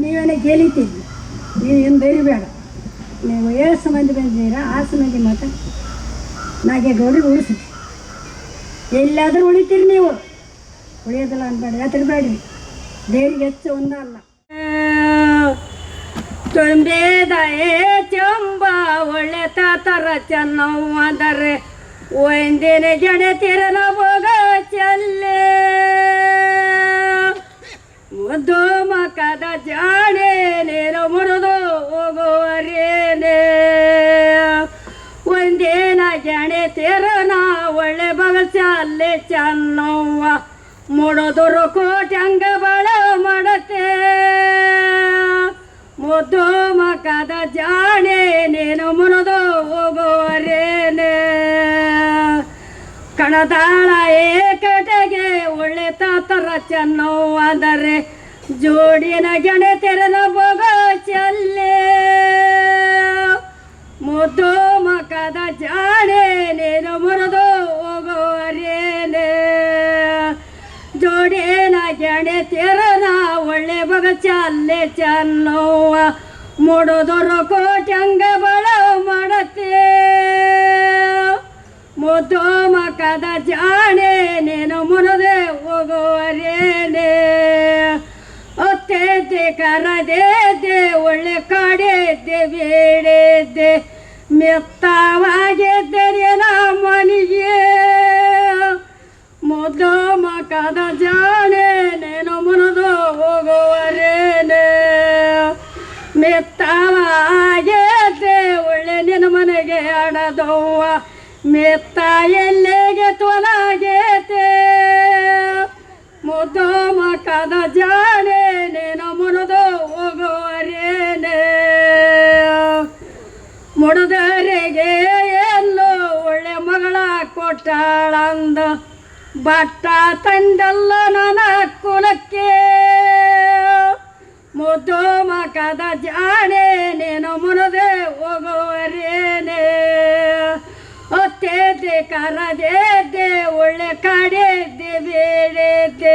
ನೀವೇನೇ ಗೆಲಿತೀವಿ, ನೀವೇನು ಬರಿಬೇಡ. ನೀವು ಎಷ್ಟು ಮಂದಿ ಬಂದಿದ್ದೀರಾ ಆಸು ಮಂದಿ ಮಾತ್ರ ನಾಗೇಗೌಡರಿಗೆ ಉಳಿಸಿ. ಎಲ್ಲಾದರೂ ಉಳಿತೀರಿ ನೀವು, ಉಳಿಯೋದಿಲ್ಲ ಅನ್ಬೇಡಿ, ಹೆದರಬೇಡ್ರಿ. ದೇವ್ರಿಗೆ ಹೆಚ್ಚು ಒಂದಲ್ಲ. ತುಂಬೇದಯೇ ಚಂಬ ಒಳ್ಳೆ ತಾತರ ಚೆನ್ನವ್ವದರೆ ಒಂದಿನ ಗೆಣತಿರನ ಹೋಗ ಚೆಲ್ಲೆ ಮುದ್ದು ಮಕದ ಜಾಣೆ ನೀರು ಮುರಿದು ಹೋಗುವರೇನೆ ಒಂದಿನ ಗೆಣತಿರನ ಒಳ್ಳೆ ಬಗಸಲ್ಲೇ ಚೆನ್ನವ್ವ ಮುಡಿದ್ರು ಕೋಟ್ಯಂಗ ಬಳ ಮಾಡತೆ ಮುದ್ದು ಮಕದ ಜಾಣೆ ನೀನು ಮುರಿದು ಹೋಗುವರೇನೆ ಕಣದಾಳ ಏಕಟೆಗೆ ಒಳ್ಳೆ ತಾತರ ಚೆನ್ನವ್ವದರೆ ಜೋಡಿನ ಗೆಣತಿರನ ಬೊಗ ಚೆಲ್ಲೆ ಮುದ್ದು ಮಕದ ಜಾಣೆ ನೀನು ಮುರಿದು ಹೋಗುವರೇನೆ ಜೋಡಿನ ಗೆಣತಿರನ ಒಳ್ಳೆ ಬಗ ಚಲ್ಲೆ ಚೆನ್ನವ್ವ ಮುಡಿದ್ರು ಕೋಟ್ಯಂಗ ಬಳ ಮಾಡತೆ ಮುದ್ದು ಮಕದ ಜಾಣೆ ನೀನು ಮುರಿದೆ ಹೋಗುವರೇನೆ ಒತ್ತೆದ್ದೆ ಕರದೇದ್ದೆ ಒಳ್ಳೆ ಕಾಡೆದ್ದೆ ಬೇಡೆದ್ದೆ ಮೆತ್ತವಾಗಿದ್ದೆ ನಾ ಮನಿಗೆ ಮುದ್ದು ಮಕದ ಜಾಣೆ ನೀನು ಮುರಿದು ಹೋಗುವರೇನೆ ಮೆತ್ತವಾಗಿದ್ದೆ ಒಳ್ಳೆ ನಿನ್ನ ಮನೆಗೆ ಆಡದವ್ವ ಮೆತ್ತ ಎಲ್ಲಿಗೆ ತೊಲಗೇತೆ ಮುದ್ದು ಮಕದ ಜಾಣೆ ನೀನು ಮುರಿದು ಹೋಗುವರೇನೆ ಮುಡಿದರಿಗೆ ಎಲ್ಲೋ ಒಳ್ಳೆ ಮಗಳ ಕೊಟ್ಟಾಳಂದ ಬಟ್ಟ ತಂದಲ್ಲ ನನ್ನ ಕುಲಕ್ಕೆ ಮುದ್ದು ಮಕದ ಜಾಣೆ ನೀನು ಮುರಿದೆ ಹೋಗುವರೇನೆ ಒತ್ತೆದ್ದೆ ಕರದೇದ್ದೆ ಒಳ್ಳೆ ಕಡೆದ್ದೆ ಬೇಡೆದ್ದೆ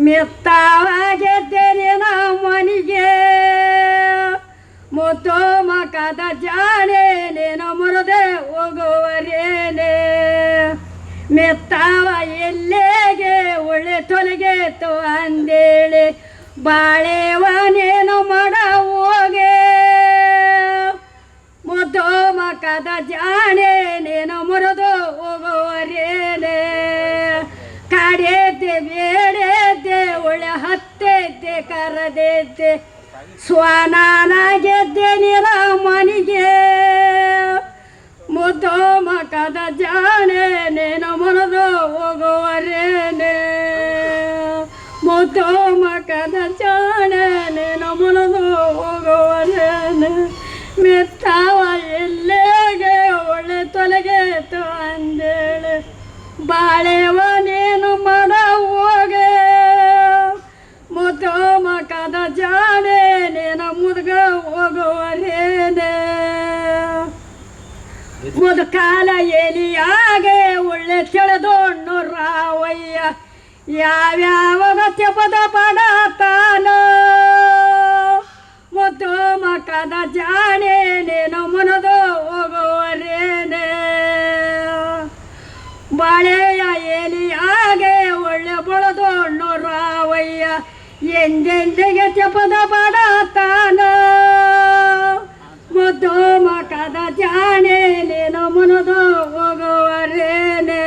ಮೆತ್ತವಾಗಿದ್ದೆ ನಿನ್ನ ಮನಿಗೆ ಮುದ್ದು ಮಕದ ಜಾಣೆ ನೀನು ಮುರಿದೆ ಹೋಗುವರೇನೆ ಮೆತ್ತವ ಎಲ್ಲಿಗೆ ಒಳ್ಳೆ ತೊಲಗೇತು ಅಂದೇಳಿ ಬಾಳೆವನೇನು ಮಾಡ ಹೋಗೆ ಮುದ್ದು ಮಕದ ಜಾಣೆ ನೀನು ಮುರಿದು ಹೋಗುವರೇನೆ ಕಾಡೆದ್ದೆ ಬೇಡೆದ್ದೆ ಒಳ್ಳೆ ಹತ್ತೆದ್ದೆ ಕರದೆದ್ದೆ ಸ್ವಾನಾಗೆದ್ದೆ ನಿರ ಮನಿಗೆ ಮುದ್ದು ಮಕದ ಜಾಣೆ ನೀನು ಮುರಿದು ಹೋಗುವರೇನೆ ಮುದ್ದು ಮಕದ ಜಾಣೆ ನೀನು ಮುರಿದು ಹೋಗುವರೇನೆ ಮೆತ್ತವ ಎಲ್ಲಿಗೆ ಒಳ್ಳೆ ತೊಲಗೇತು ಅಂದೇಳಿ ಬಾಳೆವನೇನು ಮಾಡ ಹೋಗೆ ಮುದ್ದು ಮಕದ ಜಾಣೆ ನೀನು ಮುದುಗ ಹೋಗುವರೇನೆ ಮುದುಕಾಲ ಎಲಿಯಾಗೆ ಒಳ್ಳೆ ತಿಳಿದೋಣ್ಣು ರಾವಯ್ಯ ಯಾವ್ಯಾವ ಪದ ಪಡತಾನ ಮುದ್ದು ಮಕದ ಜಾಣೆ ನೀನು ಮುರಿದು ಹೋಗುವರೇನೆ ಬಾಳೆಯ ಎಲಿಯಾಗೆ ಒಳ್ಳೆ ಬಳದೋಣ್ಣು ರಾವಯ್ಯ ಎಂದೆಂದಿಗೆ ಚಪದ ಪಡತಾನ ಮುದ್ದು ಮಕದ ಜಾಣೆ ನೀನು ಮುರಿದು ಹೋಗುವರೇನೆ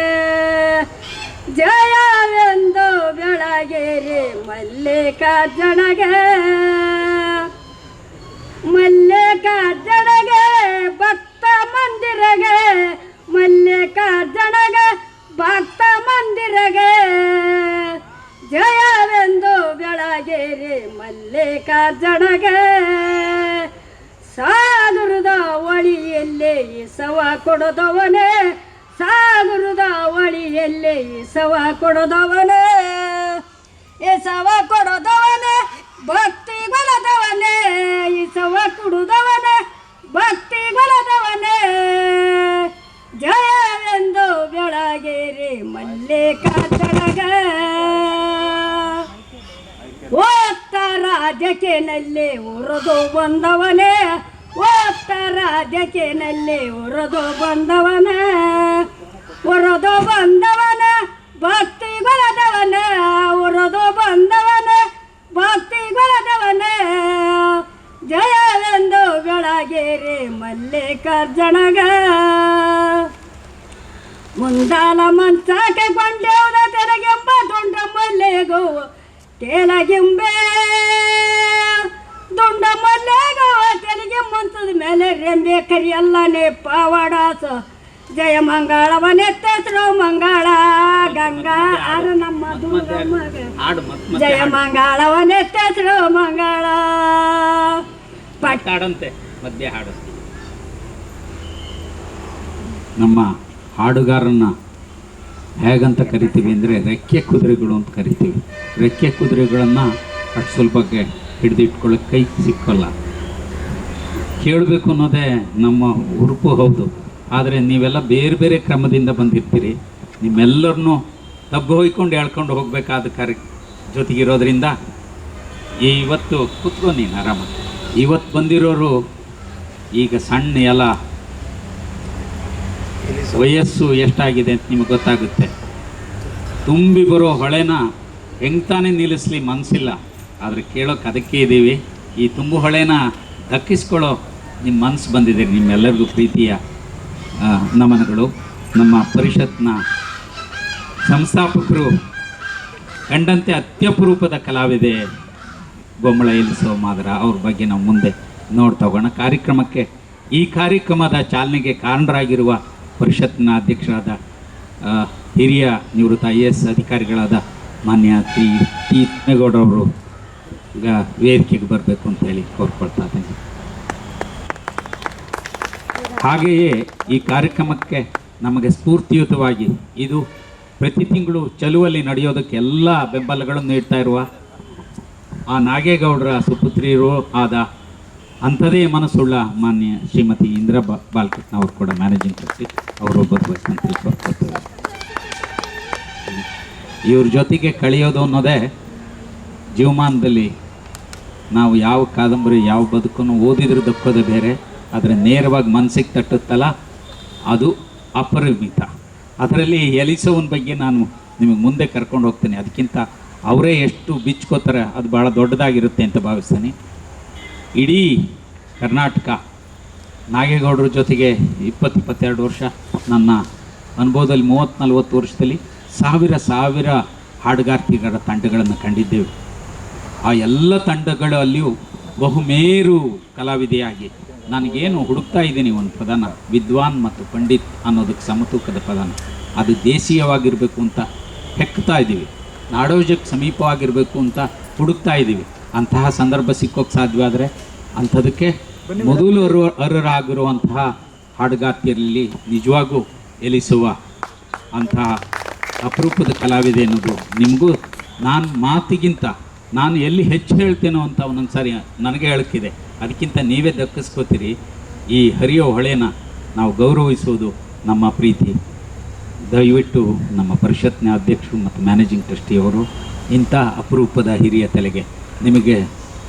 ಜಯವೆಂದು ಬೆಳಗೇರಿ ಮಲ್ಲಿಕಾರ್ಜುನಗೆ ಮಲ್ಲಿಕಾರ್ಜುನಗೆ ಭಕ್ತ ಮಂದಿರಗೆ ಮಲ್ಲಿಕಾರ್ಜುನಗೆ ಭಕ್ತ ಮಂದಿರಗೆ ಜಯವೆಂದು ಬೆಳಗೇರಿ ಮಲ್ಲಿಕಾರ್ಜುನಗೆ ಸಾಗರದ ಒಳಿಯಲ್ಲೇ ಸವ ಕೊಡದವನೇ ಸಾಗರದ ಒಳಿಯಲ್ಲೇ ಸವ ಕೊಡದವನೇ ಸವ ಕೊಡದವನೇ ಭಕ್ತಿ ಗೊಲದವನೇ ಸವ ಕೊಡುದವನೇ ಭಕ್ತಿ ಗೊಲದವನೇ ಜಯವೆಂದು ಬೆಳಗೇರಿ ಮಲ್ಲಿಕಾರ್ಜುನಗೆ ಓತ್ತ ರಾಜ್ಯಕ್ಕೆ ರಾಜಕೀಯನಲ್ಲಿ ಉರಿದು ಬಂದವನೇ, ಒತ್ತ ರಾಜಕೀಯನಲ್ಲಿ ಉರಿದು ಬಂದವನೇ, ಉರಿದು ಬಂದವನ ಭಕ್ತಿಗೊಳದವನ, ಉರಿದು ಬಂದವನ ಭಕ್ತಿಗೊಳದವನ, ಜಯವೆಂದು ಬೆಳಗೇರಿ ಮಲ್ಲಿಕಾರ್ಜುನಗ. ಮುಂದಾಲ ಮಂಚಾಕೆ ಕೊಂಡೆವದ ತೆಲಗೆಂಬ ದುಂಡ ಮಲ್ಲೆಗೋ, ತೆಲಗೆಂಬೆ ದುಂಡ ಮಲ್ಲೆಗೋ ತೆಲಗೆಂಬಂತದ ಮೇಲೆ ರೆಂಬೆ ಕರಿಯಲ್ಲನೆ ಪಾವಡಾಸ. ಜಯ ಮಂಗಳವನೆತ್ತೆಸರು ಮಂಗಳ ಗಂಗಾ ಆರು ನಮ್ಮ ದುರ್ಗಮ್ಮಗ, ಜಯ ಮಂಗಳವನೆತ್ತೆಸರು ಮಂಗಳ. ಪಾಟಾಡಂತೆ ಮಧ್ಯೆ ಹಾಡು. ನಮ್ಮ ಹಾಡುಗಾರನ್ನ ಹೇಗಂತ ಕರಿತೀವಿ ಅಂದರೆ ರೆಕ್ಕೆ ಕುದುರೆಗಳು ಅಂತ ಕರಿತೀವಿ. ರೆಕ್ಕೆ ಕುದುರೆಗಳನ್ನು ಅಷ್ಟು ಸುಲಭಕ್ಕೆ ಹಿಡಿದಿಟ್ಕೊಳ್ಳೋಕೆ ಕೈ ಸಿಕ್ಕೋಲ್ಲ. ಕೇಳಬೇಕು ಅನ್ನೋದೇ ನಮ್ಮ ಹುರುಪು ಹೌದು. ಆದರೆ ನೀವೆಲ್ಲ ಬೇರೆ ಬೇರೆ ಕ್ರಮದಿಂದ ಬಂದಿರ್ತೀರಿ. ನಿಮ್ಮೆಲ್ಲರನ್ನೂ ತಬ್ಬು ಹೊಯ್ಕೊಂಡು ಹೇಳ್ಕೊಂಡು ಹೋಗಬೇಕಾದ ಜೊತೆಗಿರೋದ್ರಿಂದ ಇವತ್ತು ಕೂತ್ಕೊ ನೀನು ಆರಾಮ. ಇವತ್ತು ಬಂದಿರೋರು ಈಗ ಸಣ್ಣ ಎಲ್ಲ ವಯಸ್ಸು ಎಷ್ಟಾಗಿದೆ ಅಂತ ನಿಮಗೆ ಗೊತ್ತಾಗುತ್ತೆ. ತುಂಬಿ ಬರೋ ಹೊಳೆನ ಹೆಂಗೆ ತಾನೇ ನಿಲ್ಲಿಸ್ಲಿ ಮನಸ್ಸಿಲ್ಲ, ಆದರೆ ಕೇಳೋಕೆ ಅದಕ್ಕೆ ಇದ್ದೀವಿ. ಈ ತುಂಬು ಹೊಳೆನ ದಕ್ಕಿಸ್ಕೊಳ್ಳೋ ನಿಮ್ಮ ಮನಸ್ಸು ಬಂದಿದೆ. ನಿಮ್ಮೆಲ್ಲರಿಗೂ ಪ್ರೀತಿಯ ನಮನಗಳು. ನಮ್ಮ ಪರಿಷತ್ನ ಸಂಸ್ಥಾಪಕರು ಕಂಡಂತೆ ಅತ್ಯಪರೂಪದ ಕಲಾವಿದೆ ಬೊಮ್ಮಳ ಎಲಿಸೋ ಮಾದರ. ಅವ್ರ ಬಗ್ಗೆ ನಾವು ಮುಂದೆ ನೋಡ್ತಾ ಹೋಗೋಣ. ಈ ಕಾರ್ಯಕ್ರಮದ ಚಾಲನೆಗೆ ಕಾರಣರಾಗಿರುವ ಪರಿಷತ್ನ ಅಧ್ಯಕ್ಷರಾದ ಹಿರಿಯ ನಿವೃತ್ತ IAS ಅಧಿಕಾರಿಗಳಾದ ಮಾನ್ಯ ಟಿ ತಿಮ್ಮೇಗೌಡರವರು ಈಗ ವೇದಿಕೆಗೆ ಬರಬೇಕು ಅಂತ ಹೇಳಿ ಕೋರ್ಕೊಳ್ತಾ ಇದ್ದೀನಿ. ಹಾಗೆಯೇ ಈ ಕಾರ್ಯಕ್ರಮಕ್ಕೆ ನಮಗೆ ಸ್ಫೂರ್ತಿಯುತವಾಗಿ ಇದು ಪ್ರತಿ ತಿಂಗಳು ಚಲುವಲ್ಲಿ ನಡೆಯೋದಕ್ಕೆ ಎಲ್ಲ ಬೆಂಬಲಗಳನ್ನು ನೀಡ್ತಾ ಇರುವ ಆ ನಾಗೇಗೌಡರ ಸುಪುತ್ರಿಯರು ಆದ ಅಂಥದೇ ಮನಸ್ಸುಳ್ಳ ಮಾನ್ಯ ಶ್ರೀಮತಿ ಇಂದಿರಾ ಬಾಲಕೃಷ್ಣ ಅವರು ಕೂಡ ಮ್ಯಾನೇಜಿಂಗ್ ಟ್ರಸ್ಟಿ ಅವರು ಬರಬೇಕಂತ ಬರ್ತಾರೆ. ಇವ್ರ ಜೊತೆಗೆ ಕಳೆಯೋದು ಅನ್ನೋದೇ ಜೀವಮಾನದಲ್ಲಿ ನಾವು ಯಾವ ಕಾದಂಬರಿ ಯಾವ ಬದುಕನ್ನು ಓದಿದ್ರು ದಕ್ಕೋದೇ ಬೇರೆ, ಆದರೆ ನೇರವಾಗಿ ಮನಸ್ಸಿಗೆ ತಟ್ಟುತ್ತಲ್ಲ ಅದು ಅಪರಿಮಿತ. ಅದರಲ್ಲಿ ಎಲಿಸೋವನ ಬಗ್ಗೆ ನಾನು ನಿಮಗೆ ಮುಂದೆ ಕರ್ಕೊಂಡು ಹೋಗ್ತೇನೆ. ಅದಕ್ಕಿಂತ ಅವರೇ ಎಷ್ಟು ಬಿಚ್ಕೋತಾರೆ ಅದು ಭಾಳ ದೊಡ್ಡದಾಗಿರುತ್ತೆ ಅಂತ ಭಾವಿಸ್ತೀನಿ. ಇಡೀ ಕರ್ನಾಟಕ ನಾಗೇಗೌಡರ ಜೊತೆಗೆ 20-22 ವರ್ಷ ನನ್ನ ಅನುಭವದಲ್ಲಿ 30-40 ವರ್ಷದಲ್ಲಿ ಸಾವಿರ ಹಾಡುಗಾರ್ತಿಗರ ತಂಡಗಳನ್ನು ಕಂಡಿದ್ದೇವೆ. ಆ ಎಲ್ಲ ತಂಡಗಳಲ್ಲಿಯೂ ಬಹುಮೇರು ಕಲಾವಿದೆಯಾಗಿ ನನಗೇನು ಹುಡುಕ್ತಾ ಇದ್ದೀನಿ ಒಂದು ಪದನ, ವಿದ್ವಾನ್ ಮತ್ತು ಪಂಡಿತ್ ಅನ್ನೋದಕ್ಕೆ ಸಮತೂಕದ ಪದನ. ಅದು ದೇಶೀಯವಾಗಿರಬೇಕು ಅಂತ ಹೆಕ್ತಾ ಇದ್ದೀವಿ, ನಾಡೋಜಕ್ಕೆ ಸಮೀಪವಾಗಿರಬೇಕು ಅಂತ ಹುಡುಕ್ತಾ ಇದ್ದೀವಿ. ಅಂತಹ ಸಂದರ್ಭ ಸಿಕ್ಕೋಕ್ಕೆ ಸಾಧ್ಯವಾದರೆ ಅಂಥದಕ್ಕೆ ಮೊದಲು ಅರ್ಹರಾಗಿರುವಂತಹ ಹಾಡುಗಾರ್ತಿಯರಲ್ಲಿ ನಿಜವಾಗೂ ಎಲಿಸುವ ಅಂತಹ ಅಪರೂಪದ ಕಲಾವಿದೆ ಅನ್ನೋದು ನಿಮಗೂ ನಾನು ಮಾತಿಗಿಂತ ನಾನು ಎಲ್ಲಿ ಹೆಚ್ಚು ಹೇಳ್ತೇನೋ ಅಂತ ಒಂದೊಂದು ಸಾರಿ ನನಗೆ ಹೇಳಕ್ಕಿದೆ. ಅದಕ್ಕಿಂತ ನೀವೇ ದಕ್ಕಿಸ್ಕೋತೀರಿ. ಈ ಹರಿಯೋ ಹೊಳೆನ ನಾವು ಗೌರವಿಸುವುದು ನಮ್ಮ ಪ್ರೀತಿ. ದಯವಿಟ್ಟು ನಮ್ಮ ಪರಿಷತ್ನ ಅಧ್ಯಕ್ಷರು ಮತ್ತು ಮ್ಯಾನೇಜಿಂಗ್ ಟ್ರಸ್ಟಿಯವರು ಇಂಥ ಅಪರೂಪದ ಹಿರಿಯ ತಲೆಗೆ ನಿಮಗೆ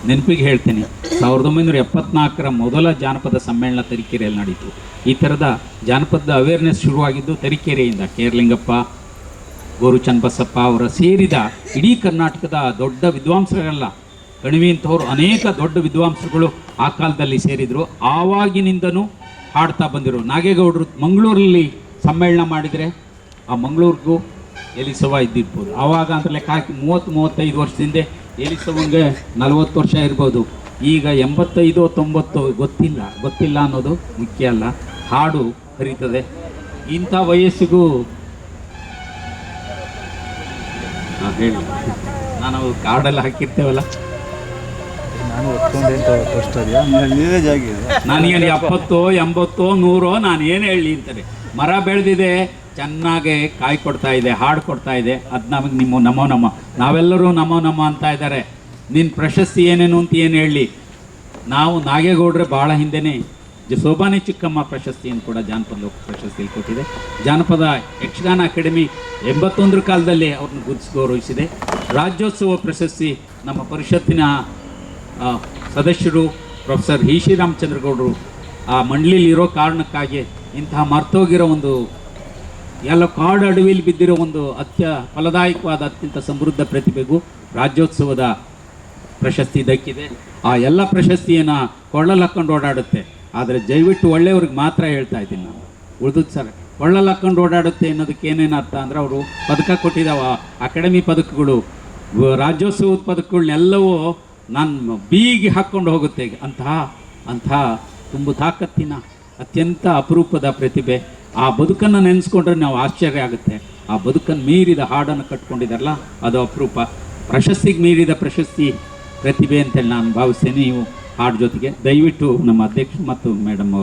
ನೆನಪಿಗೆ ಹೇಳ್ತೇನೆ. 1974ರ ಮೊದಲ ಜಾನಪದ ಸಮ್ಮೇಳನ ತರೀಕೆರೆಯಲ್ಲಿ ನಡೀತು. ಈ ಥರದ ಜಾನಪದ ಅವೇರ್ನೆಸ್ ಶುರುವಾಗಿದ್ದು ತರೀಕೆರೆಯಿಂದ. ಕೇರ್ಲಿಂಗಪ್ಪ, ಗೋರು ಚನ್ನಬಸಪ್ಪ ಅವರ ಸೇರಿದ ಇಡೀ ಕರ್ನಾಟಕದ ದೊಡ್ಡ ವಿದ್ವಾಂಸರೆಲ್ಲ, ಕಣಿವೆ ಇಂಥವ್ರು ಅನೇಕ ದೊಡ್ಡ ವಿದ್ವಾಂಸರುಗಳು ಆ ಕಾಲದಲ್ಲಿ ಸೇರಿದರು. ಆವಾಗಿನಿಂದನೂ ಹಾಡ್ತಾ ಬಂದಿರು. ನಾಗೇಗೌಡರು ಮಂಗಳೂರಲ್ಲಿ ಸಮ್ಮೇಳನ ಮಾಡಿದರೆ ಆ ಮಂಗಳೂರಿಗೂ ಎಲಿಸವ ಇದ್ದಿರ್ಬೋದು. ಆವಾಗ ಅಂತ ಲೆಕ್ಕ ಹಾಕಿ 30-35 ವರ್ಷದಿಂದ ಎಲಿಸವಂಗೆ 40 ವರ್ಷ ಇರ್ಬೋದು. ಈಗ 85-90 ಗೊತ್ತಿಲ್ಲ ಅನ್ನೋದು ಮುಖ್ಯ ಅಲ್ಲ. ಹಾಡು ಹರಿತದೆ. ಇಂಥ ವಯಸ್ಸಿಗೂ ಹೇಳಿ ನಾನು ಕಾರ್ಡೆಲ್ಲ ಹಾಕಿರ್ತೇವಲ್ಲ, ನನಗೇನು 70-80-100 ನಾನು ಏನು ಹೇಳಿ ಅಂತಾರೆ. ಮರ ಬೆಳೆದಿದೆ, ಚೆನ್ನಾಗೆ ಕಾಯಿ ಕೊಡ್ತಾ ಇದೆ, ಹಾಡು ಕೊಡ್ತಾ ಇದೆ. ಅದು ನಮಗೆ ನಮೋ ನಾವೆಲ್ಲರೂ ನಮೋ ಅಂತ ಇದ್ದಾರೆ. ನಿನ್ನ ಪ್ರಶಸ್ತಿ ಏನೇನು ಅಂತ ಏನು ಹೇಳಿ. ನಾವು ನಾಗೇಗೌಡ್ರೆ ಭಾಳ ಹಿಂದೆನೇ ಸೋಬಾನೆ ಚಿಕ್ಕಮ್ಮ ಪ್ರಶಸ್ತಿಯನ್ನು ಕೂಡ ಜಾನಪದ ಲೋಕ ಪ್ರಶಸ್ತಿ ಕೊಟ್ಟಿದೆ. ಜಾನಪದ ಯಕ್ಷಗಾನ ಅಕಾಡೆಮಿ 81 ಕಾಲದಲ್ಲಿ ಅವ್ರನ್ನ ಗುರುತಿಸಿ ಗೌರವಿಸಿದೆ. ರಾಜ್ಯೋತ್ಸವ ಪ್ರಶಸ್ತಿ ನಮ್ಮ ಪರಿಷತ್ತಿನ ಸದಸ್ಯರು ಪ್ರೊಫೆಸರ್ ಹಿ ಶ್ರೀ ರಾಮಚಂದ್ರಗೌಡರು ಆ ಮಂಡಳಿಲಿ ಇರೋ ಕಾರಣಕ್ಕಾಗಿ ಇಂತಹ ಮರ್ತೋಗಿರೋ ಒಂದು ಎಲ್ಲ ಕಾಡು ಅಡವಿಲಿ ಬಿದ್ದಿರೋ ಒಂದು ಫಲದಾಯಕವಾದ ಅತ್ಯಂತ ಸಮೃದ್ಧ ಪ್ರತಿಭೆಗೂ ರಾಜ್ಯೋತ್ಸವದ ಪ್ರಶಸ್ತಿ ದಕ್ಕಿದೆ. ಆ ಎಲ್ಲ ಪ್ರಶಸ್ತಿಯನ್ನು ಕೊಳ್ಳಲ್ಲಿ ಹಾಕ್ಕೊಂಡು ಓಡಾಡುತ್ತೆ. ಆದರೆ ದಯವಿಟ್ಟು ಒಳ್ಳೆಯವ್ರಿಗೆ ಮಾತ್ರ ಹೇಳ್ತಾ ಇದ್ದೀನಿ ನಾನು. ಉಳಿದು ಸರ್ ಕೊಳ್ಳಲ್ಲಿ ಹಾಕ್ಕೊಂಡು ಓಡಾಡುತ್ತೆ ಅನ್ನೋದಕ್ಕೆ ಏನೇನು ಅರ್ಥ ಅಂದರೆ ಅವರು ಪದಕ ಕೊಟ್ಟಿದ್ದಾವ, ಅಕಾಡೆಮಿ ಪದಕಗಳು, ರಾಜ್ಯೋತ್ಸವದ ಪದಕಗಳನ್ನೆಲ್ಲವೂ ನಾನು ಬೀಗಿ ಹಾಕ್ಕೊಂಡು ಹೋಗುತ್ತೆ. ಅಂತಹ ತುಂಬ ತಾಕತ್ತಿನ ಅತ್ಯಂತ ಅಪರೂಪದ ಪ್ರತಿಭೆ. ಆ ಬದುಕನ್ನು ನೆನೆಸ್ಕೊಂಡ್ರೆ ನಾವು ಆಶ್ಚರ್ಯ ಆಗುತ್ತೆ. ಆ ಬದುಕನ್ನು ಮೀರಿದ ಹಾಡನ್ನು ಕಟ್ಕೊಂಡಿದ್ದಾರಲ್ಲ, ಅದು ಅಪರೂಪ. ಪ್ರಶಸ್ತಿಗೆ ಮೀರಿದ ಪ್ರಶಸ್ತಿ ಪ್ರತಿಭೆ ಅಂತೇಳಿ ನಾನು ಭಾವಿಸ್ತೇನೆ. ನೀವು ಹಾಡು ಜೊತೆಗೆ ದಯವಿಟ್ಟು ನಮ್ಮ ಅಧ್ಯಕ್ಷರು ಮತ್ತು ಮೇಡಮ್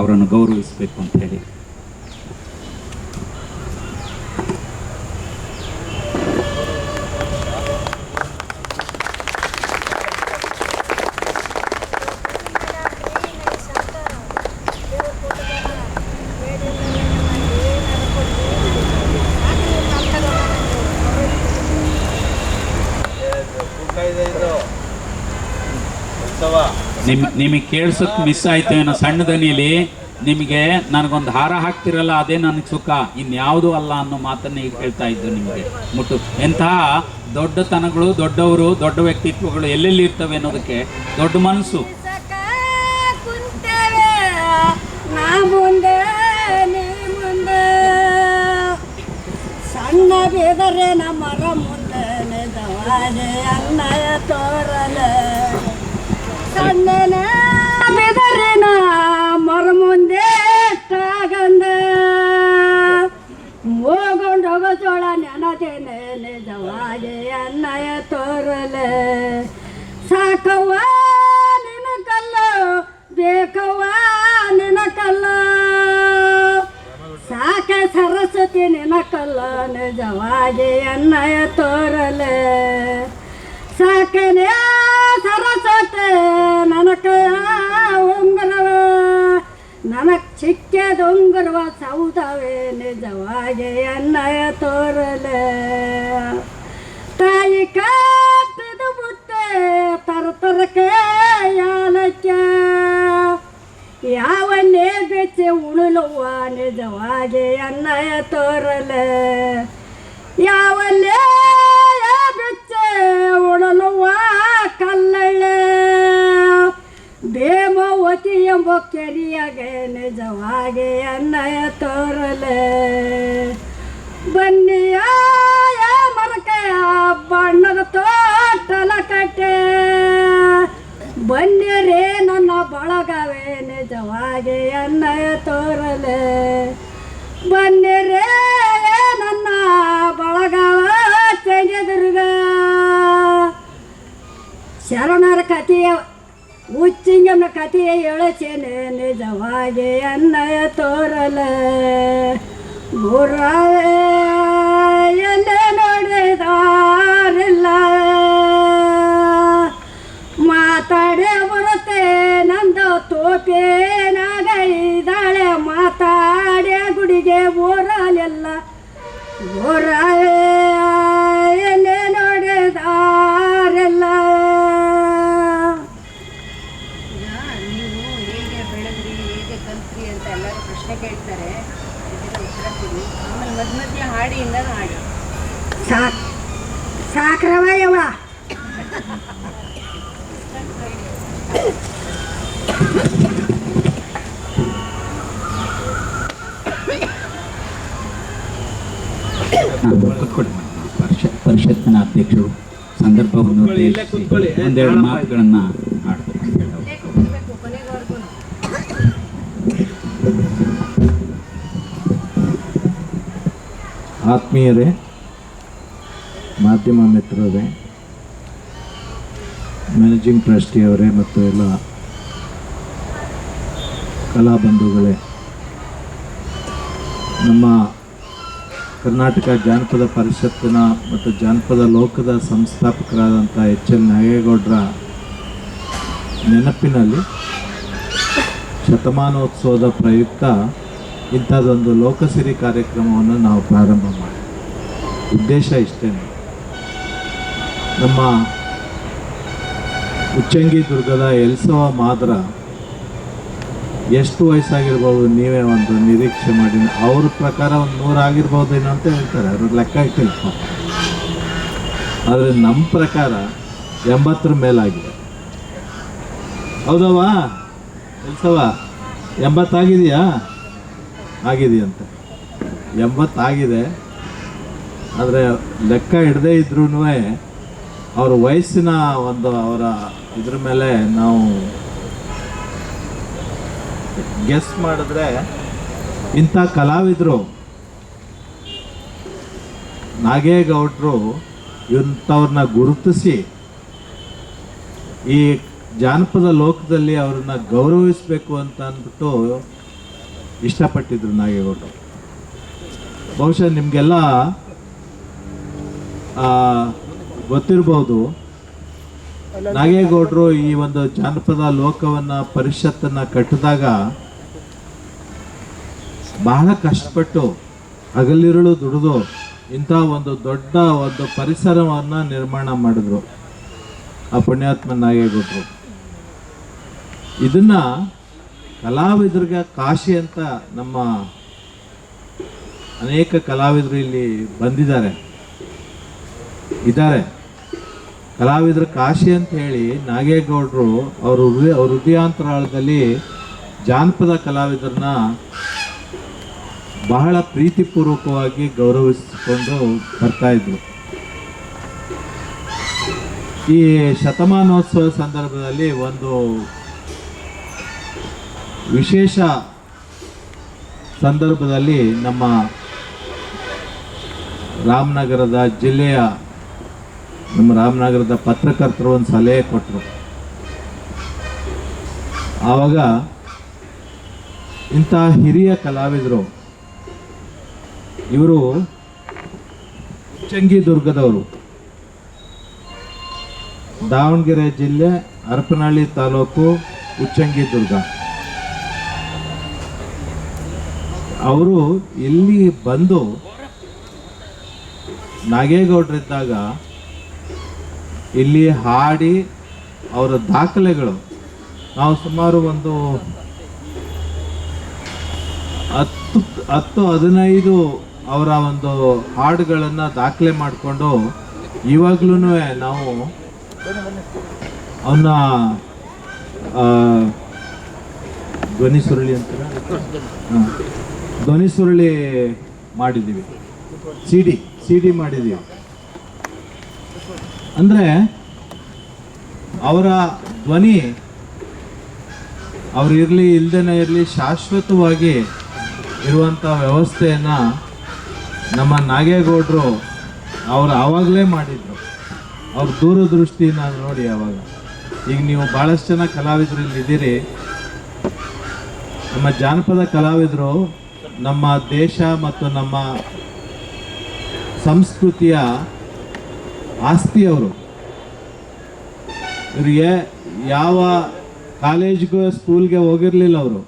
ಅವರನ್ನು ಗೌರವಿಸಬೇಕು ಅಂತ ಹೇಳಿ. ನಿಮಗೆ ಕೇಳಿಸೋಕೆ ಮಿಸ್ ಆಯ್ತು ಏನೋ ಸಣ್ಣ ದನಿಯಲ್ಲಿ. ನಿಮಗೆ ನನಗೊಂದು ಹಾರ ಹಾಕ್ತಿರಲ್ಲ ಅದೇ ನನಗೆ ಸುಖ, ಇನ್ಯಾವುದೂ ಅಲ್ಲ ಅನ್ನೋ ಮಾತನ್ನ ಈಗ ಹೇಳ್ತಾ ಇದ್ದು ನಿಮಗೆ. ಮುಟ್ಟು ಎಂತಹ ದೊಡ್ಡತನಗಳು, ದೊಡ್ಡವರು, ದೊಡ್ಡ ವ್ಯಕ್ತಿತ್ವಗಳು ಎಲ್ಲೆಲ್ಲಿ ಇರ್ತವೆ ಅನ್ನೋದಕ್ಕೆ ದೊಡ್ಡ ಮನಸ್ಸು. ಸಣ್ಣ ಬೇದರೆ ನಮ್ಮರ ಮುಂದೆ ಅನ್ನಯ ತೋರಲೆ ಸಣ್ಣನ ಬೆದರಿನ ಮರ ಮುಂದೆ ಗಂಧ ಹೋಗೊಂಡೋಗೋ ಜೋಳ ನೆನದೇನೆ ನಿಜವಾಗಿ ಅನ್ನಯ ತೋರಲೆ ಸಾಕವ್ವ ನಿನ ಕಲ್ಲ ಬೇಕವ್ವ ನಿನ ಕಲ್ಲ ಸಾಕ ಸರಸ್ವತಿ ನಿನ ಕಲ್ಲ ನಿಜವಾಗಿ ಅನ್ನಯ ತೋರಲೆ ಸಾಕನೆ ಸರಸ್ವತಿ ನನಕ ಉಂಗುರವ ನನಗೆ ಚಿಕ್ಕದ ಉಂಗುರವ ಸೌದವೇ ನಿಜವಾಗಿ ಅನ್ನಯ ತೋರಲೆ ತಾಯಿ ಕಾಪಿದು ಬುತ್ತೆ ತರತರಕ್ಕೆ ಯಾಲಕ್ಕೆ ಯಾವನ್ನೇ ಬೆಚ್ಚೆ ಉಣಲುವ ನಿಜವಾಗಿ ಅನ್ನಯ ತೋರಲೆ ಯಾವಲ್ಲೇ ಬೆಚ್ಚೆ ಉಣಲುವ ಕಲ್ಲಳ್ಳೆ ದೇವವತಿ ಎಂಬ ಕೆರಿಯಾಗೆ ನಿಜವಾಗಿ ಅನ್ನಯ ತೋರಲೆ ಬನ್ನಿಯ ಮರಕೆಯ ಬಣ್ಣದ ತೋಟಲ ಕಟ್ಟೆ ಬನ್ನಿರೇ ನನ್ನ ಬಳಗವೇ ನಿಜವಾಗಿ ಅನ್ನಯ ತೋರಲೆ ಬನ್ನಿರೇ ನನ್ನ ಬಳಗವ ತೆಗೆದುರ್ಗ ಶರಣರ ಕಥೆಯ ಹುಚ್ಚಿಂಗನ ಕಥೆಯ ಎಳಚೇನೆ ನಿಜವಾಗಿ ಅನ್ನಯ ತೋರಲೆ ಗುರವೇ ಎಲ್ಲೇ ನೋಡಿದಾರಿಲ್ಲ ಮಾತಾಡೇ ಬರುತ್ತೆ ನಂದು ತೋಪೇನಾಗ ಇದ್ದಾಳೆ ಮಾತಾಡೇ ಗುಡಿಗೆ ಊರಲೆಲ್ಲ ಊರವೇ ಎಲ್ಲೇ ನೋಡಿದಾರೆಲ್ಲ. ನೀವು ಹೇಗೆ ಬೆಳೆದ್ರಿ, ಹೇಗೆ ಕಲ್ತ್ರಿ ಅಂತ ಎಲ್ಲರೂ ಪ್ರಶ್ನೆ ಕೇಳ್ತಾರೆ. ಉತ್ತರ ಕೊಡಿ. ಆಮೇಲೆ ಮಧ್ಯ ಹಾಡಿಯಿಂದ ಹಾಡಿ ಸಾಕ್ರವ ಯವ ಪರಿಷತ್ತಿನ ಅಧ್ಯಕ್ಷರು ಸಂದರ್ಭವನ್ನು ಉದ್ದೇಶಿಸಿ ಒಂದೆರಡು ಮಾತುಗಳನ್ನು ಆಡ್ತಾರೆ. ಕೊನೆವರೆಗೂ ಆತ್ಮೀಯರೇ, ಮಾಧ್ಯಮ ಮಿತ್ರರೇ, ಮ್ಯಾನೇಜಿಂಗ್ ಟ್ರಸ್ಟಿಯವರೇ ಮತ್ತು ಎಲ್ಲ ಕಲಾಬಂಧುಗಳೇ, ನಮ್ಮ ಕರ್ನಾಟಕ ಜಾನಪದ ಪರಿಷತ್ತಿನ ಮತ್ತು ಜಾನಪದ ಲೋಕದ ಸಂಸ್ಥಾಪಕರಾದಂಥ ಎಚ್.ಎಲ್. ನಾಗೇಗೌಡರ ನೆನಪಿನಲ್ಲಿ ಶತಮಾನೋತ್ಸವದ ಪ್ರಯುಕ್ತ ಇಂಥದ್ದೊಂದು ಲೋಕಸಿರಿ ಕಾರ್ಯಕ್ರಮವನ್ನು ನಾವು ಪ್ರಾರಂಭ ಮಾಡಿ ಉದ್ದೇಶ ಇಷ್ಟೇ. ನಮ್ಮ ಉಚ್ಚಂಗಿ ದುರ್ಗದ ಎಲ್ಸವ ಮಾದ್ರ ಎಷ್ಟು ವಯಸ್ಸಾಗಿರ್ಬೋದು ನೀವೇ ಒಂದು ನಿರೀಕ್ಷೆ ಮಾಡಿ. ಅವ್ರ ಪ್ರಕಾರ ಒಂದು 100 ಆಗಿರ್ಬೋದೇನೋ ಅಂತ ಹೇಳ್ತಾರೆ, ಅವ್ರ ಲೆಕ್ಕ ಇಟ್ಟಿಲ್ಲ. ಆದರೆ ನಮ್ಮ ಪ್ರಕಾರ 80 ಮೇಲಾಗಿದೆ. ಹೌದವಾ ಎಲ್ಸವ? 80 ಆಗಿದೆಯಾ? ಆಗಿದೆಯಂತೆ. 80 ಆಗಿದೆ. ಆದರೆ ಲೆಕ್ಕ ಹಿಡದೇ ಇದ್ರೂ ಅವ್ರ ವಯಸ್ಸಿನ ಒಂದು ಅವರ ಇದ್ರ ಮೇಲೆ ನಾವು ಗೆಸ್ ಮಾಡಿದ್ರೆ ಇಂಥ ಕಲಾವಿದರು ನಾಗೇಗೌಡರು ಇಂಥವ್ರನ್ನ ಗುರುತಿಸಿ ಈ ಜಾನಪದ ಲೋಕದಲ್ಲಿ ಅವ್ರನ್ನ ಗೌರವಿಸಬೇಕು ಅಂತ ಅಂದ್ಬಿಟ್ಟು ಇಷ್ಟಪಟ್ಟಿದ್ರು ನಾಗೇಗೌಡರು. ಬಹುಶಃ ನಿಮಗೆಲ್ಲ ಗೊತ್ತಿರ್ಬೋದು, ನಾಗೇಗೌಡರು ಈ ಒಂದು ಜಾನಪದ ಲೋಕವನ್ನು ಪರಿಷತ್ತನ್ನು ಕಟ್ಟಿದಾಗ ಬಹಳ ಕಷ್ಟಪಟ್ಟು ಹಗಲಿರುಳು ದುಡಿದು ಇಂಥ ಒಂದು ದೊಡ್ಡ ಒಂದು ಪರಿಸರವನ್ನು ನಿರ್ಮಾಣ ಮಾಡಿದ್ರು ಆ ಪುಣ್ಯಾತ್ಮ ನಾಗೇಗೌಡರು. ಇದನ್ನ ಕಲಾವಿದರಿಗೆ ಕಾಶಿ ಅಂತ ನಮ್ಮ ಅನೇಕ ಕಲಾವಿದರು ಇಲ್ಲಿ ಬಂದಿದ್ದಾರೆ, ಇದ್ದಾರೆ. ಕಲಾವಿದರ ಕಾಶಿ ಅಂತ ಹೇಳಿ ನಾಗೇಗೌಡರು ಅವ್ರ ಹೃದಯಾಂತರಾಳದಲ್ಲಿ ಜಾನಪದ ಕಲಾವಿದರನ್ನ ಬಹಳ ಪ್ರೀತಿಪೂರ್ವಕವಾಗಿ ಗೌರವಿಸಿಕೊಂಡು ಬರ್ತಾ ಇದ್ರು. ಈ ಶತಮಾನೋತ್ಸವ ಸಂದರ್ಭದಲ್ಲಿ ಒಂದು ವಿಶೇಷ ಸಂದರ್ಭದಲ್ಲಿ ನಮ್ಮ ರಾಮನಗರದ ಪತ್ರಕರ್ತರು ಒಂದು ಸಲಹೆ ಕೊಟ್ಟರು. ಆವಾಗ ಇಂಥ ಹಿರಿಯ ಕಲಾವಿದರು, ಇವರು ಉಚ್ಚಂಗಿ ದುರ್ಗದವರು, ದಾವಣಗೆರೆ ಜಿಲ್ಲೆ ಹರಪನಹಳ್ಳಿ ತಾಲೂಕು ಉಚ್ಚಂಗಿ ದುರ್ಗ. ಅವರು ಇಲ್ಲಿ ಬಂದು ನಾಗೇಗೌಡರಿದ್ದಾಗ ಇಲ್ಲಿ ಹಾಡಿ ಅವರ ದಾಖಲೆಗಳು ನಾವು ಸುಮಾರು ಒಂದು 10-15 ಅವರ ಒಂದು ಹಾಡುಗಳನ್ನು ದಾಖಲೆ ಮಾಡಿಕೊಂಡು ಇವಾಗ್ಲೂ ನಾವು ಅವನ್ನ ಧ್ವನಿ ಸುರುಳಿ ಅಂತಾರೆ, ಧ್ವನಿ ಸುರುಳಿ ಮಾಡಿದ್ದೀವಿ, ಸಿ ಡಿ ಮಾಡಿದ್ದೀವಿ. ಅಂದರೆ ಅವರ ಧ್ವನಿ ಅವ್ರು ಇರಲಿ ಇಲ್ದೇನೆ ಇರಲಿ ಶಾಶ್ವತವಾಗಿ ಇರುವಂಥ ವ್ಯವಸ್ಥೆಯನ್ನು ನಮ್ಮ ನಾಗೇಗೌಡರು ಅವರು ಆವಾಗಲೇ ಮಾಡಿದ್ರು. ಅವ್ರ ದೂರದೃಷ್ಟಿನ ನೋಡಿ. ಆವಾಗ ಈಗ ನೀವು ಭಾಳಷ್ಟು ಜನ ಕಲಾವಿದರು ಇಲ್ಲಿದ್ದೀರಿ. ನಮ್ಮ ಜಾನಪದ ಕಲಾವಿದರು ನಮ್ಮ ದೇಶ ಮತ್ತು ನಮ್ಮ ಸಂಸ್ಕೃತಿಯ ಆಸ್ತಿಯವರು. ಇವರಿಗೆ ಯಾವ ಕಾಲೇಜ್ಗೂ ಸ್ಕೂಲ್ಗೆ ಹೋಗಿರಲಿಲ್ಲ ಅವರು.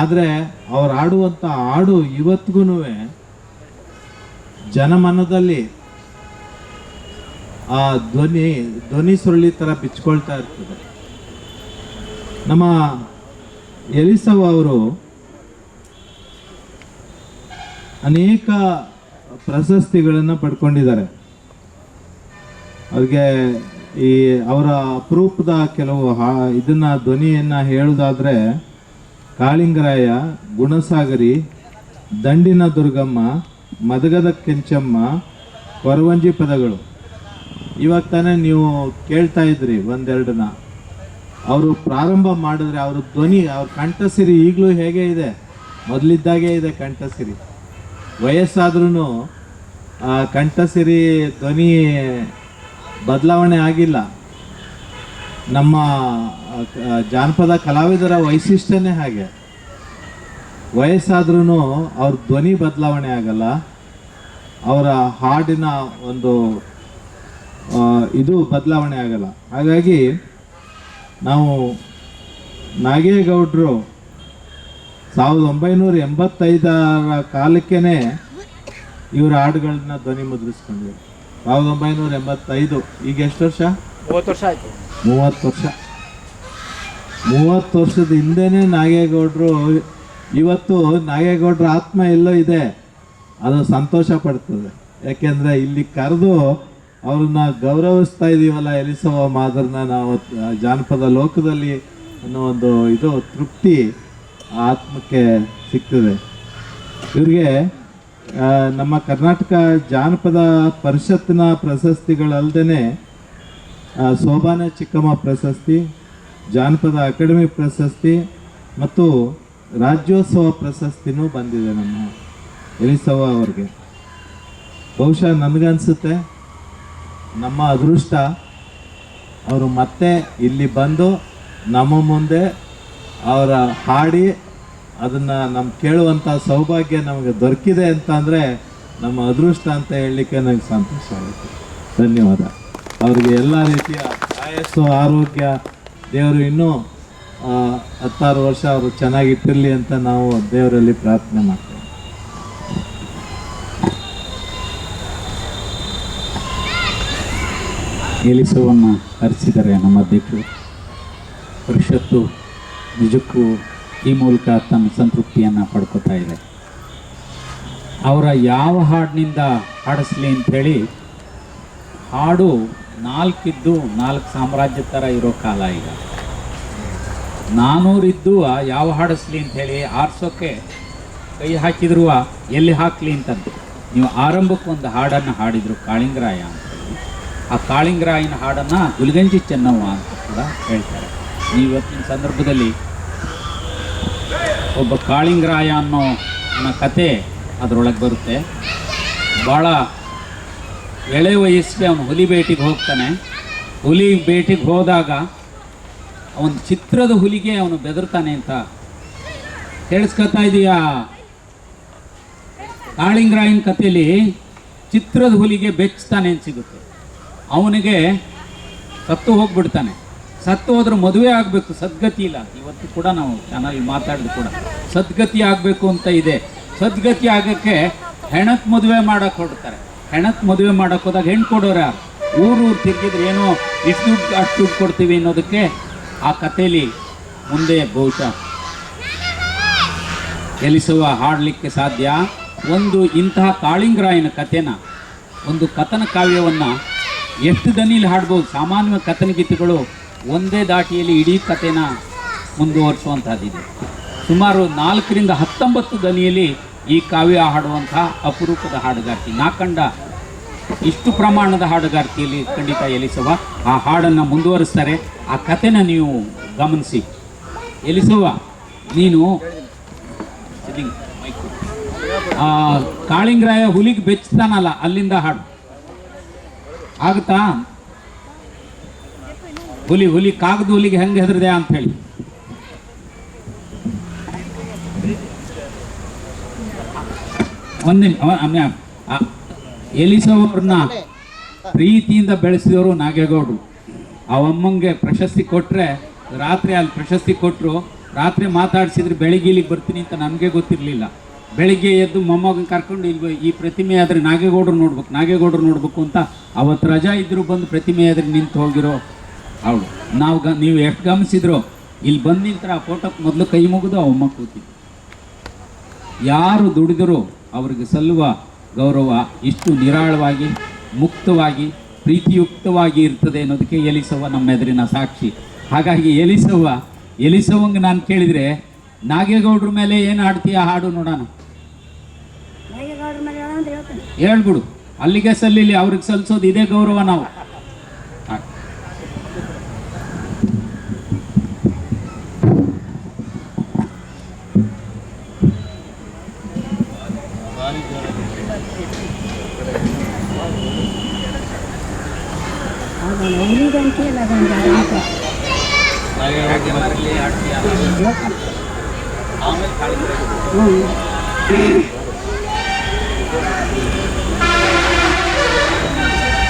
ಆದರೆ ಅವ್ರು ಆಡುವಂಥ ಹಾಡು ಇವತ್ತಿಗೂ ಜನಮನದಲ್ಲಿ ಆ ಧ್ವನಿ ಸುರುಳಿ ಥರ ಬಿಚ್ಕೊಳ್ತಾ ಇರ್ತದೆ. ನಮ್ಮ ಎಲಿಸವ ಅವರು ಅನೇಕ ಪ್ರಶಸ್ತಿಗಳನ್ನು ಪಡ್ಕೊಂಡಿದ್ದಾರೆ. ಅವ್ರಿಗೆ ಈ ಅವರ ಅಪರೂಪದ ಕೆಲವು ಇದನ್ನ ಧ್ವನಿಯನ್ನು ಹೇಳೋದಾದರೆ ಕಾಳಿಂಗರಾಯ, ಗುಣಸಾಗರಿ, ದಂಡಿನ ದುರ್ಗಮ್ಮ, ಮದಗದ ಕೆಂಚಮ್ಮ, ಕೊರವಂಜಿ ಪದಗಳು. ಇವಾಗ ತಾನೇ ನೀವು ಕೇಳ್ತಾ ಇದ್ರಿ ಒಂದೆರಡನ್ನ. ಅವರು ಪ್ರಾರಂಭ ಮಾಡಿದ್ರೆ ಅವ್ರ ಧ್ವನಿ, ಅವ್ರ ಕಂಠಸಿರಿ ಈಗಲೂ ಹೇಗೆ ಇದೆ, ಮೊದಲಿದ್ದಾಗೆ ಇದೆ ಕಂಠಸಿರಿ. ವಯಸ್ಸಾದ್ರೂ ಆ ಕಂಠಸಿರಿ ಧ್ವನಿ ಬದಲಾವಣೆ ಆಗಿಲ್ಲ. ನಮ್ಮ ಜಾನಪದ ಕಲಾವಿದರ ವೈಶಿಷ್ಟ್ಯನೇ ಹಾಗೆ. ವಯಸ್ಸಾದ್ರೂ ಅವ್ರ ಧ್ವನಿ ಬದಲಾವಣೆ ಆಗಲ್ಲ, ಅವರ ಹಾಡಿನ ಒಂದು ಇದು ಬದಲಾವಣೆ ಆಗಲ್ಲ. ಹಾಗಾಗಿ ನಾವು ನಾಗೇಗೌಡರು 1985 ಕಾಲಕ್ಕೇ ಇವರ ಹಾಡುಗಳನ್ನ ಧ್ವನಿ ಮುದ್ರಿಸ್ಕೊಂಡ್ವಿ. 1985. ಈಗ ಎಷ್ಟು ವರ್ಷ? 30 ವರ್ಷ ಆಯಿತು. 30 ವರ್ಷ. 30 ವರ್ಷದ ಹಿಂದೆನೇ ನಾಗೇಗೌಡರು, ಇವತ್ತು ನಾಗೇಗೌಡರ ಆತ್ಮ ಎಲ್ಲೋ ಇದೆ, ಅದು ಸಂತೋಷ ಪಡ್ತದೆ. ಯಾಕೆಂದರೆ ಇಲ್ಲಿ ಕರೆದು ಅವ್ರನ್ನ ಗೌರವಿಸ್ತಾ ಇದ್ದೀವಲ್ಲ, ಎಲಿಸವ್ವ ಮಾದರ್ನ ನಾವು ಜಾನಪದ ಲೋಕದಲ್ಲಿ ಅನ್ನೋ ಒಂದು ಇದು ತೃಪ್ತಿ ಆ ಆತ್ಮಕ್ಕೆ ಸಿಗ್ತದೆ. ಇವ್ರಿಗೆ ನಮ್ಮ ಕರ್ನಾಟಕ ಜಾನಪದ ಪರಿಷತ್ತಿನ ಪ್ರಶಸ್ತಿಗಳಲ್ಲದೆ ಸೋಬಾನ ಚಿಕ್ಕಮ್ಮ ಪ್ರಶಸ್ತಿ, ಜಾನಪದ ಅಕಾಡೆಮಿ ಪ್ರಶಸ್ತಿ ಮತ್ತು ರಾಜ್ಯೋತ್ಸವ ಪ್ರಶಸ್ತಿನೂ ಬಂದಿದೆ ನಮ್ಮ ಎಲಿಸವ್ವ ಅವ್ರಿಗೆ. ಬಹುಶಃ ನನಗನ್ಸುತ್ತೆ ನಮ್ಮ ಅದೃಷ್ಟ ಅವರು ಮತ್ತೆ ಇಲ್ಲಿ ಬಂದು ನಮ್ಮ ಮುಂದೆ ಅವರ ಹಾಡಿ ಅದನ್ನು ನಮ್ಮ ಕೇಳುವಂಥ ಸೌಭಾಗ್ಯ ನಮಗೆ ದೊರಕಿದೆ ಅಂತಂದರೆ ನಮ್ಮ ಅದೃಷ್ಟ ಅಂತ ಹೇಳಲಿಕ್ಕೆ ನನಗೆ ಸಂತೋಷ ಆಗುತ್ತೆ. ಧನ್ಯವಾದ. ಅವರಿಗೆ ಎಲ್ಲ ರೀತಿಯ ಆಯಸ್ಸು, ಆರೋಗ್ಯ, ದೇವರು ಇನ್ನೂ 16 ವರ್ಷ ಅವರು ಚೆನ್ನಾಗಿಟ್ಟಿರಲಿ ಅಂತ ನಾವು ದೇವರಲ್ಲಿ ಪ್ರಾರ್ಥನೆ ಮಾಡ್ತೇವೆ. ಎಲಿಸವನ್ನು ಹರಿಸಿದ್ದಾರೆ ನಮ್ಮ ಅಧ್ಯಕ್ಷರು. ಪರಿಷತ್ತು ನಿಜಕ್ಕೂ ಈ ಮೂಲಕ ತನ್ನ ಸಂತೃಪ್ತಿಯನ್ನು ಪಡ್ಕೋತಾ ಇದೆ. ಅವರ ಯಾವ ಹಾಡಿನಿಂದ ಹಾಡಿಸ್ಲಿ ಅಂಥೇಳಿ, ಹಾಡು 4 ಇದ್ದು 4 ಸಾಮ್ರಾಜ್ಯ ಥರ ಇರೋ ಕಾಲ ಈಗ. 400 ಇದ್ದು ಯಾವ ಹಾಡಿಸ್ಲಿ ಅಂಥೇಳಿ ಆರಿಸೋಕ್ಕೆ ಕೈ ಹಾಕಿದ್ರು ಎಲ್ಲಿ ಹಾಕಲಿ ಅಂತಂದು ನೀವು ಆರಂಭಕ್ಕೆ ಒಂದು ಹಾಡನ್ನು ಹಾಡಿದರು, ಕಾಳಿಂಗರಾಯ ಅಂತೇಳಿ. ಆ ಕಾಳಿಂಗರಾಯನ ಹಾಡನ್ನು ಗುಲ್ಗಂಜಿ ಚೆನ್ನವ್ವ ಅಂತ ಕೂಡ ಹೇಳ್ತಾರೆ. ಇವತ್ತಿನ ಸಂದರ್ಭದಲ್ಲಿ ಒಬ್ಬ ಕಾಳಿಂಗರಾಯ ಅನ್ನೋ ಕತೆ ಅದರೊಳಗೆ ಬರುತ್ತೆ. ಭಾಳ ಎಳೆ ವಯಸ್ಸಿಗೆ ಅವನು ಹುಲಿ ಬೇಟೆಗೆ ಹೋಗ್ತಾನೆ. ಹುಲಿ ಬೇಟೆಗೆ ಹೋದಾಗ ಅವನ ಚಿತ್ರದ ಹುಲಿಗೆ ಅವನು ಬೆದರ್ತಾನೆ ಅಂತ ಕೇಳಿಸ್ಕೊತಾ ಇದೆಯಾ? ಕಾಳಿಂಗರಾಯನ ಕಥೆಯಲ್ಲಿ ಚಿತ್ರದ ಹುಲಿಗೆ ಬೆಚ್ತಾನೆ ಅಂತ ಸಿಗುತ್ತೆ. ಅವನಿಗೆ ಸತ್ತು ಹೋಗ್ಬಿಡ್ತಾನೆ. ಸತ್ತು ಹೋದ್ರೆ ಮದುವೆ ಆಗಬೇಕು, ಸದ್ಗತಿ ಇಲ್ಲ. ಇವತ್ತು ಕೂಡ ನಾವು ಚಾನಲ್ ಮಾತಾಡಿದ್ರು ಕೂಡ ಸದ್ಗತಿ ಆಗಬೇಕು ಅಂತ ಇದೆ. ಸದ್ಗತಿ ಆಗೋಕ್ಕೆ ಹೆಣಕ್ಕೆ ಮದುವೆ ಮಾಡೋಕೆ ಹೊಡ್ತಾರೆ. ಹೆಣಕ್ಕೆ ಮದುವೆ ಮಾಡೋಕೆ ಹೋದಾಗ ಹೆಣ್ಣು ಕೊಡೋರು ಯಾರು? ಊರು ತಿರುಗಿದ್ರೆ ಏನೋ ಇಷ್ಟು ದುಡ್ಡು ಅಷ್ಟು ದುಡ್ಡು ಕೊಡ್ತೀವಿ ಅನ್ನೋದಕ್ಕೆ ಆ ಕಥೆಯಲ್ಲಿ ಮುಂದೆ ಬಹುಶಃ ಎಲಿಸವ್ವ ಹಾಡಲಿಕ್ಕೆ ಸಾಧ್ಯ. ಒಂದು ಇಂತಹ ಕಾಳಿಂಗರಾಯನ ಕಥೆನ, ಒಂದು ಕಥನ ಕಾವ್ಯವನ್ನು ಎಷ್ಟು ದನಿಲಿ ಹಾಡ್ಬೋದು. ಸಾಮಾನ್ಯ ಕಥನ ಗೀತೆಗಳು ಒಂದೇ ದಾಟಿಯಲ್ಲಿ ಇಡೀ ಕಥೆನ ಮುಂದುವರಿಸುವಂಥದ್ದಿದೆ. ಸುಮಾರು 4 ರಿಂದ 19 ದನಿಯಲ್ಲಿ ಈ ಕಾವ್ಯ ಹಾಡುವಂಥ ಅಪರೂಪದ ಹಾಡುಗಾರ್ತಿ. ನಾಕಂಡ ಇಷ್ಟು ಪ್ರಮಾಣದ ಹಾಡುಗಾರ್ತಿಯಲ್ಲಿ ಖಂಡಿತ ಎಲಿಸವ್ವ ಆ ಹಾಡನ್ನು ಮುಂದುವರಿಸ್ತಾರೆ. ಆ ಕಥೆನ ನೀವು ಗಮನಿಸಿ. ಎಲಿಸವ್ವ, ನೀನು ಆ ಕಾಳಿಂಗರಾಯ ಹುಲಿಗೆ ಬೆಚ್ತಾನಲ್ಲ, ಅಲ್ಲಿಂದ ಹಾಡು ಆಗುತ್ತಾ? ಹುಲಿ ಕಾಗದ ಹುಲಿಗೆ ಹೆಂಗೆ ಹೆದರಿದೆ ಅಂತ ಹೇಳಿ. ಒಂದಿನ ಎಲಿಸವ್ರನ್ನ ಪ್ರೀತಿಯಿಂದ ಬೆಳೆಸಿದವರು ನಾಗೇಗೌಡರು. ಅವಮ್ಮಂಗೆ ಪ್ರಶಸ್ತಿ ಕೊಟ್ಟರೆ ರಾತ್ರಿ ಅಲ್ಲಿ ಪ್ರಶಸ್ತಿ ಕೊಟ್ಟರು, ರಾತ್ರಿ ಮಾತಾಡಿಸಿದ್ರೆ ಬೆಳಿಗ್ಗೆ ಇಲ್ಲಿಗೆ ಬರ್ತೀನಿ ಅಂತ ನಮಗೆ ಗೊತ್ತಿರಲಿಲ್ಲ. ಬೆಳಿಗ್ಗೆ ಎದ್ದು ಮೊಮ್ಮಗನ ಕರ್ಕೊಂಡು ಇಲ್ಲಿ ಈ ಪ್ರತಿಮೆ ಆದರೆ ನಾಗೇಗೌಡರು ನೋಡ್ಬೇಕು ಅಂತ ಅವತ್ತು ರಜಾ ಇದ್ದರೂ ಬಂದು ಪ್ರತಿಮೆ ಆದರೆ ನಿಂತು ಹೋಗಿರೋ ಅವಳು. ನೀವು ಎಷ್ಟು ಗಮನಿಸಿದ್ರು ಇಲ್ಲಿ ಬಂದು ನಿಂತರ ಆ ಫೋಟೋಕ್ಕೆ ಮೊದಲು ಕೈ ಮುಗಿದು ಅವಮ್ಮ ಕೂತಿದ್ರು. ಯಾರು ದುಡಿದರೂ ಅವ್ರಿಗೆ ಸಲ್ಲುವ ಗೌರವ ಇಷ್ಟು ನಿರಾಳವಾಗಿ, ಮುಕ್ತವಾಗಿ, ಪ್ರೀತಿಯುಕ್ತವಾಗಿ ಇರ್ತದೆ ಅನ್ನೋದಕ್ಕೆ ಎಲಿಸವ್ವ ನಮ್ಮ ಎದುರಿನ ಸಾಕ್ಷಿ. ಹಾಗಾಗಿ ಎಲಿಸವ್ವಂಗೆ ನಾನು ಕೇಳಿದರೆ, ನಾಗೇಗೌಡ್ರ ಮೇಲೆ ಏನು ಹಾಡ್ತೀಯ ಹಾಡು ನೋಡೋಣ, ಹೇಳ್ಬಿಡು. ಅಲ್ಲಿಗೆ ಸಲ್ಲಿಲಿ, ಅವ್ರಿಗೆ ಸಲ್ಲಿಸೋದು ಇದೇ ಗೌರವ ನಾವು.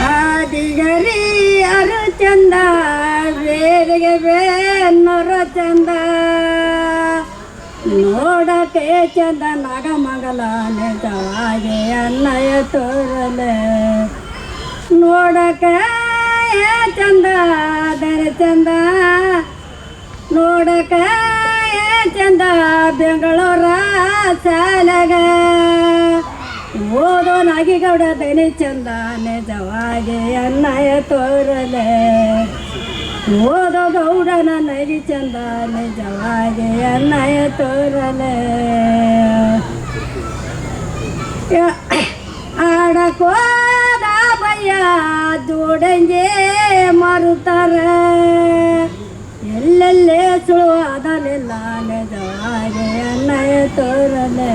ಆದಿಗರಿ ಅರು ಚಂದ, ಬೇರೆಗೆ ಬೇನ್ನರು ಚಂದ, ನೋಡಕ್ಕೆ ಚಂದ ನಗಮಗಲ ನಿಜವಾಗಿ ಅನ್ನಯ ತೋರಲೆ, ನೋಡಕ್ಕೆ ಚಂದ ದರ ಚಂದ ನೋಡಕ ಚಂದ ಬೆಂಗಳೂರ ಸಾಲಗ ಓದೋ ನಾಗಿಗೌಡ ದನಿ ಚಂದ ನಿಜವಾಗಿ ಅನ್ನಯ ತೋರಲೆ ಓದೋ ಗೌಡನ ನಗಿ ಚಂದ ನಿಜವಾಗಿ ಅನ್ನಯ ತೋರಲೆ ಆಡಕೋದ ಬಯ್ಯ ಜೋಡಂಗೆ ಮಾರುತ್ತಾರ ಎಲ್ಲೆಲ್ಲೇ ಸುಳು ಅದನ್ನೆಲ್ಲ ನಿಜವಾಗಿ ಅನ್ನಯ ತೋರಲೆ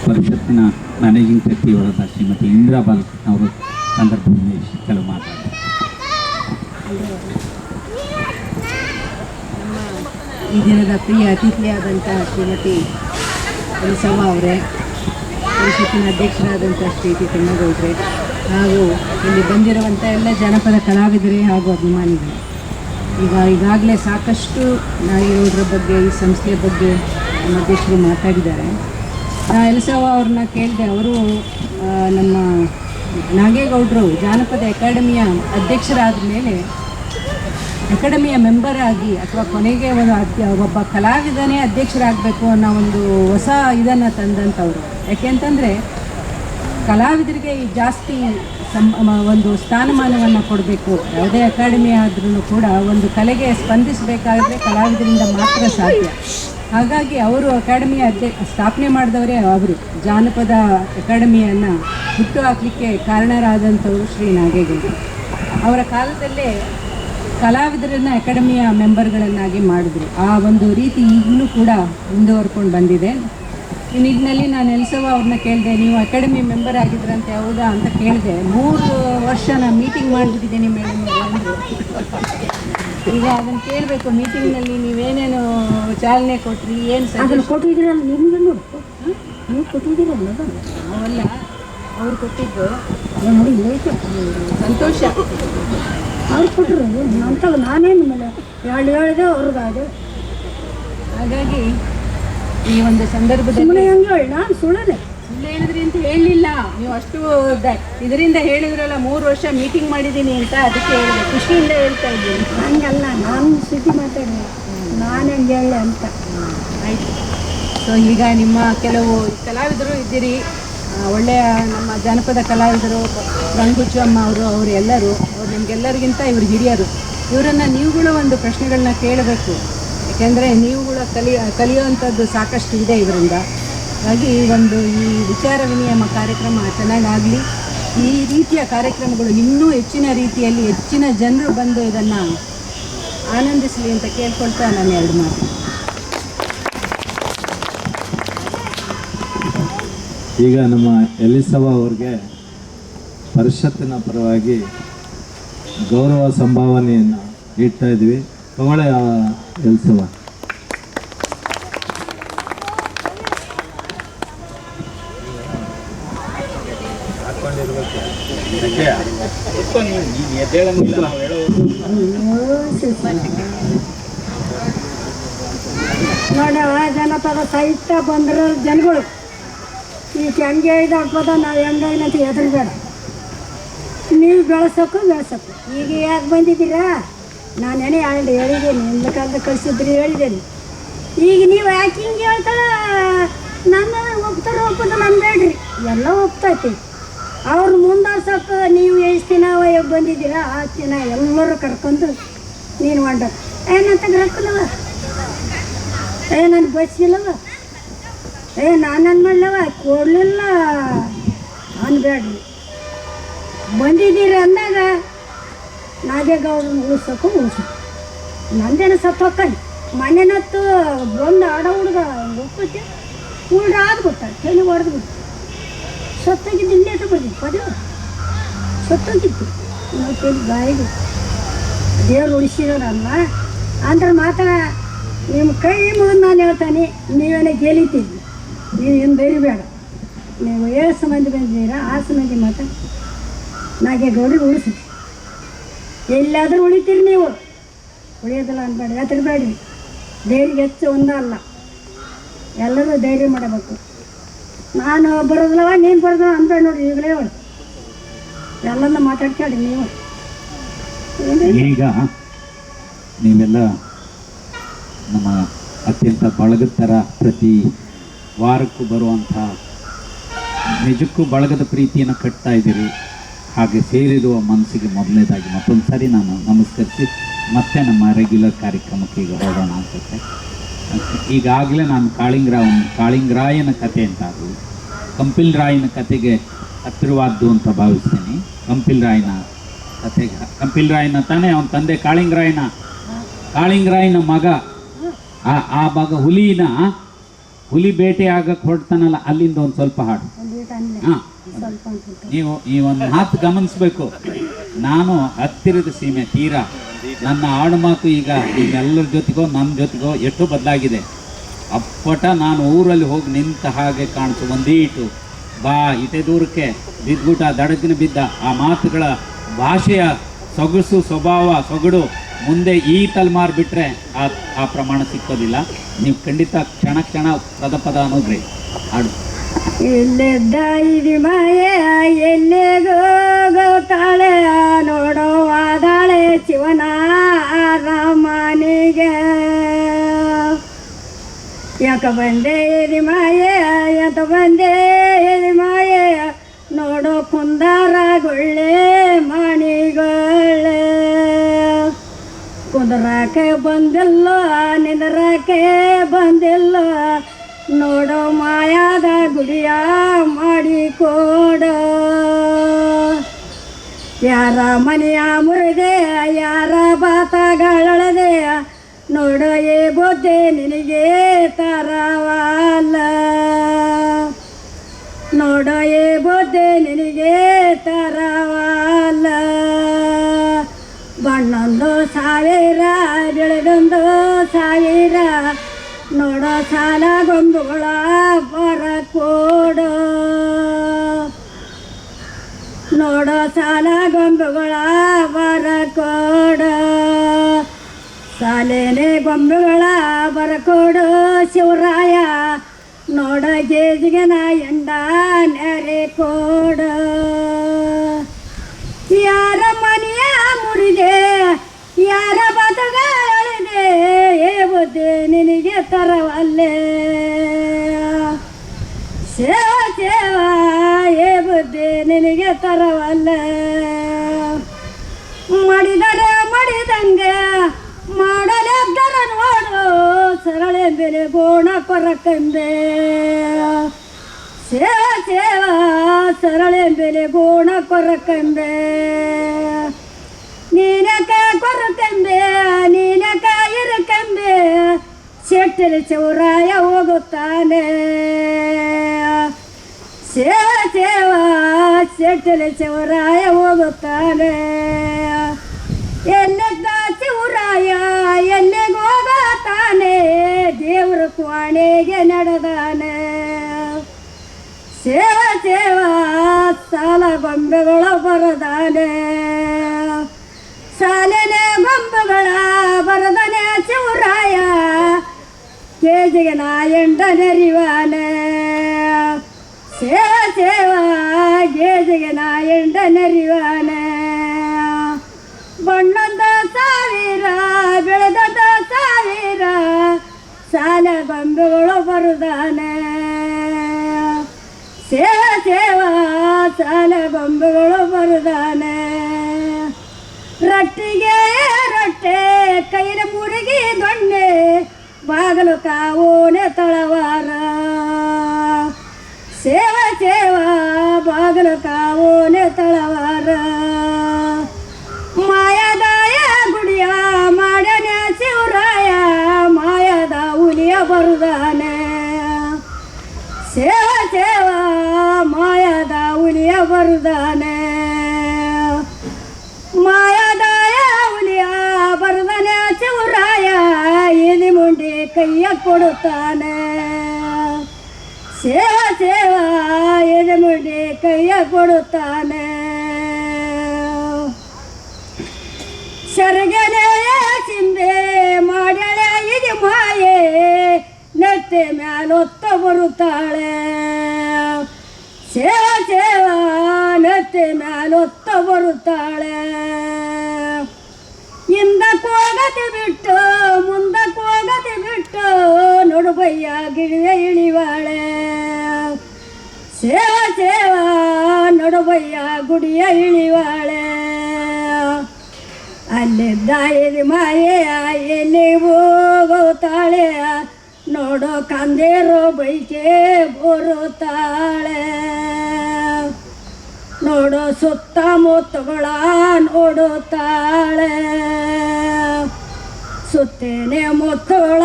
ಪರಿಷತ್ತಿನ ಮ್ಯಾನೇಜಿಂಗ್ ಟ್ರಸ್ಟಿಯವರಾದ ಶ್ರೀಮತಿ ಇಂದಿರಾ ಬಾಲಕೃಷ್ಣ ಅವರು ಸಂದರ್ಭದಲ್ಲಿ ಕೆಲವು ಮಾತಾಡ್ತಾರೆ. ಈ ದಿನದ ಪ್ರಿಯ ಅತಿಥಿಯಾದಂಥ ಶ್ರೀಮತಿ ಎಲಿಸವ್ವ ಅವರೇ, ಪರಿಷತ್ತಿನ ಅಧ್ಯಕ್ಷರಾದಂಥ ಶ್ರೀಮತಿ ತಿಮ್ಮಗೌಡ್ರೆ, ಹಾಗೂ ಇಲ್ಲಿ ಬಂದಿರುವಂಥ ಎಲ್ಲ ಜನಪದ ಕಲಾವಿದರೇ ಹಾಗೂ ಅಭಿಮಾನಿಗಳು. ಈಗಾಗಲೇ ಸಾಕಷ್ಟು ನಾಗೇಗೌಡರ ಬಗ್ಗೆ, ಈ ಸಂಸ್ಥೆಯ ಬಗ್ಗೆ ನಮ್ಮ ಅಧ್ಯಕ್ಷರು ಮಾತಾಡಿದ್ದಾರೆ. ಎಲಿಸವ್ವ ಅವ್ರನ್ನ ಕೇಳಿದೆ, ಅವರು ನಮ್ಮ ನಾಗೇಗೌಡರು ಜಾನಪದ ಅಕಾಡೆಮಿಯ ಅಧ್ಯಕ್ಷರಾದ ಮೇಲೆ ಅಕಾಡೆಮಿಯ ಮೆಂಬರ್ ಆಗಿ ಅಥವಾ ಕೊನೆಗೆ ಒಬ್ಬ ಕಲಾವಿದನೇ ಅಧ್ಯಕ್ಷರಾಗಬೇಕು ಅನ್ನೋ ಒಂದು ಹೊಸ ಇದನ್ನು ತಂದಂಥವ್ರು. ಯಾಕೆಂತಂದರೆ ಕಲಾವಿದರಿಗೆ ಜಾಸ್ತಿ ಒಂದು ಸ್ಥಾನಮಾನವನ್ನು ಕೊಡಬೇಕು. ಯಾವುದೇ ಅಕಾಡೆಮಿ ಆದ್ರೂ ಕೂಡ ಒಂದು ಕಲೆಗೆ ಸ್ಪಂದಿಸಬೇಕಾದ್ರೆ ಕಲಾವಿದರಿಂದ ಮಾತ್ರ ಸಾಧ್ಯ. ಹಾಗಾಗಿ ಅವರು ಅಕಾಡೆಮಿಯ ಸ್ಥಾಪನೆ ಮಾಡಿದವರೇ ಅವರು. ಜಾನಪದ ಅಕಾಡೆಮಿಯನ್ನು ಹುಟ್ಟು ಹಾಕಲಿಕ್ಕೆ ಕಾರಣರಾದಂಥವರು ಶ್ರೀ ನಾಗೇಗೌಡರು. ಅವರ ಕಾಲದಲ್ಲೇ ಕಲಾವಿದರನ್ನು ಅಕಾಡೆಮಿಯ ಮೆಂಬರ್ಗಳನ್ನಾಗಿ ಮಾಡಿದ್ರು. ಆ ಒಂದು ರೀತಿ ಈಗಲೂ ಕೂಡ ಮುಂದುವರ್ಕೊಂಡು ಬಂದಿದೆ. ಈ ನಿಟ್ಟಿನಲ್ಲಿ ನಾನು ಎಲಿಸವ್ವ ಅವ್ರನ್ನ ಕೇಳಿದೆ, ನೀವು ಅಕಾಡೆಮಿ ಮೆಂಬರ್ ಆಗಿದ್ರಂತೆ ಹೌದಾ ಅಂತ ಕೇಳಿದೆ. 3 ವರ್ಷ ನಾನು ಮೀಟಿಂಗ್ ಮಾಡಿಬಿಟ್ಟಿದ್ದೀನಿ ಮೇಡಮ್ ಅಂದರು. ಈಗ ಅದನ್ನು ಕೇಳಬೇಕು, ಮೀಟಿಂಗ್ನಲ್ಲಿ ನೀವೇನೇನು ಚಾಲನೆ ಕೊಟ್ರಿ, ಏನು ಅದನ್ನು ಕೊಟ್ಟಿದ್ದೀರಲ್ಲ ನಿಮ್ಗೆ ನೋಡು, ನೀವು ಕೊಟ್ಟಿದ್ದೀರಲ್ಲ ಅವೆಲ್ಲ ಅವ್ರು ಕೊಟ್ಟಿದ್ದು ನೋಡಿ ಲೇಟು ಸಂತೋಷ. ಅವ್ರು ಕೊಟ್ಟರು ಅಂತಲ್ಲ, ನಾನೇನು ಮೇಲೆ ಹೇಳಿದೆ ಅವ್ರಿಗಾದೆ. ಹಾಗಾಗಿ ಈ ಒಂದು ಸಂದರ್ಭದಲ್ಲಿ ಸುಮ್ಮನೆ ಹೆಂಗೆ ಹೇಳಿ, ನಾನು ಸುಳ್ಳನೆ ಸುಳ್ಳು ಹೇಳಿದ್ರಿ ಅಂತ ಹೇಳಲಿಲ್ಲ. ನೀವು ಅಷ್ಟು ಇದರಿಂದ ಹೇಳಿದ್ರಲ್ಲ, 3 ವರ್ಷ ಮೀಟಿಂಗ್ ಮಾಡಿದ್ದೀನಿ ಅಂತ, ಅದಕ್ಕೆ ಹೇಳಿದೆ, ಖುಷಿಯಿಂದ ಹೇಳ್ತಾ ಇದ್ದೀನಿ. ಹಂಗಲ್ಲ, ನಾನು ಸುದ್ದಿ ಮಾತಾಡಿ ನಾನು ಹೆಂಗೆ ಹೇಳಿ ಅಂತ. ಆಯಿತು. ಸೊ ಈಗ ನಿಮ್ಮ ಕೆಲವು ಕಲಾವಿದರು ಇದ್ದೀರಿ, ಒಳ್ಳೆಯ ನಮ್ಮ ಜಾನಪದ ಕಲಾವಿದರು ರಂಗುಚ್ಚಮ್ಮ ಅವರು ಎಲ್ಲರೂ, ಅವ್ರು ನಿಮಗೆಲ್ಲರಿಗಿಂತ ಇವರು ಹಿರಿಯರು. ಇವರನ್ನು ನೀವುಗಳು ಒಂದು ಪ್ರಶ್ನೆಗಳನ್ನ ಕೇಳಬೇಕು. ಯಾಕೆಂದರೆ ನೀವುಗಳು ಕಲಿಯುವಂಥದ್ದು ಸಾಕಷ್ಟು ಇದೆ ಇವರಿಂದ. ಹಾಗಾಗಿ ಈ ವಿಚಾರ ವಿನಿಮಯ ಕಾರ್ಯಕ್ರಮ ಚೆನ್ನಾಗಾಗಲಿ. ಈ ರೀತಿಯ ಕಾರ್ಯಕ್ರಮಗಳು ಇನ್ನೂ ಹೆಚ್ಚಿನ ರೀತಿಯಲ್ಲಿ ಹೆಚ್ಚಿನ ಜನರು ಬಂದು ಇದನ್ನು ಆನಂದಿಸಲಿ ಅಂತ ಕೇಳ್ಕೊಳ್ತಾ ನಾನು 2 ಮಾತು. ಈಗ ನಮ್ಮ ಎಲಿಸವ್ವ ಅವ್ರಿಗೆ ಪರಿಷತ್ತಿನ ಪರವಾಗಿ ಗೌರವ ಸಂಭಾವನೆಯನ್ನು ನೀಡ್ತಾ ಇದ್ವಿ. ತಗೊಳ್ಳೆ ಎಲಿಸವ್ವ. ನೋಡಿ, ಜನಪದ ಸಾಹಿತ್ಯ ಬಂದಿರೋ ಜನಗಳು ಈ ಹೆಂಗೆ ಇದಾಗ್ಬೋದ, ನಾವು ಹೆಂಗೈನಂತ ಹೆದರ್ಬೇಡ. ನೀವು ಬೆಳೆಸೋಕು ಈಗ ಯಾಕೆ ಬಂದಿದ್ದೀರಾ? ನಾನೇನೇ ಹೇಳಿದ್ದೀನಿ, ನಿಮ್ಮ ಕಾಲದ ಕಳಿಸಿದ್ರಿ ಹೇಳಿದ್ದೀನಿ. ಈಗ ನೀವು ಯಾಕೆ ಹಿಂಗೆ ಹೇಳ್ತಾಳೆ? ನನ್ನ ಒಪ್ಬೋದು, ನಾನು ಬೇಡ್ರಿ, ಎಲ್ಲ ಒಪ್ತೈತಿ. ಅವ್ರು ಮುಂದಾರ್ಸೋಕೆ ನೀವು ಎಷ್ಟು ದಿನ ವಯೋಗ ಬಂದಿದ್ದೀರಾ, ಆ ದಿನ ಎಲ್ಲರೂ ಕರ್ಕೊಂಡು ನೀನು ಹೊಂಡ ಏನಂತ ರೊಕ್ಕಲ್ಲವ, ನನಗೆ ಬಸ್ಸಿಲ್ಲವ, ನಾನು ಅನ್ಮಲ್ಲವ ಕೊಡಲಿಲ್ಲ ಅನ್ಬೇಡ್ರಿ. ಬಂದಿದ್ದೀರಿ ಅಂದಾಗ ನಾಗೇಗೌಡರನ್ನ ಉಳಿಸೋಕು ನಂದೇನು ಸತ್ತು ಹೋಗ್ತಾನೆ. ಮನೆನತ್ತು ಬಂದು ಆಡೋ ಹುಡುಗ ಒಪ್ಪತ್ತೆ ಹುಡುಗ ಆದ್ಬಿಟ್ಟ, ಕೈಲಿ ಹೊಡೆದ್ಬಿಟ್ಟು ಸತ್ತೋಗಿದ್ದು ಇಲ್ಲೇ ಬಂದಿದ್ದು ಪದೇ ಸತ್ತೋಗಿತ್ತು. ಕೈಲಿ ಗಾಯಿಗೆ ದೇವ್ರು ಉಳಿಸಿರೋರಲ್ಲ ಅಂದ್ರೆ ಮಾತ್ರ ನಿಮ್ಮ ಕೈ ಮುಗಿದು ನಾನು ಹೇಳ್ತಾನೆ, ನೀವೇನೇ ಗೆಲಿತೀವಿ, ನೀವು ಏನು ಬೇಡ. ನೀವು ಎಷ್ಟು ಮಂದಿ ಬಂದಿದ್ದೀರಾ ಆ ಮಂದಿ ಮಾತ್ರ ನಾಗೇಗೌಡರಿಗೆ ಉಳಿಸಿ. ಎಲ್ಲಾದರೂ ಉಳಿತೀರಿ ನೀವು, ಉಳಿಯೋದಿಲ್ಲ ಅನ್ಬೇಡಿ, ಹೆದರ್ಬೇಡಿ. ಧೈರ್ಯ ಹೆಚ್ಚು ಒಂದಲ್ಲ, ಎಲ್ಲರೂ ಧೈರ್ಯ ಮಾಡಬೇಕು. ನಾನು ಬರೋದಿಲ್ಲವ ನೀನು ಬರೋದಿಲ್ಲ ಅಂತ ನೋಡ್ರಿ ಈಗಲೇ ಹೇಳಿ ಎಲ್ಲನ್ನ ಮಾತಾಡ್ಕೊಳ್ಳಿ ನೀವು. ಈಗ ನೀವೆಲ್ಲ ನಮ್ಮ ಅತ್ಯಂತ ಬಳಗದ ಥರ ಪ್ರತಿ ವಾರಕ್ಕೂ ಬರುವಂಥ ನಿಜಕ್ಕೂ ಬಳಗದ ಪ್ರೀತಿಯನ್ನು ಕಟ್ತಾ ಇದ್ದೀರಿ. ಹಾಗೆ ಸೇರಿರುವ ಮನಸ್ಸಿಗೆ ಮೊದಲನೇದಾಗಿ ಮತ್ತೊಂದು ಸಾರಿ ನಾನು ನಮಸ್ಕರಿಸಿ ಮತ್ತೆ ನಮ್ಮ ರೆಗ್ಯುಲರ್ ಕಾರ್ಯಕ್ರಮಕ್ಕೆ ಈಗ ಹೊರಡೋಣ ಅನ್ಸುತ್ತೆ. ಈಗಾಗಲೇ ನಾನು ಕಾಳಿಂಗರಾಯನ ಕಥೆ ಅಂತ ಅದು ಕಂಪಿಲ್ ರಾಯನ ಕತೆಗೆ ಹತ್ತಿರವಾದ್ದು ಅಂತ ಭಾವಿಸ್ತೀನಿ. ಕಂಪಿಲ್ ರಾಯನ ತಾನೇ ಅವನ ತಂದೆ ಕಾಳಿಂಗರಾಯನ ಮಗ ಆ ಮಗ ಹುಲಿ ಬೇಟೆ ಆಗಕ್ಕೆ ಹೊರಡ್ತಾನಲ್ಲ, ಅಲ್ಲಿಂದ ಒಂದು ಸ್ವಲ್ಪ ಹಾಡು. ಹಾಂ, ನೀವು ಈ ಒಂದು ಮಾತು ಗಮನಿಸ್ಬೇಕು. ನಾನು ಹತ್ತಿರದ ಸೀಮೆ ತೀರಾ ನನ್ನ ಆಡು ಮಾತು ಈಗ ನಿಮ್ಮೆಲ್ಲರ ಜೊತೆಗೋ ನನ್ನ ಜೊತೆಗೋ ಎಷ್ಟು ಬದಲಾಗಿದೆ. ಅಪ್ಪಟ ನಾನು ಊರಲ್ಲಿ ಹೋಗಿ ನಿಂತ ಹಾಗೆ ಕಾಣಿಸು ಒಂದೀಟು ಬಾ ಇಟೆ ದೂರಕ್ಕೆ ಬಿದ್ದುಬಿಟ್ಟ ದಡಗಿನ ಬಿದ್ದ ಆ ಮಾತುಗಳ ಭಾಷೆಯ ಸೊಗಸು ಸ್ವಭಾವ ಸೊಗಡು ಮುಂದೆ ಈ ತಲೆಮಾರು ಬಿಟ್ಟರೆ ಆ ಪ್ರಮಾಣ ಸಿಕ್ಕೋದಿಲ್ಲ. ನೀವು ಖಂಡಿತ ಕ್ಷಣ ಕ್ಷಣ ಪದ ಅನ್ನೋದ್ರಿ ಹಾಡು. ಇಲ್ಲಿದ್ದ ಇದು ಮಾಯೆ ಎಲ್ಲಿಗೋತಾಳೆ ನೋಡೋವಾದಾಳೆ ಶಿವನ ರಾಮನಿಗೆ. ಯಾಕ ಬಂದೆ ಇದು ಮಾಯೆ ಯಾಕ ಬಂದೆ ಇದು ಮಾಯೆ ನೋಡೋ ಕುಂದಾರ ಗೊಳ್ಳೆ ಮಣಿಗೊಳ್ಳೆ. ಕುಂದರಾಕೆ ಬಂದಿಲ್ಲ ನಿಂದರಾಕೆ ಬಂದಿಲ್ಲ ನೋಡೋ ಮಾಯಾದ ಗುಡಿಯ ಮಾಡಿಕೊಡ. ಯಾರ ಮನೆಯ ಮುರಿದೆ ಯಾರ ಬಾತಗಳದೆ ನೋಡೋ ಏ ಬೊದ್ದೆ ನಿನಗೆ ತರವಲ್ಲ. ನೋಡೋ ಏ ಬೊದ್ದೆ ನಿನಗೆ ತರವಲ್ಲ. ಬಣ್ಣೊಂದು 1000 ಬೆಳೆದೊಂದು 1000 ನೋಡೋ ಸಾಲ ಗೊಂಬುಗಳ ಬರಕೋಡು. ನೋಡೋ ಸಾಲ ಗೊಂಬುಗಳ ಬರಕೋಡು. ಸಾಲೇನೆ ಗೊಂಬುಗಳ ಬರಕೋಡು ಶಿವರಾಯ ನೋಡ ಗೇಜಿಗೆನ ಎಂಡ ನೆರೆ ಕೋಡು. ಯಾರ ಮನೆಯ ಮುರಿದೆ ಯಾರ ಬತಗಳಿದೆ ಏ ಬುದ್ಧಿ ನಿನಗೆ ತರವಲ್ಲೇ. ಸೇವ ಏ ಬುದ್ಧಿ ನಿನಗೆ ತರವಲ್ಲೇ. ಮಾಡಿದರೆ ಮಾಡಿದಂಗೆ ಮಾಡಲೆದ್ದರ ನೋಡು ಸರಳೆಂಬೆಲೆ ಗೋಣ ಕೊರಕಂಬೆ. ಸೇವ ಸರಳೆಂಬೆಲೆ ಗೋಣ ಕೊರಕಂಬೆ. ನೀನಕ ಕೊರಕಂಬೆ ನೀನಕ ಇರಕಂಬೆ ಶೆಟ್ಟಲಿ ಚೌರಾಯ ಹೋಗುತ್ತಾನೆ. ಸೇವ ಶೆಟ್ಟಲಿ ಚೌರಾಯ ಹೋಗುತ್ತಾನೆ. ಎಲ್ಲಿದ್ದ ಚೌರಾಯ ಎಲ್ಲಿಗೆ ಹೋಗುತ್ತಾನೆ ದೇವ್ರ ಕ್ವಾಣೆಗೆ ನಡೆದಾನೆ. ಸೇವ ಸಾಲ ಗೊಂಬೆಗಳ ಬರದಾನೆ. ಸಾಲನೆ ಗೊಂಬೆಗಳ ಬರದಾನೆ ಚೌರಾಯ ಕೇಜಿಗೆ ನಾ ಎಂಡ ನೆರಿವಾನೆ. ಸೇವ ಗೇಜಿಗೆ ನಾ ಎಂಡ ನೆರಿವಾನೆ. ಬಣ್ಣದ 1000 ಬೆಳೆದ 1000 ಸಾಲ ಗೊಂಬೆಗಳು ಬರುದಾನೆ. ಸೇವ ಸಾಲ ಗೊಂಬೆಗಳು ಬರುದಾನೆ. ರೊಟ್ಟಿಗೆ ರೊಟ್ಟೆ ಕೈನ ಮುರುಗಿ ದೊಣ್ಣೆ ಬಾಗಲು ಕಾವೋನೆ ತಳವಾರ. ಸೇವ ಬಾಗಲು ಕಾವೋನೆ ತಳವಾರ. ಮಾಯದಾಯ ಗುಡಿಯ ಮಾಡನೆ ಶಿವರಾಯ ಮಾಯದ ಹುಲಿಯ ಬರುದಾನೆ. ಸೇವ ಮಾಯದ ಹುಲಿಯ ಬರುದಾನೆ. ಮಾಯದಾಯ ಹುಲಿಯ ಬರುದಾನೆ ಶಿವರಾಯ ಎದಿ ಮುಂಡಿ ಕೈಯ ಕೊಡುತ್ತಾನೆ. ಸೇವ ಎದಿ ಮುಂಡಿ ಕೈಯ ಕೊಡುತ್ತಾನೆ. ಸರಗನೆಯ ಚಿಂದೆ ಮಾಡಳೆ ಇದು ಮಾಯ ನೆತ್ತೆ ಮ್ಯಾಲೊತ್ತ ಬರುತ್ತಾಳೆ ಸೇವ ಸೇವ ನೆತ್ತೆ ಮ್ಯಾಲೊತ್ತ ಬರುತ್ತಾಳೆ ಹಿಂದಕ್ಕೆ ಹೋಗದೆ ಬಿಟ್ಟು ಮುಂದಕ್ಕೆ ಹೋಗದೆ ಬಿಟ್ಟು ನೋಡುಬಯ್ಯ ಗಿಳಿವೆ ಇಳಿವಾಳೆ ಸೇವ ಸೇವ ನೋಡುಬಯ್ಯ ಗುಡಿಯ ಇಳಿವಾಳೆ ಅಲ್ಲಿದ್ದ ಎದಿ ಮಾಯೆ ಎಲ್ಲಿ ಹೋಗುತ್ತಾಳೆ ನೋಡೋ ಕಂದೇರೋ ಬೈಕೆ ಬರುತ್ತಾಳೆ ನೋಡೋ ಸುತ್ತಮುತ್ತಗಳ ನೋಡುತ್ತಾಳೆ ಸುತ್ತೇನೆ ಮುತ್ತುಗಳ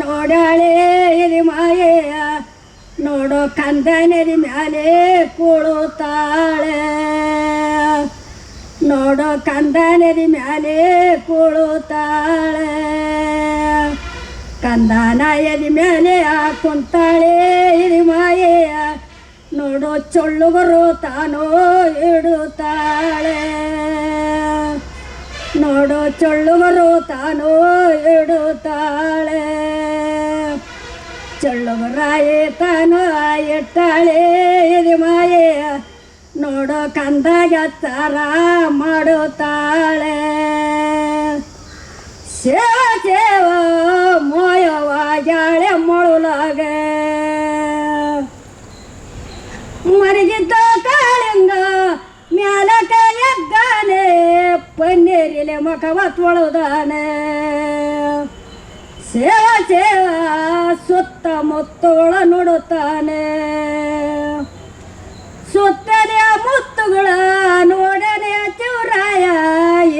ನೋಡಾಳೆ ಎದಿ ಮಾಯೆಯ ನೋಡೋ ಕಂದನೆದಿ ಮ್ಯಾಲೆ ಕೂಳುತ್ತಾಳೆ ನೋಡೋ ಕಂದನೆದಿ ಮ್ಯಾಲೆ ಕೂಳುತ್ತಾಳೆ ಕಂದನ ಎದಿ ಮೇಲೆ ಕುಂತಾಳೆ ಎದಿ ಮಾಯೆಯ ನೋಡೋ ಚೊಳ್ಳುಗರು ತಾನೋ ಇಡುತ್ತಾಳೆ ನೋಡೋ ಚೊಳ್ಳುಗರು ತಾನೋ ಇಡುತ್ತಾಳೆ ಚೊಳ್ಳುಗರಾಯೇ ತಾನೋ ಇಟ್ಟಾಳೆ ಎದಿ ಮಾಯೆಯ ನೋಡೋ ಕಂದಾಗ ತಾರ ಮಾಡುತ್ತಾಳೆ ಸೇವ ಸೇವ ಮೋಯವಾಗ್ಯಾಳೆ ಮೊಳಲಾಗ ಮರಿಗಿದ್ದ ಕಾಳಿಂಗ ಮ್ಯಾಲಕ ಎದ್ದಾನೆ ಪನ್ನೀರಿಲೆ ಮಖವ ತೊಳೆದಾನೆ ಸೇವ ಸೇವ ಸುತ್ತಮುತ್ತುಗಳ ನೋಡುತ್ತಾನೆ ಸುತ್ತನೆಯ ಮುತ್ತುಗಳ ನೋಡನೆ ಚೌರಾಯ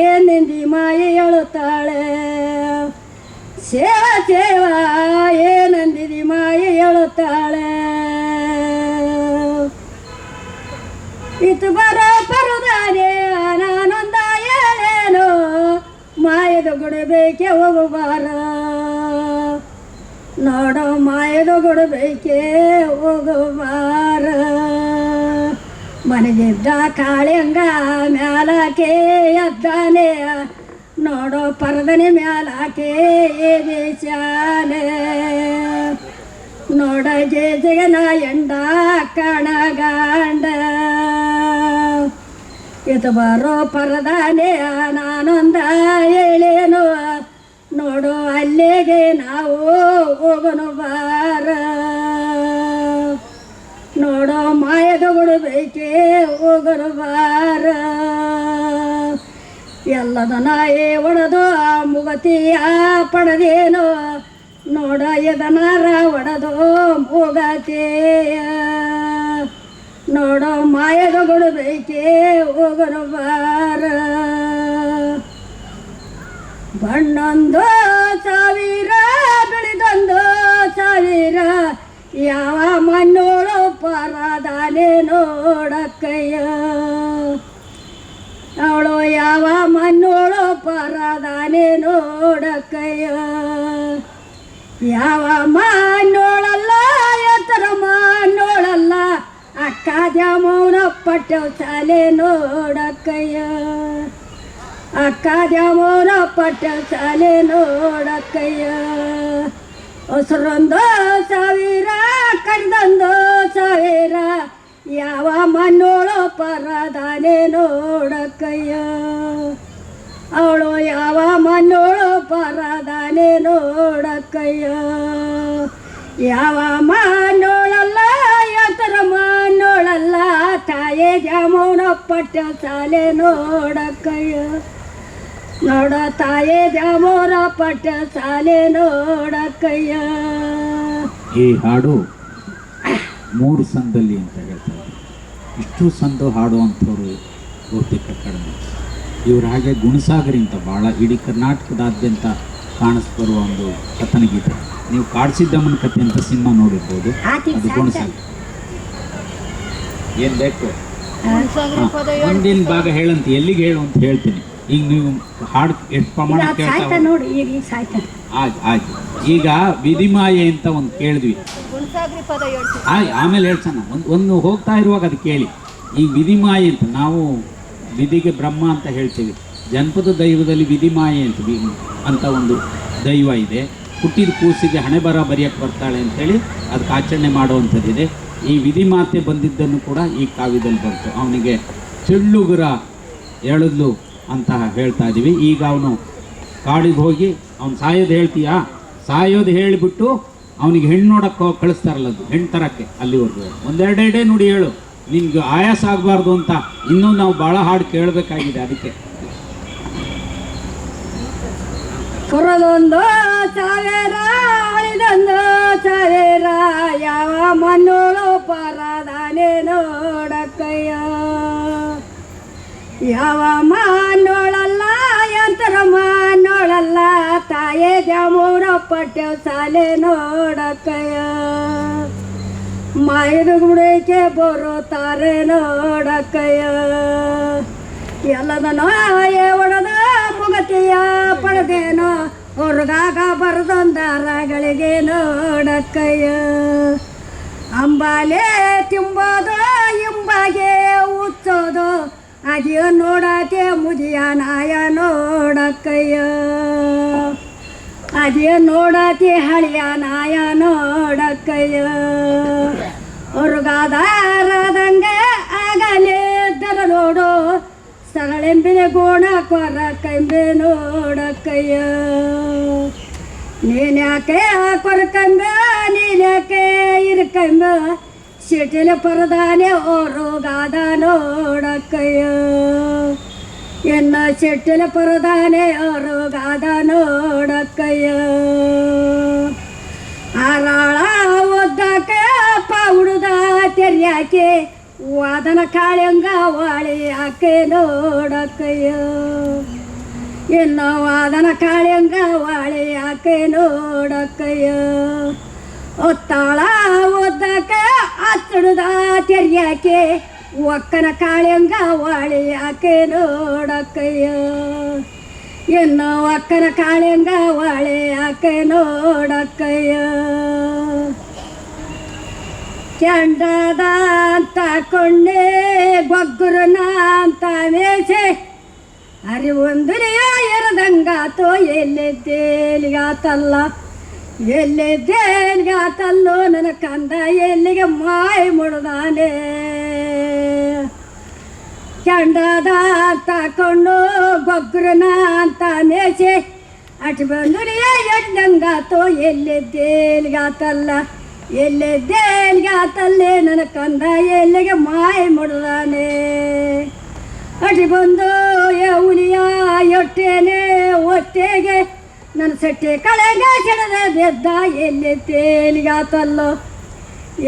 ಏನೆಂದಿ ಮಾಯೆ ಹೇಳುತ್ತಾಳೆ ಸೇವ ಸೇವ ಏನಂದಿದಿ ಮಾಯೆ ಹೇಳುತ್ತಾಳೆ ಇತ್ತು ಬರೋ ಪರುದಾನೆ ನಾನೊಂದ ಹೇಳೇನು ಮಾಯದ ಗುಡಬೇಕೆ ಹೋಗಬಾರ ನೋಡೋ ಮಾಯದ ಗುಡಬೇಕೆ ಹೋಗಬಾರ ಮನೆಗಿದ್ದ ಕಾಳಿಂಗ ಮ್ಯಾಲಕ್ಕೆ ಎದ್ದಾನೆ ನೋಡೋ ಪರದನೆ ಮ್ಯಾಲಕ್ಕೆ ಶಾಲೆ ನೋಡ ಜೇಜಗನ ಎಂಡ ಕಣಗಾಂಡ ಇದು ಬರೋ ಪರದಾನೆ ನಾನೊಂದ ಹೇಳೇನು ನೋಡು ಅಲ್ಲಿಗೆ ನಾವು ಹೋಗೋನು ಬಾರ ನೋಡೋ ಮಾಯದ ಗುಡಬೇಕೆ ಹೋಗೋನು ಬಾರ ಎಲ್ಲದ ನಾಯೇ ಒಡೆದು ಮುಗತಿಯ ಪಡೆದೇನು ನೋಡ ಎದನಾರ ಒಡೆದು ಮುಗತಿಯ ನೋಡೋ ಮಾಯದ ಗುಡಬೇಕೆ ಹೋಗೋನು ಬಾರ ಬಣ್ಣೊಂದು ಸಾವಿರ ಬೆಳೆದೊಂದು ಸಾವಿರ ಯಾವ ಮಣ್ಣೋಳು ಪರದಾನೆ ನೋಡಕ್ಕಯ್ಯ ಅವಳು ಯಾವ ಮಣ್ಣೋಳು ಪರದಾನೆ ನೋಡಕ್ಕಯ್ಯ ಯಾವ ಮಣ್ಣೋಳಲ್ಲ ಎತ್ತರ ಮಣ್ಣೋಳಲ್ಲ ಅಕ್ಕ ಜಾಮೂನ ಪಟ್ಟೆ ಶಾಲೆ ನೋಡಕ್ಕಯ್ಯ ಅಕ್ಕ ಜಾಮೂನ ಪಟ್ಟೆ ಶಾಲೆ ನೋಡಕ್ಕಯ್ಯ ಹೊಸರೊಂದು ಸಾವಿರ ಕರೆದೊಂದು ಸಾವಿರ ಯಾವ ಮಣ್ಣೋಳು ಪರದಾನೆ ನೋಡಕ್ಕಯ್ಯ ಅವಳು ಯಾವ ಮಣ್ಣೋಳು ಪರದಾನೆ ನೋಡಕ್ಕಯ್ಯ ಯಾವ ಮಣ್ಣೋಳಲ್ಲ ಎತ್ತರ ಮಣ್ಣೋಳಲ್ಲ ತಾಯೇ ಜಾಮೂನ ಪಟ್ಟ ಶಾಲೆ ನೋಡಕ್ಕಯ್ಯ ನೋಡ ತಾಯೇ ಜಾಮೂನ ಪಟ್ಟ ಶಾಲೆ ನೋಡಕ್ಕಯ್ಯ ಈ ಹಾಡು 3 ಸಂದಲ್ಲಿ ಅಂತ ಹೇಳ್ತಾರೆ. ಇಷ್ಟು ಸಂದು ಹಾಡುವಂಥವ್ರು ಬಹುತೇಕ ಕಡಿಮೆ. ಇವರು ಹಾಗೆ ಗುಣಸಾಗರಿ ಅಂತ ಭಾಳ ಇಡೀ ಕರ್ನಾಟಕದಾದ್ಯಂತ ಕಾಣಿಸ್ಬರುವ ಒಂದು ಕಥನ ಗೀತೆ. ನೀವು ಕಾಡ್ಸಿದ್ದಮ್ಮನ ಕಥೆ ಅಂತ ಸಿನಿಮಾ ನೋಡಿರ್ಬೋದು. ಅದು ಗುಣಸಾಗರಿ. ಏನು ಬೇಕು ಮುಂದಿನ ಭಾಗ ಹೇಳಂತ ಎಲ್ಲಿಗೆ ಹೇಳು ಅಂತ ಹೇಳ್ತೀನಿ. ಈಗ ನೀವು ಹಾಡು ಎಷ್ಟು ಪ್ರಮಾಣ ಕೇಳ್ತಾ ನೋಡಿ ಈಗ ಸಾಯ್ತಾನೆ. ಆಯ್ತು. ಈಗ ವಿಧಿಮಾಯೆ ಅಂತ ಒಂದು ಕೇಳಿದ್ವಿ. ಆಮೇಲೆ ಹೇಳ್ಸೋಣ. ಒಂದು ಹೋಗ್ತಾ ಇರುವಾಗ ಅದು ಕೇಳಿ. ಈಗ ವಿಧಿಮಾಯೆ ಅಂತ ನಾವು ವಿಧಿಗೆ ಬ್ರಹ್ಮ ಅಂತ ಹೇಳ್ತೀವಿ. ಜನಪದ ದೈವದಲ್ಲಿ ವಿಧಿಮಾಯೆ ಅಂತ ಒಂದು ದೈವ ಇದೆ. ಹುಟ್ಟಿದ ಕೂಸಿಗೆ ಹಣೆ ಬರ ಬರೆಯಕ್ಕೆ ಬರ್ತಾಳೆ ಅಂಥೇಳಿ ಅದಕ್ಕೆ ಆಚರಣೆ ಮಾಡುವಂಥದ್ದಿದೆ. ಈ ವಿಧಿಮಾತೆ ಬಂದಿದ್ದನ್ನು ಕೂಡ ಈ ಕಾವ್ಯದಲ್ಲಿ ಬಂತು. ಅವನಿಗೆ ಚೆಳ್ಳುಗುರ ಎಳೆದ್ಲು ಅಂತ ಹೇಳ್ತಾ ಇದ್ದೀವಿ. ಈಗ ಅವನು ಕಾಡಿಗೆ ಹೋಗಿ ಅವ್ನು ಸಾಯೋದು ಹೇಳ್ತೀಯಾ, ಸಾಯೋದು ಹೇಳಿಬಿಟ್ಟು ಅವನಿಗೆ ಹೆಣ್ಣು ನೋಡಕ್ಕೆ ಕಳಿಸ್ತಾರಲ್ಲ, ಅದು ಹೆಣ್ಣು ತರಕ್ಕೆ ಅಲ್ಲಿವರೆಗೂ ಒಂದೆರಡೇ ನುಡಿ ಹೇಳು, ನಿನ್ಗೆ ಆಯಾಸ ಆಗಬಾರ್ದು ಅಂತ. ಇನ್ನೂ ನಾವು ಭಾಳ ಹಾಡು ಕೇಳಬೇಕಾಗಿದೆ. ಅದಕ್ಕೆ ಕೊರದೊಂದು ಸಾವಿರ ಅಳಿದೊಂದು ಸಾವಿರ ಯಾವ ಮಣ್ಣೋಳು ಪರದಾನೆ ನೋಡಕ್ಕಯ್ಯ, ಯಾವ ಮಣ್ಣೋಳಲ್ಲ ಯಂತ್ರ ಮಣ್ಣೋಳಲ್ಲ ತಾಯೇ ದ್ಯಾಮೂರ ಪಟ್ಯ ಸಾಲೆ ನೋಡಕ್ಕಯ್ಯ, ಮಾಯದ ಗುಡಿಕೆ ಬರುತ್ತಾರೆ ನೋಡಕ್ಕಯ್ಯ, ಎಲ್ಲದ ನಾಯೇ ಒಡದ ಮುಗತಿಯ ಪಡೆದೇನೋ ಹೊರಗಾಗ ಬರದೊಂದಾರಗಳಿಗೆ ನೋಡಕ್ಕಯ್ಯ, ಅಂಬಾಲೆ ತಿಂಬೋದು ಇಂಬಾಗೆ ಉಚ್ಚೋದು ಅದಿಯ ನೋಡಕ್ಕೆ ಮುದಿಯ ನಾಯ ನೋಡಕ್ಕಯ್ಯ, ಅದಿಯ ನೋಡಕ್ಕೆ ಹಳಿಯ ನಾಯ ನೋಡಕ್ಕಯ್ಯ, ಹೊರಗಾದಾರದಂಗೆ ಆಗಲೇ ದರ ನೋಡು ಸರಳೆಂಬಿನ ಗೋಣ ಕೊರ ಕಂಬೆ ನೋಡಕ್ಕಯ್ಯ, ನೀನ್ಯಾಕೆ ಕೊರಕಂಬ ನೀನ್ಯಾಕೆ ಇರ್ಕಂಬ ಸಿಟಿಲ ಪರದಾನೆ ಹೊರಗಾದ ನೋಡಕ್ಕಯ್ಯ, ಎನ್ನ ಸಿಟ್ಟಿಲ ಪರದಾನೆ ಹೊರಗಾದ ನೋಡಕ್ಕಯ್ಯ, ಆರಾಳ ಒದ್ದಕ್ಕೆ ಪಾವುಡುದ ತೆರ್ಯಾಕೆ ವಾದನ ಕಾಳೆಂಗ ವಾಳಿ ಆಕೆ ನೋಡಕ್ಕಯ್ಯ, ಇನ್ನು ವಾದನ ಕಾಳೆಂಗ ವಾಳಿ ಆಕೆ ನೋಡಕ್ಕಯ್ಯ, ಒತ್ತಾಳ ಓದಕ್ಕೆ ಹತ್ತುಡುದ ತೆರ್ಯಾಕೆ ಒಕ್ಕನ ಕಾಳೆಂಗ ವಾಳಿ ಆಕೆ ನೋಡಕ್ಕಯ್ಯ, ಇನ್ನು ಒಕ್ಕನ ಕಾಳೆಂಗ ವಾಳಿ ಆಕೆ ನೋಡಕ್ಕಯ್ಯ, ಚಂಡದ ಅಂತ ಕೊಂಡೆ ಗೊಗ್ಗುರನ ಅಂತ ಮೇಸೆ ಅರಿವೊಂದನೆಯ ಎರದಂಗಾತೋ ಎಲ್ಲಿದ್ದೇಲಿಗಾತಲ್ಲ, ಎಲ್ಲಿದ್ದೇಲಿಗಾತಲ್ಲೋ ನನ್ನ ಕಂದ ಎಲ್ಲಿಗೆ ಮಾಯಿ ಮುಡ್ದಾನೆ, ಚಂಡದ ಅಂತ ಕೊಂಡು ಗೊಗ್ಗುರನ ಅಂತ ಮೇಸೆ ಅಟ್ ಬಂದುನೆಯ ಎಡ್ದಂಗಾತೋ ಎಲ್ಲಿದ್ದೇಲಿಗಾತಲ್ಲ, ಎಲ್ಲಿದ್ದೇಲಿಗಾತಲ್ಲೇ ನನ್ನ ಕಂದ ಎಲ್ಲಿಗೆ ಮಾಯಿ ಮುಡ್ದಾನೆ, ಅಟಿ ಬಂದು ಹುಲಿಯ ಹೊಟ್ಟೆನೆ ಹೊಟ್ಟೆಗೆ ನನ್ನ ಸಟ್ಟೆ ಕಳೆಗೆ ಕೆಡದೆ ಬೆದ್ದ ಎಲ್ಲಿದ್ದೇಲಿಗಾತಲ್ಲೋ,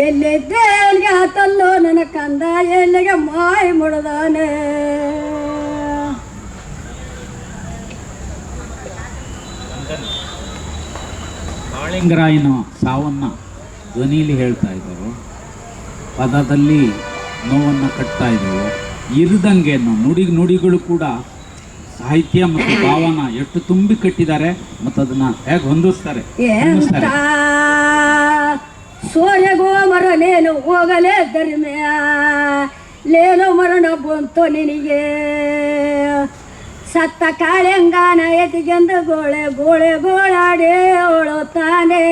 ಎಲ್ಲಿದ್ದೇಲಿಗಾತಲ್ಲೋ ನನ್ನ ಕಂದ ಎಲ್ಲಿಗೆ ಮಾಯಿ ಮುಡ್ದಾನೆ. ಕಾಳಿಂಗರಾಯನ ಸಾವನ್ನು ಧ್ವನಿಯಲ್ಲಿ ಹೇಳ್ತಾ ಇದ್ದರು, ಪದದಲ್ಲಿ ನೋವನ್ನು ಕಟ್ತಾ ಇದ್ದವು. ಇರದಂಗೆ ನುಡಿಗಳು ಕೂಡ ಸಾಹಿತ್ಯ ಮತ್ತು ಭಾವನ ಎಷ್ಟು ತುಂಬಿ ಕಟ್ಟಿದ್ದಾರೆ ಮತ್ತು ಅದನ್ನ ಹೇಗೆ ಹೊಂದಿಸ್ತಾರೆ. ಸೂರ್ಯಗೋ ಮರನೇನು ಹೋಗಲೇ ಧರ್ಮೆಯ ಲೇನು ಮರಣ ಬಂತು ನಿನಗೆ, ಸತ್ತ ಕಾಳೆಂಗಾನ ಎತ್ತಿಗೆಂದು ಗೋಳೆ ಗೋಳೆ ಗೋಳಾಡಿ ಓಳುತ್ತಾನೆ,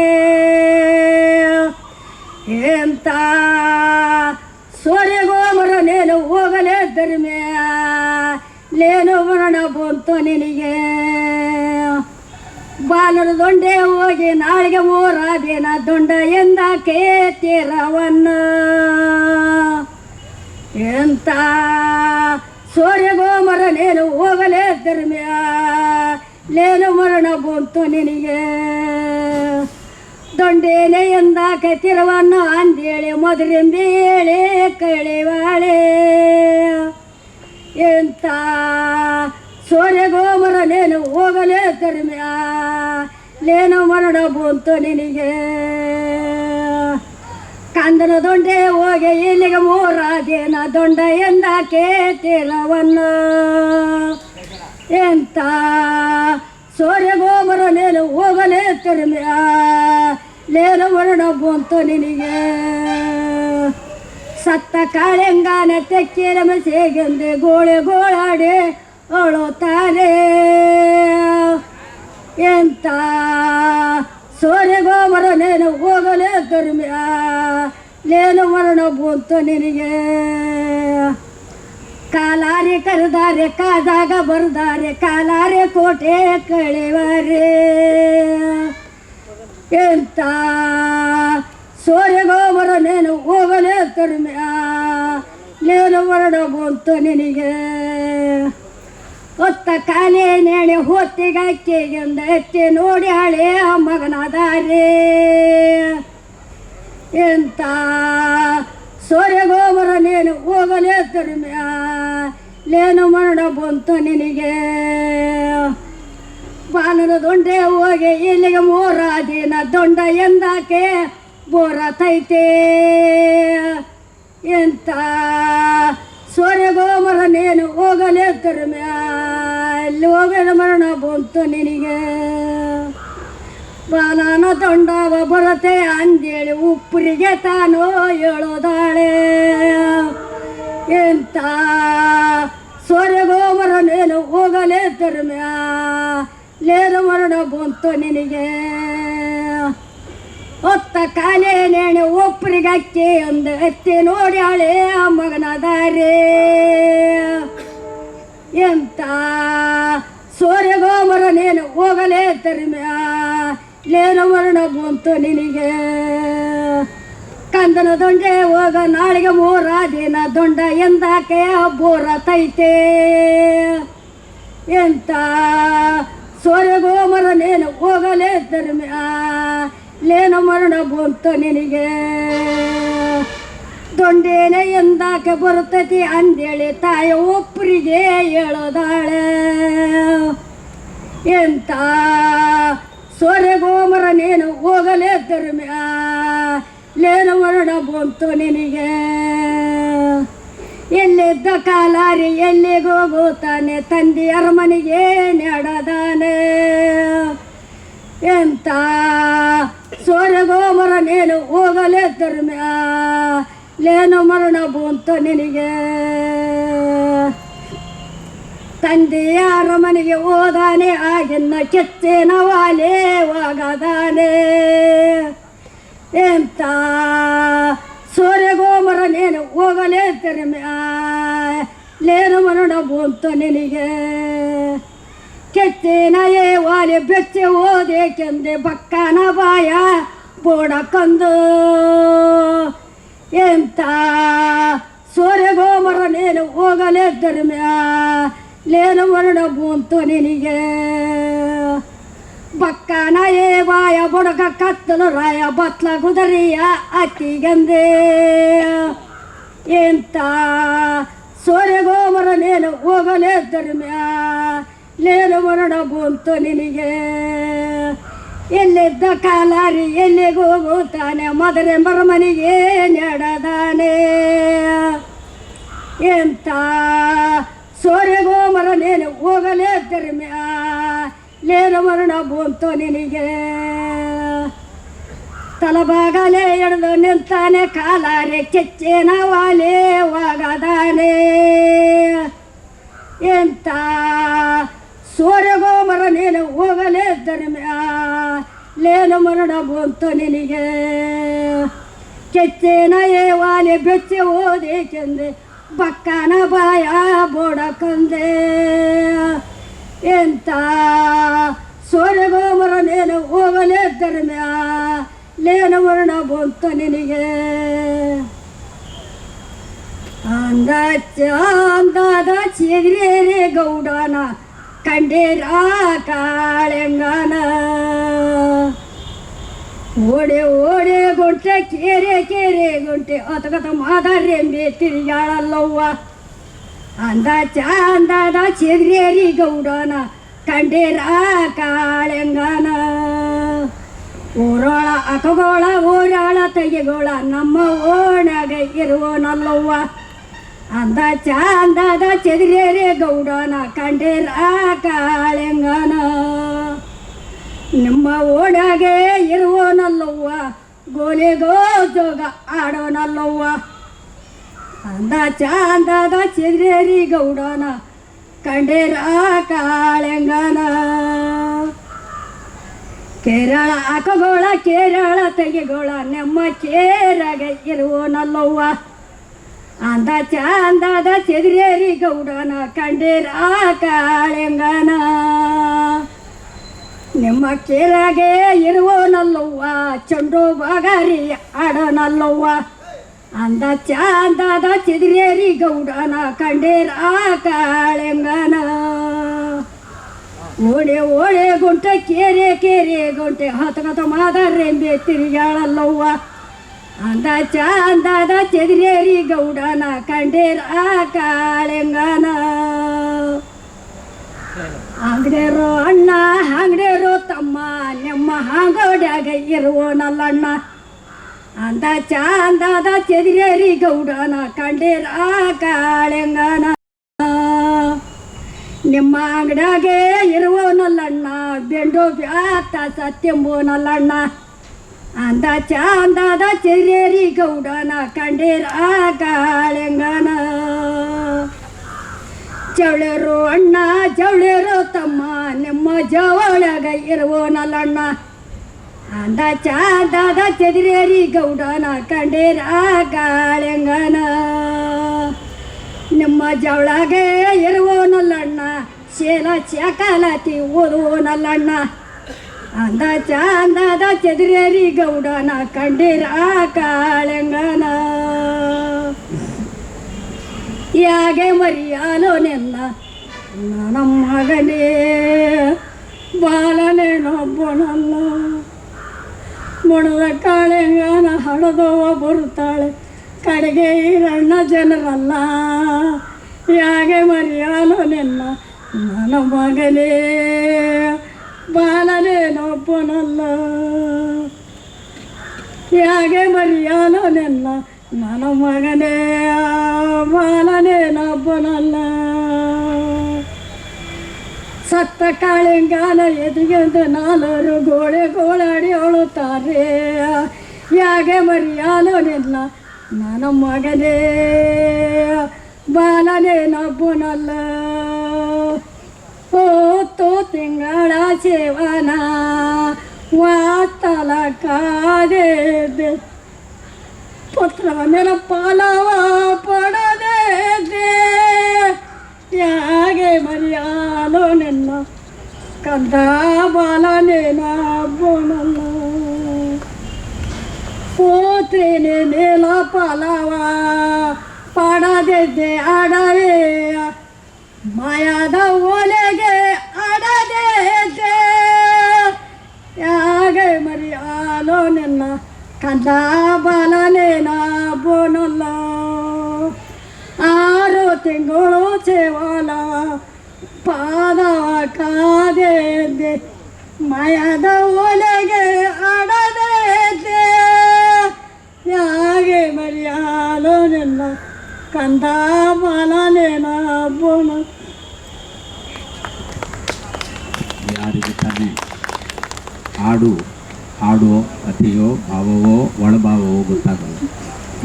ಎಂತ ಸೂರ್ಯಗೋ ಮರನೇನು ಹೋಗಲೇ ಧರ್ಮೆಯ ಲೇನು ಮರಣ ಬಂತು ನಿನಗೆ, ಬಾಲರ ದೊಂಡೆ ಹೋಗಿ ನಾಳೆಗೆ ಮೂರಾದಿನ ದೊಂಡ ಎಂದ ಕೇತಿರವನ್ನ, ಎಂತ ಸೂರ್ಯಗೋ ಮರನೇನು ಹೋಗಲೇ ಧರ್ಮೆಯ ಲೇನು ಮರಣ ಬಂತು ನಿನಗೆ, ದೊಂಡೇನೆ ಎಂದ ಕತಿರವನ್ನ ಅಂದೇಳಿ ಮಧುರೆಂಬೇಳೆ ಕಳೆವಾಳೆ, ಎಂತ ಸೂರ್ಯಗೋ ಮರನೇನು ಹೋಗಲೇ ಧರ್ಮೆಯ ಲೇನು ಮರಣ ಬಂತು ನಿನಗೆ, ಕಂದನ ದೊಂಡೆ ಹೋಗಿ ಇಲ್ಲಿಗೆ ಮೂರಾದೇನ ದೊಂಡ ಎಂದ ಕೇತಿರವನ್ನ, ಎಂತ ಸೂರ್ಯಗೋ ಮರನೇನು ಹೋಗಲೇ ಧರ್ಮೆಯ ಲೇನು ಮರಣ ಬಂತು ನಿನಗೆ, ಸತ್ತ ಕಾಳೆಂಗಾನ ತೆಕ್ಕಿರ ಮಸೆಗೆಂದು ಗೋಳೆ ಗೋಳಾಡಿ ಅಳುತ್ತಾರೆ, ಎಂತ ಸೋರೆಗೋಮರ ನೇನು ಹೋಗಲೇ ಧರ್ಮ್ಯ ಲೇನು ಮರಣ ಬಂತು ನಿನಗೆ ಕಾಲಾರೆ ಕರೆದಾರೆ ಕಾದಾಗ ಬರ್ದಾರೆ ಕಾಲಾರೆ ಕೋಟೆ ಕಳೆವರೆ ಎಂತ ಸೋರೆಗೋಮರ ನೇನು ಹೋಗಲೇ ಧರ್ಮ್ಯ ಲೇನು ಮರಣ ಬಂತು ನಿನಗೆ ಹೊತ್ತ ಕಾಲೇ ನೇಣೆ ಹೊತ್ತಿಗಕ್ಕೆಗೆಂದ ಎತ್ತೆ ನೋಡಿ ಹಳೆ ಮಗನಾದಾರೆ ಎಂತ ಸೋರೆಗೋಮರ ನೇನು ಹೋಗಲೇ ಧರ್ಮ್ಯ ಲೇನು ಮರಣ ಬಂತು ನಿನಗೆ ಬಾಲನ ದೊಂಡೆ ಹೋಗಿ ಇಲ್ಲಿಗೆ 3 ದಿನ ದೊಂಡ ಎಂದಾಕೆ ಬೋರತೈತೆ ಎಂತ ಸೋರೆಗೋಮರ ನೇನು ಹೋಗಲೇ ಧರ್ಮ್ಯ ಅಲ್ಲಿ ಹೋಗಲು ಮರಣ ಬಂತು ನಿನಗೆ ಬಾಲನ ದೊಂಡವ ಬರತೆ ಅಂದೇಳಿ ಉಪ್ಪರಿಗೆ ತಾನು ಹೇಳೋದಾಳೆ ಎಂತ ಸೋರೆಗೋಮರ ನೇನು ಹೋಗಲೇ ಧರ್ಮ್ಯ ಲೇನು ಮರಣ ಬಂತು ನಿನಗೆ ಹೊತ್ತ ಕಾಲೇ ನೇಣೆ ಒಪ್ಪರಿಗೆ ಅಕ್ಕಿ ಒಂದು ಎತ್ತಿ ನೋಡಿ ಹಳೆ ಮಗನಾದಾರೆ ಎಂತ ಸೋರೆಗೋಮರ ನೇನು ಹೋಗಲೇ ಧರ್ಮ್ಯ ಲೇನು ಮರಣ ಬಂತು ನಿನಗೆ ಕಂದನ ದೊಂಡೆ ಹೋಗ ನಾಳೆಗೆ 3 ದಿನ ದೊಂಡ ಎಂದಾಕೆ ಬೋರತೈತೆ ಎಂತ ಸೋರೆಗೋಮರ ನೇನು ಹೋಗಲೇ ಧರ್ಮ್ಯ ಲೇನು ಮರಣ ಬಂತು ನಿನಗೆ ದೊಂಡೇನೆ ಎಂದಾಕೆ ಬರುತ್ತತಿ ಅಂದೇಳಿ ತಾಯಿ ಒಪ್ಪರಿಗೆ ಹೇಳೋದಾಳೆ ಎಂತ ಸೋರೆಗೋಮರ ನೇನು ಹೋಗಲೇ ಧರ್ಮ್ಯ ಲೇನು ಮರಣ ಬಂತು ನಿನಗೆ ಎಲ್ಲಿದ್ದ ಕಾಲಾರಿ ಎಲ್ಲಿಗೆ ಹೋಗುತ್ತಾನೆ ತಂದೆ ಅರಮನೆಗೆ ನಡೆದಾನೆ ಎಂತ ಸೋರೆಗೋಮರ ನೇನು ಹೋಗಲೇ ಧರ್ಮ್ಯ ಲೇನು ಮರಣ ಬಂತು ನಿನಗೆ ತಂದೆಯ ಅರಮನೆಗೆ ಹೋದಾನೆ ಆಗಿನ ಕೆಚ್ಚೇನ ವಾಲೆ ಹೋಗದಾನೆ ಎಂತ ಸೋರೆಗೋಮರ ನೇನು ಹೋಗಲೇ ಧರ್ಮ್ಯ ಲೇನು ಮರಣ ಬಂತು ನಿನಗೆ ಕೆಚ್ಚೇನ ವಾಲೆ ಬೆಚ್ಚೆ ಓದೇಕೆಂದೆ ಬಕ್ಕನ ಬಾಯ ಬೋಡಕಂದು ಎಂತ ಸೋರೆಗೋಮರ ನೇನು ಹೋಗಲೇ ಧರ್ಮ್ಯ ಲೇನು ಮರಣ ಬಂತು ನಿನಗೆ ಬಕ್ಕನ ಬಾಯ ಬೊಡಕ ಕತ್ತಲು ರಾಯ ಬತ್ಲ ಗುದರಿಯ ಅಕ್ಕಿಗಂದೆ ಎಂತ ಸೋರೆಗೋಮರ ನೇನು ಹೋಗಲೇ ಧರ್ಮ್ಯ ಲೇನು ಮರಣ ಬಂತು ನಿನಗೆ ಎಲ್ಲಿದ್ದ ಕಾಲಾರಿ ಎಲ್ಲಿಗೆ ಹೋಗುತ್ತಾನೆ ಮದರೆ ಮರಮನಿಗೆ ನಡೆದಾನೆ ಎಂತ ಸೋರೆಗೋಮರ ನೇನು ಹೋಗಲೇ ಧರ್ಮ್ಯ ಲೇನು ಮರಣ ಬಂತು ನಿನಗೆ ತಲಬಾಗಲೇ ಎಳೆದು ನಿಂತಾನೆ ಕಾಲಾರೆ ಕೆಚ್ಚೇನ ವಾಲೆ ಹೋಗದಾನೆ ಎಂತ ಸೋರೆಗೋಮರ ನೇನು ಹೋಗಲೇ ಧರ್ಮ್ಯ ಲೇನು ಮರಣ ಬಂತು ನಿನಗೆ ಕೆಚ್ಚೇನ ವಾಲೆ ಬೆಚ್ಚೆ ಓದೇಕೆಂದೆ ಬಕ್ಕನ ಬಾಯ ಬೋಡಕಂದೆ ಎಂತ ಸೋರೆಗೋಮರ ನೇನು ಹೋಗಲೇ ಧರ್ಮ್ಯ ಲೇನು ಮರಣ ಬಂತು ನಿನಗೆ ಅಂದಾದ ಚಿಗ್ರೇರೆ ಗೌಡನ ಕಂಡೇರ ಕಾಳೆಂಗನ ಓಡೆ ಓಡೆ ಗುಂಟೆ ಕೇರೆ ಕೇರೆ ಗುಂಟೆ ಅತಗತ ಮಾದರೆಂಬೆ ತಿರುಗಾಳಲ್ಲವ್ವ ಅಂದಾದ ಚಿಗ್ರೇರಿ ಗೌಡನ ಕಂಡೇರ ಕಾಳೆಂಗನ ಊರೋಳ ಅಕಗೋಳ ಊರಾಳ ತೆಗೆಗೋಳ ನಮ್ಮ ಓಣಾಗ ಇರುವನಲ್ಲವ್ವ ಅಂದಾದ ಚದಿರೇರೆ ಗೌಡನ ಕಂಡೇರ ಕಾಳೆಂಗನ ನಿಮ್ಮ ಓಡಾಗೆ ಇರುವನಲ್ಲವ್ವ ಗೋಲಿಗೋ ಜೋಗ ಆಡೋನಲ್ಲವ್ವ ಅಂದಾದ ಚದಿರೇರಿ ಗೌಡನ ಕಂಡೇರ ಕಾಳೆಂಗನ ಕೇರಳ ಹಾಕೋಗೋಳ ಕೇರಳ ತೆಗೆಗೋಳ ನಮ್ಮ ಕೇರಾಗ ಇರುವನಲ್ಲವ್ವ ಅಂದ ಚಂದದ ಚೆದಿರೇರಿ ಗೌಡನ ಕಂಡೀರ ಕಾಳೆಂಗನ ನಿಮ್ಮ ಕೇರಾಗೆ ಇರುವನಲ್ಲವ್ವ ಚಂಡು ಬಗಾರಿ ಆಡನಲ್ಲವ್ವ ಅಂದ ಚಂದದ ಚೆದಿರೇರಿ ಗೌಡನ ಕಂಡೀರ ಕಾಳೆಂಗನ ಓಡೆ ಓಡೆ ಗುಂಟೆ ಕೇರೆ ಕೇರೆ ಗುಂಟೆ ಹತಗತ ಮಾದರೆಂಬೆ ತಿರುಗಾಳಲ್ಲವ್ವ ಅಂದ ಚಂದದ ಚೆದಿರೇರಿ ಗೌಡನ ಕಂಡೀರ ಕಾಳೆಂಗನ ಅಂಗಡಿಯರು ಅಣ್ಣ ಅಂಗಡಿಯರು ತಮ್ಮ ನಿಮ್ಮ ಹಾಂಗೋಡ್ಯಾಗ ಇರುವನಲ್ಲಣ್ಣ ಅಂದ ಚಂದದ ಚೆದಿರೇರಿ ಗೌಡನ ಕಂಡೀರ ಕಾಳೆಂಗನ ನಿಮ್ಮ ಅಂಗಡಿಯಾಗೆ ಇರುವನಲ್ಲಣ್ಣ ಬೆಂಡು ಬ್ಯಾತ ಸತ್ಯಂಬೋನಲ್ಲಣ್ಣ ಅಂದ ಚಂದದ ಚೆದಿರೇರಿ ಗೌಡನ ಕಂಡೀರ ಕಾಳೆಂಗನ ಜವಳರು ಅಣ್ಣ ಜವಳರು ತಮ್ಮ ನಿಮ್ಮ ಜವಳಗ ಇರುವನಲ್ಲಣ್ಣ ಅಂದ ಚಂದದ ಚೆದಿರೇರಿ ಗೌಡನ ಕಂಡೀರ ಕಾಳೆಂಗನ ನಿಮ್ಮ ಜವಳಗೆ ಇರುವನಲ್ಲಣ್ಣ ಶೇಲ ಚಕಲತಿ ಓದುವನಲ್ಲಣ್ಣ ಅಂದ ಚಂದದ ಚೆದಿರೇರಿ ಗೌಡನ ಕಂಡೀರ ಕಾಳೆಂಗನ ಯಾಗೆ ಮರಿಯಾಲೋನೆಲ್ಲ ನನ್ನ ಮಗನೇ ಬಾಲನೇನೊಬ್ಬನಲ್ಲ ಮೊಣದ ಕಾಳೆಂಗನ ಹಡದವ ಬರುತ್ತಾಳೆ ಕಡೆಗೆ ಈರಣ್ಣ ಜನರಲ್ಲ ಯಾಗೆ ಮರಿಯಾಲೋನೆಲ್ಲ ನನ್ನ ಮಗನೇ ಬಾಲನೇನೊಬ್ಬನಲ್ಲ ಯಾಗೆ ಮರಿಯಾಲೋನೆಲ್ಲ ನನ್ನ ಮಗನೇ ಬಾಲನೇನೊಬ್ಬನಲ್ಲ ಸತ್ತ ಕಾಳೆಂಗಾನ ಎದುಗೆಂದು ನಾಲ್ವರು ಗೋಳೆ ಗೋಳಾಡಿ ಅಳುತ್ತಾರೆ ಯಾಗೆ ಮರಿಯಾಲೋನೆಲ್ಲ ನನ್ನ ಮಗನೇ ಬಾಲನೇನೊಬ್ಬನಲ್ಲ ಹೋತು ತಿಂಗಳ ಸೇವನ ವಾತಲ ಕಾದೆ ಪತ್ರವ ಮೇಲೆ ಪಾಲವ ಪಡದೆ ಯಾಗೆ ಮರಿಯಾಲೋನೆಲ್ಲ ಕಂದ ಬಾಲನೇನೊಬ್ಬನಲ್ಲ ಪೋತ್ರೇನೆ ಮೇಲ ಪಾಲವ ಪಡದೆ ಆಡವೆ ಮಾಯಾದ ಓಲೆಗೆ ಆಡದೆ ಯಾಗೆ ಮರಿಯಾಲೋನೆಲ್ಲ ಕಂದ ಬಾಲನೇನೊಬ್ಬನಲ್ಲ 6 ತಿಂಗಳು ಸೇವಾಲ ಪಾದವ ಕಾದೆ ಮಾಯದ ಒಲೆಗೆ ಆಡದೆ ಯಾಗೆ ಮರಿಯಾಲೋನೆಲ್ಲ ಕಂದ ಬಾಲನೇನೊಬ್ಬನ ಯಾರಿಗೆ ತಾನೇ ಹಾಡುವ ಕಥೆಯೋ ಭಾವವೋ ಒಳಭಾವವೋ ಗೊತ್ತಾಗಲ್ಲ.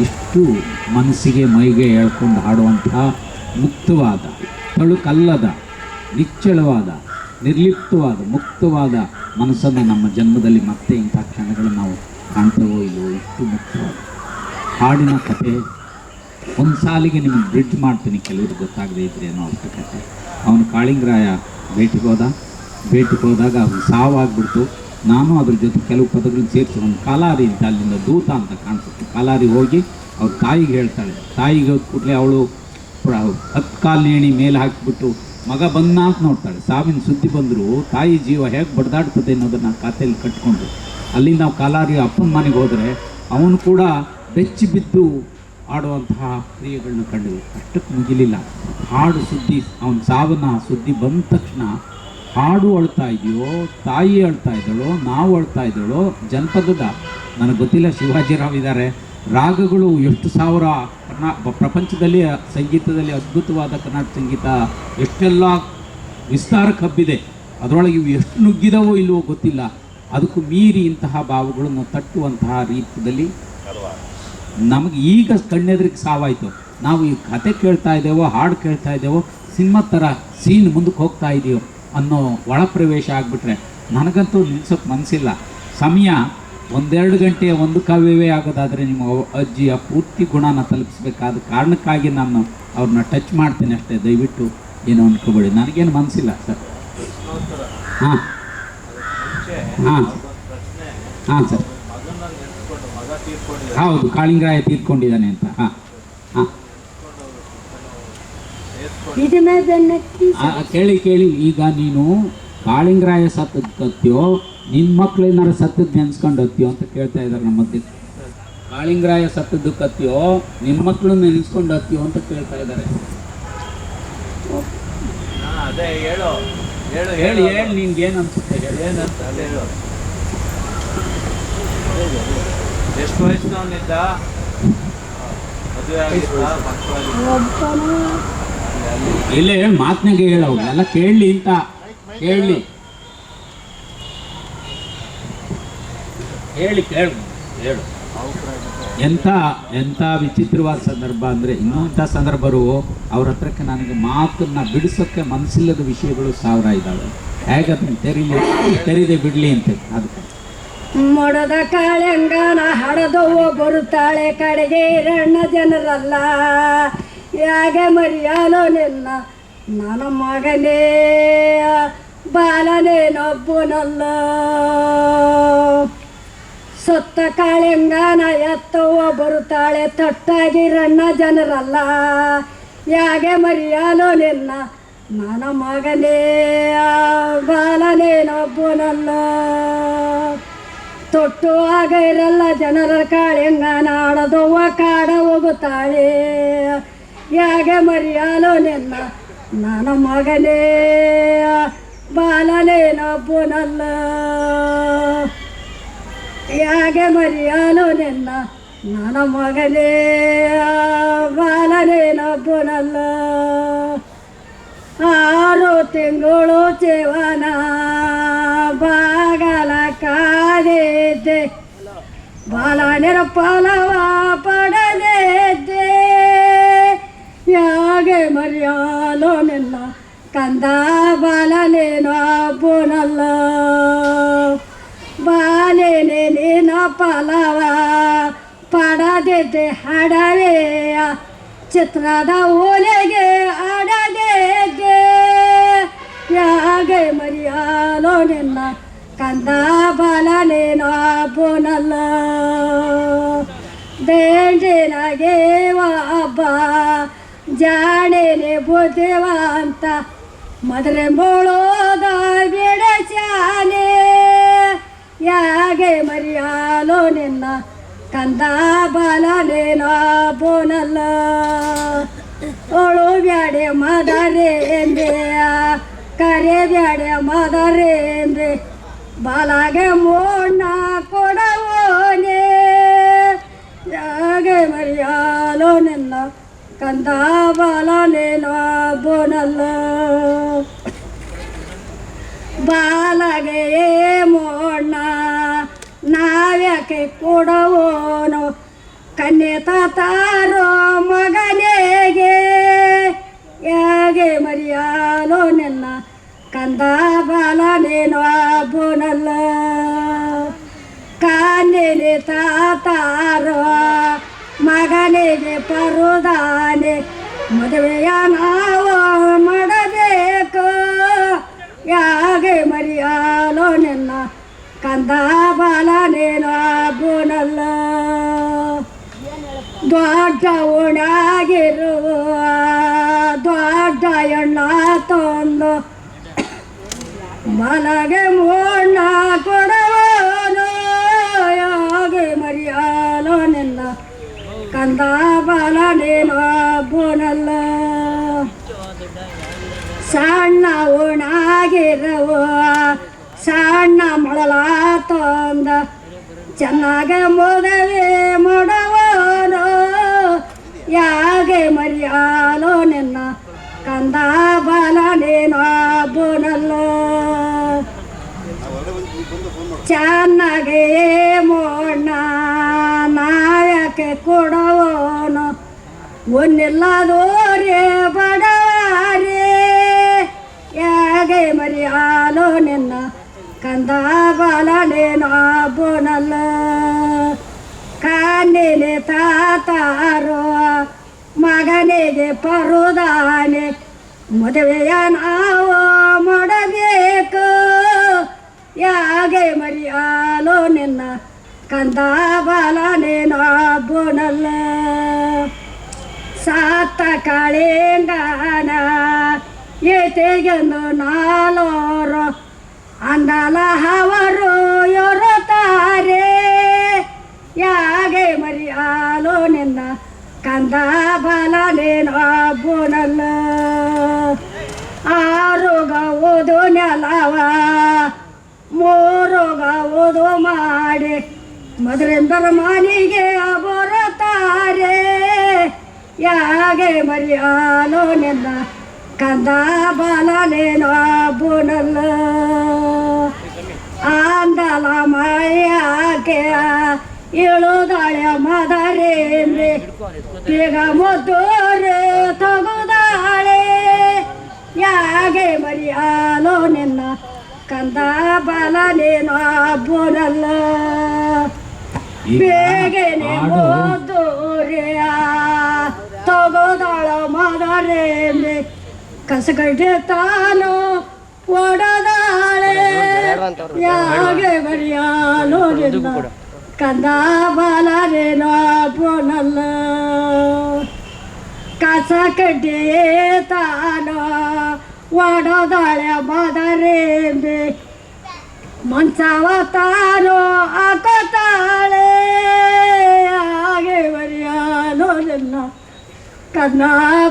ಇಷ್ಟು ಮನಸ್ಸಿಗೆ ಮೈಗೆ ಹೇಳ್ಕೊಂಡು ಹಾಡುವಂತಹ ಮುಕ್ತವಾದ, ತಳುಕಲ್ಲದ, ನಿಚ್ಚಳವಾದ, ನಿರ್ಲಿಪ್ತವಾದ, ಮುಕ್ತವಾದ ಮನಸ್ಸನ್ನು ನಮ್ಮ ಜನ್ಮದಲ್ಲಿ ಮತ್ತೆ ಇಂಥ ಕ್ಷಣಗಳು ನಾವು ಕಾಣ್ತೇವೋ ಇಲ್ಲವೋ. ಇಷ್ಟು ಮುಕ್ತವಾದ ಹಾಡಿನ ಕಥೆ ಒಂದು ಸಾಲಿಗೆ ನಿಮಗೆ ಬ್ರಿಡ್ಜ್ ಮಾಡ್ತೀನಿ, ಕೆಲವರು ಗೊತ್ತಾಗದೇ ಇದ್ರೆ ಅನ್ನೋ ಅವಶ್ಯಕತೆ. ಅವನು ಕಾಳಿಂಗರಾಯ ಭೇಟಿಗೆ ಹೋದಾಗ ಅವನು ಸಾವಾಗ್ಬಿಡ್ತು. ನಾನು ಅದ್ರ ಜೊತೆ ಕೆಲವು ಪದಗಳನ್ನ ಸೇರಿಸಿ ಒಂದು ಕಾಲಾರಿ ಅಂತ ಅಲ್ಲಿಂದ ದೂತ ಅಂತ ಕಾಣಿಸುತ್ತೆ. ಕಾಲಾರಿ ಹೋಗಿ ಅವ್ರ ತಾಯಿಗೆ ಹೇಳ್ತಾಳೆ. ತಾಯಿಗೆ ಹೋದ ಕೂಡಲೇ ಅವಳು 10 ಕಾಲು ನೇಣಿ ಮೇಲೆ ಹಾಕಿಬಿಟ್ಟು ಮಗ ಬಂದ ಅಂತ ನೋಡ್ತಾಳೆ. ಸಾವಿನ ಸುದ್ದಿ ಬಂದರೂ ತಾಯಿ ಜೀವ ಹೇಗೆ ಬಡ್ದಾಡ್ತದೆ ಅನ್ನೋದನ್ನು ಖಾತೆಯಲ್ಲಿ ಕಟ್ಕೊಂಡು ಅಲ್ಲಿಂದ ನಾವು ಕಾಲಾರಿ ಅಪ್ಪನ ಮನೆಗೆ ಹೋದರೆ ಅವನು ಕೂಡ ಬೆಚ್ಚಿ ಬಿದ್ದು ಆಡುವಂತಹ ಕ್ರಿಯೆಗಳನ್ನ ಕಂಡು ಅಷ್ಟಕ್ಕೆ ಮುಗಿಲಿಲ್ಲ. ಹಾಡು ಸುದ್ದಿ, ಅವನ ಸಾವನ್ನ ಸುದ್ದಿ ಬಂದ ತಕ್ಷಣ ಹಾಡು ಅಳ್ತಾ ಇದೆಯೋ, ತಾಯಿ ಅಳ್ತಾ ಇದ್ದಳೋ, ನಾವು ಅಳ್ತಾ ಇದ್ದಳೋ, ಜನಪದದ ನನಗೆ ಗೊತ್ತಿಲ್ಲ. ಶಿವಾಜಿರಾವ್ ಇದ್ದಾರೆ. ರಾಗಗಳು ಎಷ್ಟು ಸಾವಿರ ಪ್ರಪಂಚದಲ್ಲಿ ಸಂಗೀತದಲ್ಲಿ ಅದ್ಭುತವಾದ ಕರ್ನಾಟಕ ಸಂಗೀತ ಎಷ್ಟೆಲ್ಲ ವಿಸ್ತಾರಕ್ಕೆ ಹಬ್ಬಿದೆ. ಅದರೊಳಗೆ ಇವು ಎಷ್ಟು ನುಗ್ಗಿದವೋ ಇಲ್ಲವೋ ಗೊತ್ತಿಲ್ಲ. ಅದಕ್ಕೂ ಮೀರಿ ಇಂತಹ ಭಾವಗಳನ್ನು ತಟ್ಟುವಂತಹ ರೀತಿಯಲ್ಲಿ ನಮಗೆ ಈಗ ಕಣ್ಣೆದ್ರಿಗೆ ಸಾವಾಯಿತು. ನಾವು ಈ ಕತೆ ಕೇಳ್ತಾ ಇದ್ದೇವೋ, ಹಾಡು ಕೇಳ್ತಾ ಇದ್ದೇವೋ, ಸಿನಿಮಾ ಥರ ಸೀನ್ ಮುಂದಕ್ಕೆ ಹೋಗ್ತಾ ಇದೆಯೋ ಅನ್ನೋ ಒಳ ಪ್ರವೇಶ ಆಗಿಬಿಟ್ರೆ ನನಗಂತೂ ನಿಲ್ಸೋಕ್ಕೆ ಮನಸ್ಸಿಲ್ಲ. ಸಮಯ 1-2 ಗಂಟೆ ಒಂದು ಕಾವ್ಯವೇ ಆಗೋದಾದರೆ ನಿಮ್ಮ ಅಜ್ಜಿಯ ಪೂರ್ತಿ ಗುಣನ ತಲುಪಿಸ್ಬೇಕಾದ ಕಾರಣಕ್ಕಾಗಿ ನಾನು ಅವ್ರನ್ನ ಟಚ್ ಮಾಡ್ತೀನಿ ಅಷ್ಟೇ. ದಯವಿಟ್ಟು ಏನೋ ಅನ್ಕೋಬೇಡಿ, ನನಗೇನು ಮನಸ್ಸಿಲ್ಲ ಸರ್. ಹಾಂ ಹಾಂ ಹಾಂ ಸರ್, ಹೌದು, ಕಾಳಿಂಗರಾಯ ತೀರ್ಕೊಂಡಿದ್ದಾನೆ ಅಂತ. ಹಾಂ ಹಾಂ, ಇದನ್ನ ಬೆನ್ನತ್ತಿ ಕೇಳಿ. ಈಗ ನೀನು ಕಾಳಿಂಗರಾಯ ಸತ್ತದ ಕತ್ತೀಯೋ ನಿನ್ನ ಮಕ್ಳು ಏನಾರು ಸತ್ತದ್ದು ನೆನೆಸ್ಕೊಂಡು ಹತ್ತೀಯೋ ಅಂತ ಕೇಳ್ತಾ ಇದ್ದಾರೆ ನಮ್ಮ ಮಧ್ಯೆ. ಕಾಳಿಂಗರಾಯ ಸತ್ತದ್ದು ಕತ್ತೀಯೋ ನಿನ್ನ ಮಕ್ಕಳು ನೆನೆಸ್ಕೊಂಡು ಹತ್ತೀಯೋ ಅಂತ ಕೇಳ್ತಾ ಇದ್ದಾರೆ. ಅದೇ ಹೇಳು ಹೇಳು ಹೇಳಿ ನಿನ್ಗೆ ಏನು ಅನ್ಸುತ್ತೆ ಹೇಳಿ. ಏನಂತ ಹೇಳು. ಎಷ್ಟು ವಯಸ್ಸಿನವನಿದ್ದ? ಮದುವೆ ಆಗಿದ್ದ? ಒಬ್ಬನು ಇಲ್ಲೇ ಹೇಳಿ, ಮಾತನಾಗೆ ಹೇಳು, ಎಲ್ಲ ಕೇಳಲಿ ಅಂತ ಹೇಳಿ. ಹೇಳು. ಎಂಥ ವಿಚಿತ್ರವಾದ ಸಂದರ್ಭ ಅಂದರೆ, ಇನ್ನೂ ಇಂಥ ಸಂದರ್ಭರು ಅವ್ರ ಹತ್ರಕ್ಕೆ ನನಗೆ ಮಾತನ್ನ ಬಿಡಿಸೋಕ್ಕೆ ಮನಸ್ಸಿಲ್ಲದ ವಿಷಯಗಳು 1000 ಇದ್ದಾವೆ. ಹೇಗೆ ಅದನ್ನು ತೆರೀದೆ ಬಿಡಲಿ ಅಂತ. ಅದಕ್ಕೆ ಮೊಡದ ಕಾಳೆಂಗನ ಹಡದವು ಬರುತ್ತಾಳೆ ಕಡೆಗೆ ರಣ್ಣ ಜನರಲ್ಲ, ಯಾಗೆ ಮರಿಯಾಲೋ ನಿನ್ನ ನನ್ನ ಮಗನೇ ಬಾಲನೇನೊಬ್ಬನಲ್ಲ. ಸತ್ತ ಕಾಳೆಂಗನ ಎತ್ತವ ಬರುತ್ತಾಳೆ ತೊಟ್ಟಾಗಿ ರಣ್ಣ ಜನರಲ್ಲ, ಯಾಗೆ ಮರಿಯಾಲೋ ನಿನ್ನ ನನ್ನ ಮಗನೇ ಬಾಲನೇನೊಬ್ಬನಲ್ಲ. ತೊಟ್ಟು ಆಗ ಇರಲ್ಲ ಜನರ ಕಾಳೆಂಗನ ಆಡದವ್ವ ಕಾಡ ಹೋಗುತ್ತಾಳೆ, ಯಾಗೆ ಮರಿಯಾಲೋ ನಿನ್ನ ನನ್ನ ಮಗನೇ ಬಾಲನೇನೊಬ್ಬನಲ್ಲ. ಯಾಗೆ ಮರಿಯಾಲೋ ನಿನ್ನ ನನ್ನ ಮಗನೇ ಬಾಲನೇನೊಬ್ಬನಲ್ಲ. 6 ತಿಂಗಳು ಜೀವನ ಬಾಗಲ ಕಾದಿದ್ದೆ, ಬಾಲನೆರ ಫಲವ ಪಡೆದಿದ್ದೆ, ಯಾಗೆ ಮರಿಯಾಲೋ ನಿನ್ನ ಕಂದ ಬಾಲನೇನೊಬ್ಬನಲ್ಲ. ಬಾಲೇನೆ ನಿನ್ನ ಫಲವ ಪಡೆದಿದ್ದೆ ಹಡವೆಯ ಚಿತ್ರದ ಓಲೆಗೆ ಆಡದಿದ್ದೆ, ಯಾಗೆ ಮರಿಯಾಲೋ ನಿನ್ನ ಕಂದ ಬಾಲನೇನೊಬ್ಬನಲ್ಲ. ದೇಂಡಿನಗೆ ಒಬ್ಬ ಜಾಣೇನೆ ಬುದ್ಧಿವಂತ ಮದುವೆ ಮಾಡೋದ ಬಿಡಚಾನೆ, ಯಾಗೆ ಮರಿಯಾಲೋ ನಿನ್ನ ಕಂದ ಬಾಲನೇನೊಬ್ಬನಲ್ಲ. ಒಳು ಬ್ಯಾಡೆ ಮದರೇಂದೆ ಕರೆ ಬ್ಯಾಡೆ ಮದರೇಂದೆ, ಬಾಲಾಗೆ ಮೋಣ ಕೊಡವೋನೆ, ಯಾಗೆ ಮರಿಯಾಲೋ ನಿನ್ನ ಕಂದ ಬಾಲನೇನೊಬ್ಬನಲ್ಲ. ಬಾಲಗೆ ಮೋಣ ನಾವ್ಯಾಕೆ ಕೊಡವೋನು ಕನ್ಯೆ ತಾರೋ ಮಗನಿಗೆ, ಯಾಗೆ ಮರಿಯಾಲೋ ನಿನ್ನ ಕಂದ ಬಾಲನೇನೊಬ್ಬನಲ್ಲ. ಕಾನ್ಯೆ ತಾರೋ ಮಗನಿಗೆ ಪರುದಾನೆ ಮದುವೆಯ ನಾವು ಮಾಡಬೇಕು, ಯಾಗೆ ಮರಿಯಾಲೋ ನಿನ್ನ ಕಂದ ಬಾಲನೇನೊಬ್ಬನಲ್ಲ. ದೊಡ್ಡ ಓಣಾಗಿರುವ ದೊಡ್ಡ ಎಣ್ಣ ತಂದು ಬಾಲಗೆ ಮೋಣ ಕೊಡವನು, ಯಾಗೆ ಮರಿಯಾಲೋ ನಿನ್ನ ಕಂದ ಬಾಲನೇನೊಬ್ಬನಲ್ಲ. ಸಣ್ಣ ಓಣಾಗಿರುವ ಸಣ್ಣ ಮೊಳಲ ತಂದ ಚೆನ್ನಾಗ ಮದುವೆ ಮಾಡವನು, ಯಾಗೆ ಮರಿಯಾಲೋ ನಿನ್ನ ಕಂದ ಬಾಲನೇನೊಬ್ಬನಲ್ಲ. ಚೆನ್ನಾಗೆ ಮೋಣ ನಾಯಕೆ ಕೊಡವನು ಒಂದಿಲ್ಲದೋರೆ ಬಡವಾರೆ, ಯಾಗೆ ಮರಿಯಾಲೋ ನಿನ್ನ ಕಂದ ಬಾಲನೇನೋ ಬೋನಲ್ಲ ಕಾನಿಲೆ ತಾತಾರೋ ಮಗನಿಗೆ ಪರುದಾನೆ ಮದುವೆಯ ನಾವು ಮಾಡಬೇಕು ಯಾಗೆ ಮರಿಯಾಲೋ ನಿನ್ನ ಕಂದ ಬಾಲನೇನೋ ಬೋನಲ್ಲ ಸಾತ ಕಾಳಿಂಗನ ಏತೆಗೆಂದು ನಾಲೋರು ಅಂದಲ ಅವರು ಯೋರುತ್ತಾರೆ ಯಾಗೆ ಮರಿಯಾಲೋ ನಿನ್ನ ಕಂದ ಬಾಲನೇನೋ ಬೋನಲ್ಲ ಆರುಗ ಓದು ನೆಲವ ಮೂರುಗ ಓದು ಮಾಡಿ ಮಧುರೇಂದ್ರ ಮನೆಗೆ ಬರುತ್ತಾರೆ ಯಾಗೆ ಮರಿಯಾಲೋ ನಿನ್ನ ಕಂದ ಬಾಲನೇನೋ ಬೋನಲ್ಲ ಆಂದಲ ಮಯ್ಯಾಕೆ ಇಳುದಾಳೆ ಮದರೇಂದ್ರೆ ಈಗ ಮುದ್ದೂರು ತಗುದಾಳೆ ಯಾಗೆ ಮರಿಯಾಲೋ ನಿನ್ನ ಕಂದ ಬಾಲನೇನೋ ಬೋನಲ್ಲ ಬೇಗನೆ ಮುದ್ದೂರಿಯ ತಗುದಾಳ ಮದರೇಂದ್ರೆ ಕಸಗಡ್ಡೆ ತಾನು ಒಡದಾಳೆ ಯಾಗೆ ಮರಿಯಾಲೋ ನಿನ್ನ ಕಂದ ಬಾಲನೇನೋ ಬೋನಲ್ಲ ಕಸ ಕಡ್ಡಿ ತಾನು ಒಡದಾಳೆ ಮದರೇಂಬೆ ಮಂಚವ ತಾನು ಹಾಕತಾಳೆ ಹಾಗೆ ಮರಿಯಾಲೋ ನಿನ್ನ ಕಂದ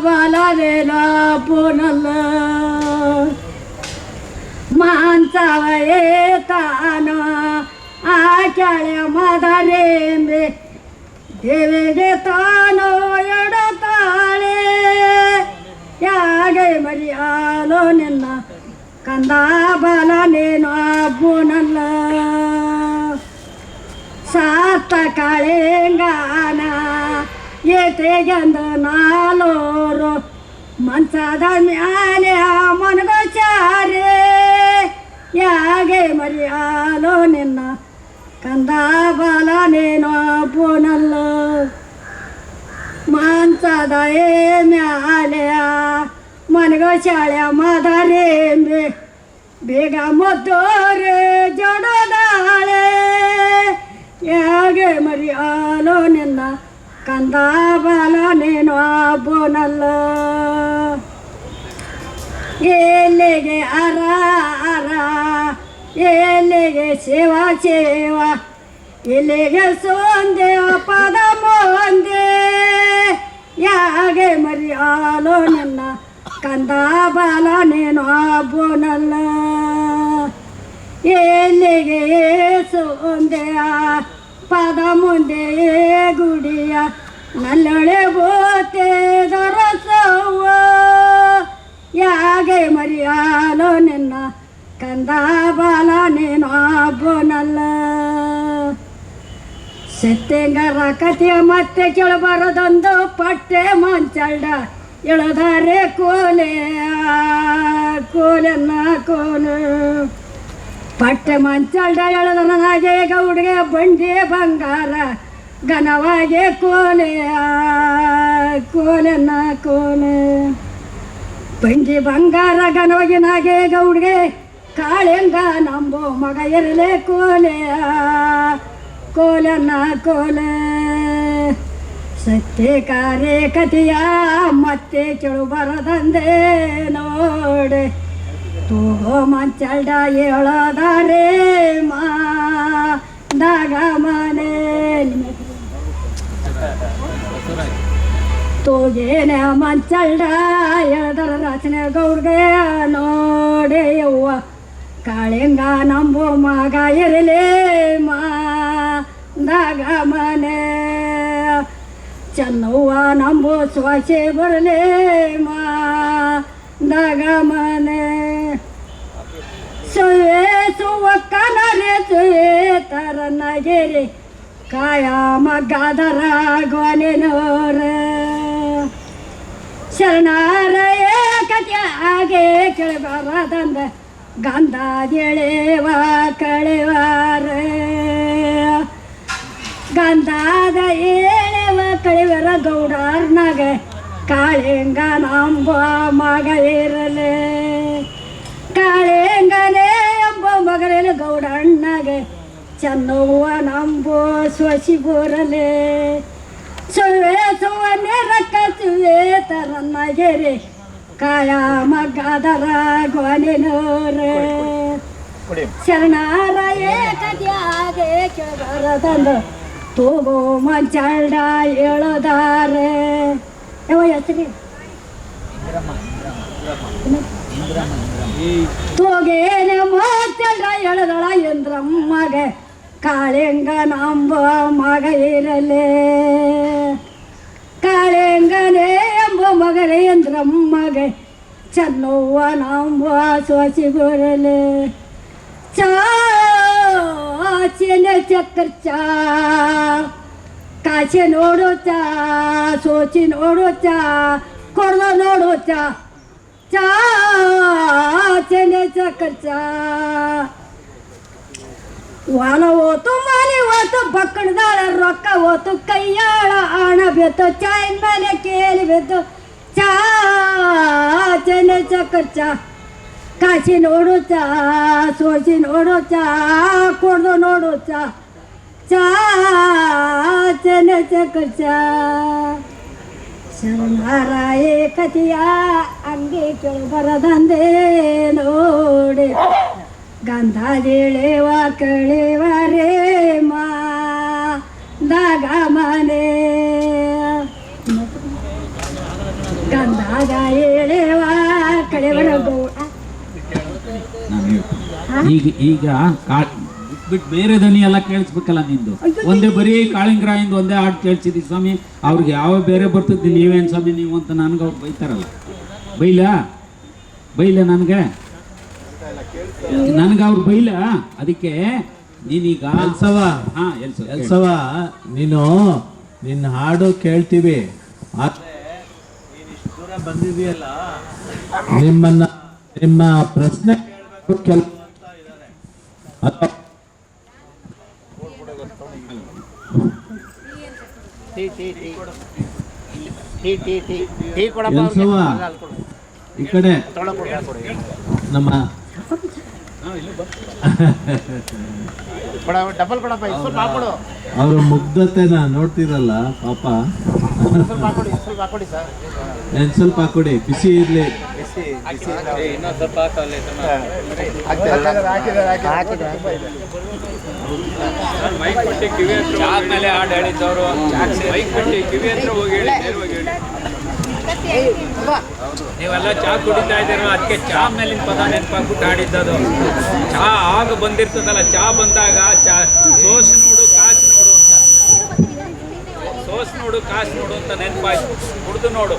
ಬಾಲನೇನೋ ಬೋನಲ್ಲ ಮಾಂಸವೇ ತಾನು ಆಕೆಳೆ ಮದರೇಂಬೆ ದೇವಿಗೆ ತಾನು ಎಡುತ್ತಾಳೆ ಯಾಗೆ ಮರಿಯಾಲೋ ನಿನ್ನ ಕಂದ ಬಾಲನೇನೋ ಬೋನಲ್ಲ ಸಾತ ಕಾಳಿಂಗನ ಏತೆಗೆಂದು ನಾಲೋರು ಮಂಚದ ಮ್ಯಾಲೆ ಮನಗೋಚಾರೆ ಯಾಗೆ ಮರಿಯಾಲೋ ನಿನ್ನ ಕಂದ ಬಾಲನೇನೋ ಬೋನಲ್ಲ ಮಂಚದ ಮ್ಯಾಲೆ ಮನಗೋಚಾಳೆ ಮದರೇಂಬೆ ಬೇಗ ಮುದ್ದೋರೆ ಜಡದಾಳೆ ಯಾಗೆ ಮರಿಯಾಲೋ ನಿನ್ನ ಕಂದ ಬಾಲನೇನೋ ಬೋನಲ್ಲ ಎಲ್ಲಿಗೆ ಅರ ಅರ ಎಲ್ಲಿಗೆ ಸೇವ ಸೇವ ಎಲ್ಲಿಗೆ ಸೋಂದೇವ ಪದ ಮೊಂದೆ ಯಾಗೆ ಮರಿಯಾಲೋ ನಿನ್ನ ಕಂದ ಬಾಲನೇನೋ ಬೋನಲ್ಲ ಎಲ್ಲಿಗೆ ಸೋಂದೆಯ ಪದ ಮುಂದೆ ಗುಡಿಯ ನಲ್ಲೊಳೆ ಬೋತೆ ದರಸವ್ವ ಯಾಗೆ ಮರಿಯಾಲೋ ನಿನ್ನ ಕಂದ ಬಾಲನೇನೋ ಬೋನಲ್ಲ ಸತ್ಯಂಗರ ಕಥೆಯ ಮತ್ತೆ ಕೇಳಬಾರದೊಂದು ಪಟ್ಟೆ ಮಂಚಳ್ಳ ಎಳದಾರೆ ಕೋಲೆ ಕೋಲೆನ್ನ ಕೋಲು ಪಟ್ಟೆ ಮಂಚಳ್ಳ ಎಳದನಾಗೆ ಗೌಡಿಗೆ ಬಂಡಿ ಬಂಗಾರ ಘನವಾಗೆ ಕೋಲೆ ಕೋಲೆನ್ನ ಕೋಲೆ ಬಂಡಿ ಬಂಗಾರ ಘನವಾಗಿನಾಗೆ ಗೌಡಿಗೆ ಕಾಳೆಂಗ ನಂಬೋ ಮಗ ಇರಲೇ ಕೋಲೆ ಕೋಲನ್ನ ಕೋಲೆ ಸತ್ಯ ಕಾರ್ಯ ಕಥೆಯ ಮತ್ತೆ ಕೇಳು ಬರದಂದೆ ನೋಡೆ ತೂಗೋ ಮಂಚಲ್ಡ ಹೇಳದಾರೆ ಮಾಗ ಮನೆ ತೂಗೇನ ಮಂಚಲ್ಡ ಹೇಳ್ದರ ರಚನೆ ಗೌಡ್ಗೆ ನೋಡೆ ಯವ್ವ ಕಾಳಿಂಗ ನಂಬೋ ಮಗ ಇರಲೇ ಮಾಗ ಮನೆ ಚೆನ್ನವ್ವ ನಂಬೋ ಸ್ವಾಸೆ ಬರಲೇ ಮಾಗ ಮನೆ ಸುವೆ ಸುವಕ್ಕನರೆ ಸುವೆ ತರನಗೆರೆ ಕಾಯ ಮಗ್ಗದರ ಗೊನೆನೋರ ಶರಣಾರಯ ಕಥೆ ಹಾಗೆ ಕೇಳಬಾರದಂದ ಗಂಧಾದೆಳೆವ ಕಳೆವಾರ ಗಂಧಾದ ಎಳೆವ ಕಳೆವರ ಗೌಡರ್ನಾಗ ಕಾಳಿಂಗ ನಂಬ ಮಗ ಇರಲೆ ಕಾಳಿಂಗನೇ ಎಂಬ ಮಗರೇನು ಗೌಡಣ್ಣಗೆ ಚೆನ್ನವ್ವ ನಂಬೋ ಸೊಸಿ ಬೋರಲೆ ಸುವೆ ಸುವನೆ ರಕ್ಕ ಸುವೆ ತರನ್ನಗೆರೆ ಕಾಯ ಮಗದರ ಗೊನೆನೋರೆ ಶರಣಾರ ಏಕದ್ಯಾಗೆ ಕೆಗರದಂದು ತೋಗೋ ಮಂಚಾಡ ಹೇಳದಾರೆ ಯಾವ ಹೆಸರಿ ತೋಗೇನೆ ಮಂಚಾಡ ಹೇಳದಳ ಎಂದ್ರಮ್ಮಗೆ ಕಾಳಿಂಗ ನಂಬ ಮಗ ಇರಲೆ ಕಾಳಿಂಗನೇ ಎಂಬ ಮಗನೇ ಎಂದ್ರಮ್ಮಗೆ ಚೆನ್ನವ್ವ ನಂಬ ಸೊಸಿ ಬರಲೆ ಚಾಚಿನ ಚಕ್ರ ಚಾ ಕಾಚೆ ನೋಡೋ ಚಾ ಸೋಚಿ ನೋಡೋ ಚಾ ಕೊಡ್ದ ನೋಡೋ ಚಾ ಚಾಚಿನ ಚಕ್ರ ಚಾ ವಾಲ ಓತು ಮಾಲಿ ಓತು ಬಕ್ಕಣದಾಳ ರೊಕ್ಕ ಓತು ಕೈಯಾಳ ಹಣ ಬೇತು ಚಾಯಿನ ಮೇಲೆ ಕೇಳಿ ಬೇತು ಚಾ ಚೆನ್ನ ಚಕ್ರ ಚಾ ಕಾಶಿ ನೋಡು ಚಾ ಸೋಸಿ ನೋಡು ಚಾ ಕೊಡ್ದು ನೋಡು ಚಾ ಚೆನ್ನ ಚಕ್ರ ಚಾ ಶರಣಾರ ಏಕತಿಯ ಅಂಗಿ ಕೆಳ ಬರದಂದೆ ನೋಡಿ ಗಂಧಾದೆಳೆವ ಕಳೆವ ರೇ ಮಾ ದಾಗ ಮನೆ ಗಂಧಾದ ಎಳೆವ ಕಳೆವರ ಗೌಡ ಈಗ ಬಿಟ್ಟು ಬೇರೆ ದನಿ ಎಲ್ಲ ಕೇಳಿಸ್ಬೇಕಲ್ಲ ನಿಂದು ಒಂದೇ ಬರೀ ಕಾಳಿಂಗರಾಯಿಂದ ಒಂದೇ ಹಾಡು ಕೇಳಿಸಿದಿ ಸ್ವಾಮಿ. ಅವ್ರಿಗೆ ಯಾವ ಬೇರೆ ಬರ್ತದೆ ನೀವೇನು ಸ್ವಾಮಿ ನೀವು ಅಂತ ನನಗೆ ಅವ್ರು ಬೈತಾರಲ್ಲ. ಬೈಲ ನನಗೆ ಅವ್ರು ಬೈಲ. ಅದಕ್ಕೆ ನೀನೀಗ ಎಲ್ಸವ ನೀನು ನಿನ್ನ ಹಾಡು ಕೇಳ್ತೀವಿ, ದೂರ ಬಂದಿದೆಯಲ್ಲ ನಿಮ್ಮ ಪ್ರಶ್ನೆ ಈ ಕಡೆ ನಮ್ಮ ಅವ್ರ ಮುಗ್ಧತೆನ ನೋಡ್ತಿರಲ್ಲ ಪಾಪ. ಸ್ವಲ್ಪ ಹಾಕೊಡಿ, ಬಿಸಿ ಇರ್ಲಿ. ನೀವೆಲ್ಲ ಚಾ ಕುಡಿತಾ ಇದ್ದೀರ, ಅದಕ್ಕೆ ಚಾ ಮೇಲಿನ ಪದ ನೆನಪಾಗ್ಬಿಟ್ಟು ಆಡಿದ್ದದು. ಚಾ ಆಗ ಬಂದಿರ್ತದಲ್ಲ, ಚಾ ಬಂದಾಗ ಚಾ ಸೋಸ್ ನೋಡು ಕಾಸು ನೋಡು ಅಂತ, ಸೋಸ್ ನೋಡು ಕಾಸು ನೋಡು ಅಂತ ನೆನಪಾಯ್ತು. ಕುಡ್ದು ನೋಡು,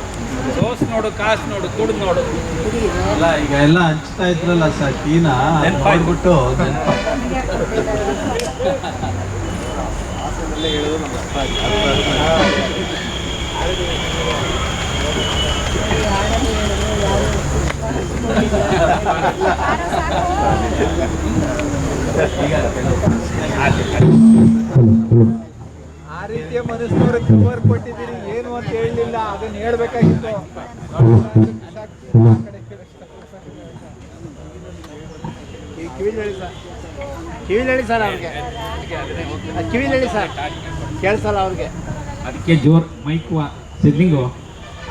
ಸೋಸ್ ನೋಡು ಕಾಸು ನೋಡು, ಕುಡ್ದು ನೋಡು. ಅಲ್ಲ ಈಗ ಎಲ್ಲ ಹಂಚ್ತಾ ಇದ್ರಲ್ಲ ಸರ್ ಟೀನ ನೆನ್ಪಾಗ್ಬಿಟ್ಟು ಆ ರೀತಿಯ ಮನಸ್ಸಿನವ್ರಿಗೆ ಖಬರ್ ಕೊಟ್ಟಿದ್ದೀರಿ, ಏನು ಅಂತ ಹೇಳಲಿಲ್ಲ, ಅದನ್ನ ಹೇಳ್ಬೇಕಾಗಿತ್ತು. ಕಿವಿಲಿ ಹೇಳಿ ಸರ್ ಅವ್ರಿಗೆ, ಕಿವಿಲಿ ಹೇಳಿ ಸರ್, ಕೇಳಿಸಲ್ಲ ಅವ್ರಿಗೆ. ಅದಕ್ಕೆ ಜೋರ್ ಮೈಕ್ ಸಿಗ್ಲಿಂಗು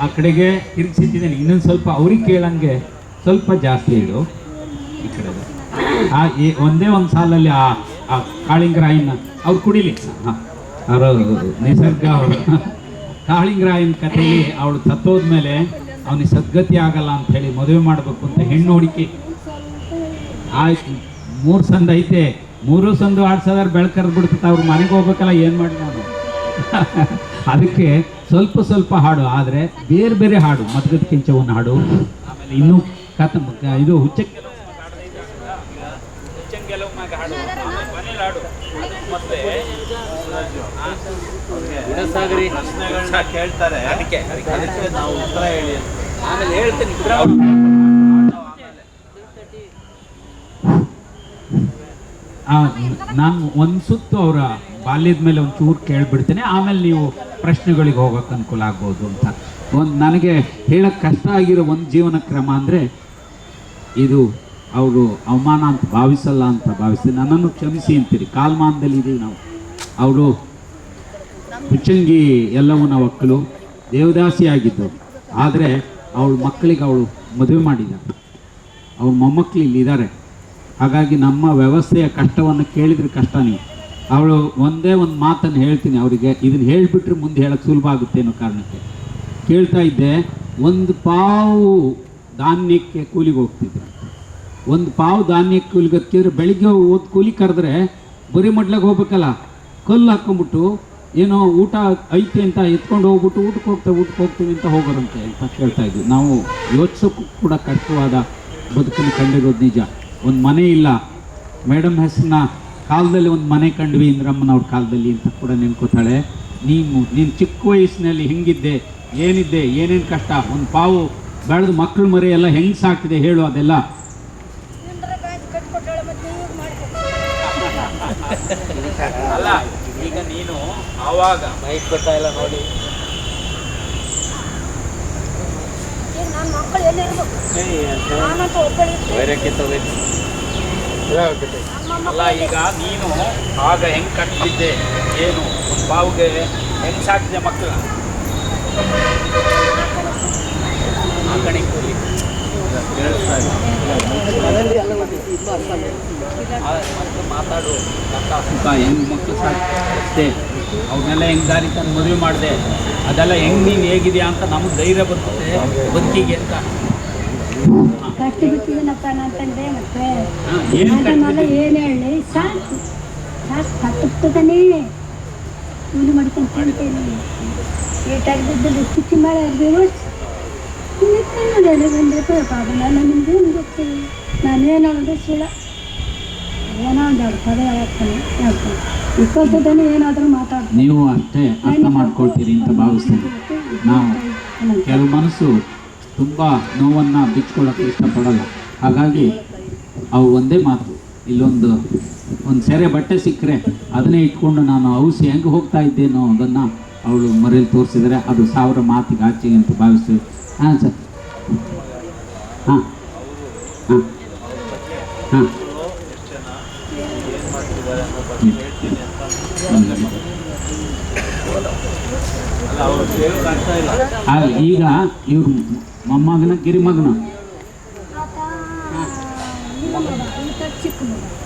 ಆ ಕಡೆಗೆ ತಿರುಗಿಸಿದ್ದೇನೆ. ಇನ್ನೊಂದು ಸ್ವಲ್ಪ ಅವ್ರಿಗೆ ಕೇಳಂಗೆ ಸ್ವಲ್ಪ ಜಾಸ್ತಿ ಇಡು ಈ ಕಡೆ. ಒಂದೇ ಒಂದು ಸಾಲಲ್ಲಿ ಆ ಕಾಳಿಂಗರಾಯನ ಅವ್ರು ಕುಡಿಲಿ. ಅವರು ನಿಸರ್ಗ ಅವರು ಕಾಳಿಂಗರಾಯನ ಕಥೆಯಲ್ಲಿ ಅವಳು ಸತ್ತೋದ್ಮೇಲೆ ಅವನಿಗೆ ಸದ್ಗತಿ ಆಗಲ್ಲ ಅಂತ ಹೇಳಿ ಮದುವೆ ಮಾಡಬೇಕು ಅಂತ ಹೆಣ್ಣು ಹುಡುಕಿ ಆಯ್ತು. 3 ಸಂದ ಐತೆ, 3 ಸಂದು ಆಡ್ಸೋದಾರು ಬೆಳಕರ್ ಬಿಡ್ತೈತೆ. ಅವ್ರು ಮನೆಗೆ ಹೋಗ್ಬೇಕಲ್ಲ, ಏನು ಮಾಡಿ ನಾನು ಅದಕ್ಕೆ ಸ್ವಲ್ಪ ಹಾಡು, ಆದರೆ ಬೇರೆ ಬೇರೆ ಹಾಡು, ಮದ್ಗದ ಕಿಂಚವನ್ನ ಹಾಡು, ಆಮೇಲೆ ಇನ್ನೂ ಇದು ಹುಚ್ಚಂಗೆಲವು ಹಾಡು, ಮನೇಲಿ ಹಾಡು. ಕೇಳ್ತಾರೆ, ಅದಕ್ಕೆ ನಾವು ಉತ್ತರ ಹೇಳಿ ಆಮೇಲೆ ಹೇಳ್ತೀನಿ. ನಾನು ಒಂದು ಸುತ್ತು ಅವರ ಬಾಲ್ಯದ ಮೇಲೆ ಒಂಚೂರು ಕೇಳಿಬಿಡ್ತೇನೆ, ಆಮೇಲೆ ನೀವು ಪ್ರಶ್ನೆಗಳಿಗೆ ಹೋಗೋಕೆ ಅನುಕೂಲ ಆಗ್ಬೋದು ಅಂತ. ನನಗೆ ಹೇಳೋಕ್ಕೆ ಕಷ್ಟ ಆಗಿರೋ ಒಂದು ಜೀವನ ಕ್ರಮ ಅಂದರೆ ಇದು ಅವರು ಅವಮಾನ ಅಂತ ಭಾವಿಸಲ್ಲ ಅಂತ ಭಾವಿಸ್ತೀನಿ. ನನ್ನನ್ನು ಕ್ಷಮಿಸಿ ಅಂತೀರಿ, ಕಾಲ್ಮಾನದಲ್ಲಿ ಇದ್ದೀವಿ ನಾವು. ಅವರು ಹುಚ್ಚಂಗಿ ಎಲ್ಲವನ್ನ ಒಕ್ಕಲು ದೇವದಾಸಿ ಆಗಿದ್ದು, ಆದರೆ ಅವಳ ಮಕ್ಕಳಿಗೆ ಅವಳು ಮದುವೆ ಮಾಡಿದ್ದಾರೆ, ಅವ್ರ ಮೊಮ್ಮಕ್ಕಳು ಇಲ್ಲಿದ್ದಾರೆ. ಹಾಗಾಗಿ ನಮ್ಮ ವ್ಯವಸ್ಥೆಯ ಕಷ್ಟವನ್ನು ಕೇಳಿದರೆ ಕಷ್ಟ. ನೀವು ಅವಳು ಒಂದೇ ಒಂದು ಮಾತನ್ನು ಹೇಳ್ತೀನಿ ಅವರಿಗೆ, ಇದನ್ನು ಹೇಳಿಬಿಟ್ರೆ ಮುಂದೆ ಹೇಳೋಕ್ಕೆ ಸುಲಭ ಆಗುತ್ತೆ ಅನ್ನೋ ಕಾರಣಕ್ಕೆ ಕೇಳ್ತಾ ಇದ್ದೆ. ಒಂದು ಪಾವು ಧಾನ್ಯಕ್ಕೆ ಕೂಲಿಗೆ ಹೋಗ್ತಿದ್ರು. ಒಂದು ಪಾವು ಧಾನ್ಯಕ್ಕೆ ಕೂಲಿಗೆ ಹತ್ತಿದ್ರೆ ಬೆಳಿಗ್ಗೆ ಓದ್ ಕೂಲಿ ಕರೆದ್ರೆ ಬರೀ ಮಡ್ಲಾಗ ಹೋಗ್ಬೇಕಲ್ಲ, ಕಲ್ಲು ಹಾಕ್ಕೊಂಬಿಟ್ಟು ಏನೋ ಊಟ ಐತೆ ಅಂತ ಎತ್ಕೊಂಡು ಹೋಗ್ಬಿಟ್ಟು ಊಟಕ್ಕೆ ಹೋಗ್ತೀವಿ ಅಂತ ಹೋಗೋರಂತೆ ಅಂತ ಕೇಳ್ತಾ ಇದ್ವಿ. ನಾವು ಯೋಚಿಸೋಕ್ಕೂ ಕೂಡ ಕಷ್ಟವಾದ ಬದುಕನ್ನು ಕಂಡಿರೋದು ನಿಜ. ಒಂದು ಮನೆ ಇಲ್ಲ, ಮೇಡಮ್ ಹೆಸರಿನ ಕಾಲದಲ್ಲಿ ಒಂದು ಮನೆ ಕಂಡ್ವಿ ಇಂದ್ರಮ್ಮನವ್ರ ಕಾಲದಲ್ಲಿ ಅಂತ ಕೂಡ ನೆನ್ಕೋತಾಳೆ. ನೀನು ಚಿಕ್ಕ ವಯಸ್ಸಿನಲ್ಲಿ ಹೆಂಗಿದ್ದೆ, ಏನಿದ್ದೆ, ಏನೇನು ಕಷ್ಟ, ಒಂದು ಪಾವು ಬೆಳೆದು ಮಕ್ಕಳು ಮರಿ ಎಲ್ಲ ಹೆಂಗೆ ಸಾಕಿದೆ ಹೇಳು. ಅದೆಲ್ಲ ಅಲ್ಲ, ಈಗ ನೀನು ಆವಾಗ ಮೈಕ್ ಬರ್ತಾ ಇಲ್ಲ ನೋಡಿ, ಅಲ್ಲ ಈಗ ನೀನು ಆಗ ಹೆಂಗೆ ಕಟ್ಟಿದ್ದೆ, ಏನು ಒಂದು ಬಾವುಗೆ ಹೆಂಗೆ ಸಾಕಿದೆ ಮಕ್ಕಳ ಆಕಣಿ ಕೂಲಿ ಮಾತಾಡು ಹೆಂಗೆ ಮಕ್ಕಳು ಸಾಕ್ತೆ ಅವನ್ನೆಲ್ಲ ಹೆಂಗೆ ದಾರಿ ತಂದು ಮದುವೆ ಮಾಡಿದೆ, ಅದೆಲ್ಲ ಹೆಂಗೆ ನೀನು ಹೇಗಿದೆಯಾ ಅಂತ ನಮಗೆ ಧೈರ್ಯ ಬರ್ತದೆ ಬದುಕಿಗೆ ಅಂತ. ಕಷ್ಟ ಬಿಟ್ಟಿದ್ದೀನಪ್ಪ ಅಂತಂದೆ. ಮತ್ತೆ ಏನು ಏನು ಹೇಳಿ, ಸಾಕು ಸಾಕು ಹತ್ತನೇ ಕೂಲಿ ಮಾಡ್ಕೊಂಡು ತಿಂತೇನೆ. ಏಟಾಗಿ ಬಿದ್ದಲ್ಲಿ ಚಿಕ್ಕ ಮಳೆ ಬಂದ್ರೆ ಪಾಪ ನಾನು ನಿಮ್ಗೆ ಏನು ಗೊತ್ತಿಲ್ಲ. ನಾನೇನು ಹೇಳಿದ್ರೆ ಸುಳ್ಳ, ಏನೋ ಒಂದು ಎರಡು ಪದ ಹೇಳ್ತಾನೆ ಹೇಳ್ತಾನೆ. ಇಪ್ಪತ್ತನೇ ಏನಾದರೂ ಮಾತಾಡ್ತೀನಿ. ನೀವು ಅಷ್ಟೇ ಅರ್ಥ ಮಾಡ್ಕೊಳ್ತೀರಿ ಅಂತ ಭಾವಿಸ್ತೀನಿ. ನಾವು ಕೆಲವು ಮನಸ್ಸು ತುಂಬ ನೋವನ್ನು ಬಿಚ್ಕೊಳ್ಳೋಕ್ಕೆ ಇಷ್ಟಪಡಲ್ಲ. ಹಾಗಾಗಿ ಅವು ಒಂದೇ ಮಾತು, ಇಲ್ಲೊಂದು ಸೆರೆ ಬಟ್ಟೆ ಸಿಕ್ಕರೆ ಅದನ್ನೇ ಇಟ್ಕೊಂಡು ನಾನು ಔಷಧಿ ಹೆಂಗೆ ಹೋಗ್ತಾ ಇದ್ದೇನೋ ಅದನ್ನು ಅವಳು ಮರೆಯಲ್ಲಿ ತೋರಿಸಿದರೆ ಅದು 1000 ಮಾತಿಗೆ ಆಚೆಗೆ ಅಂತ ಭಾವಿಸ್ತೀವಿ. ಹಾಂ ಸರ್, ಹಾಂ ಹಾಂ ಹಾಂ ಈಗ ಇವ್ರು ಮೊಮ್ಮಗನ ಗಿರಿಮಗನ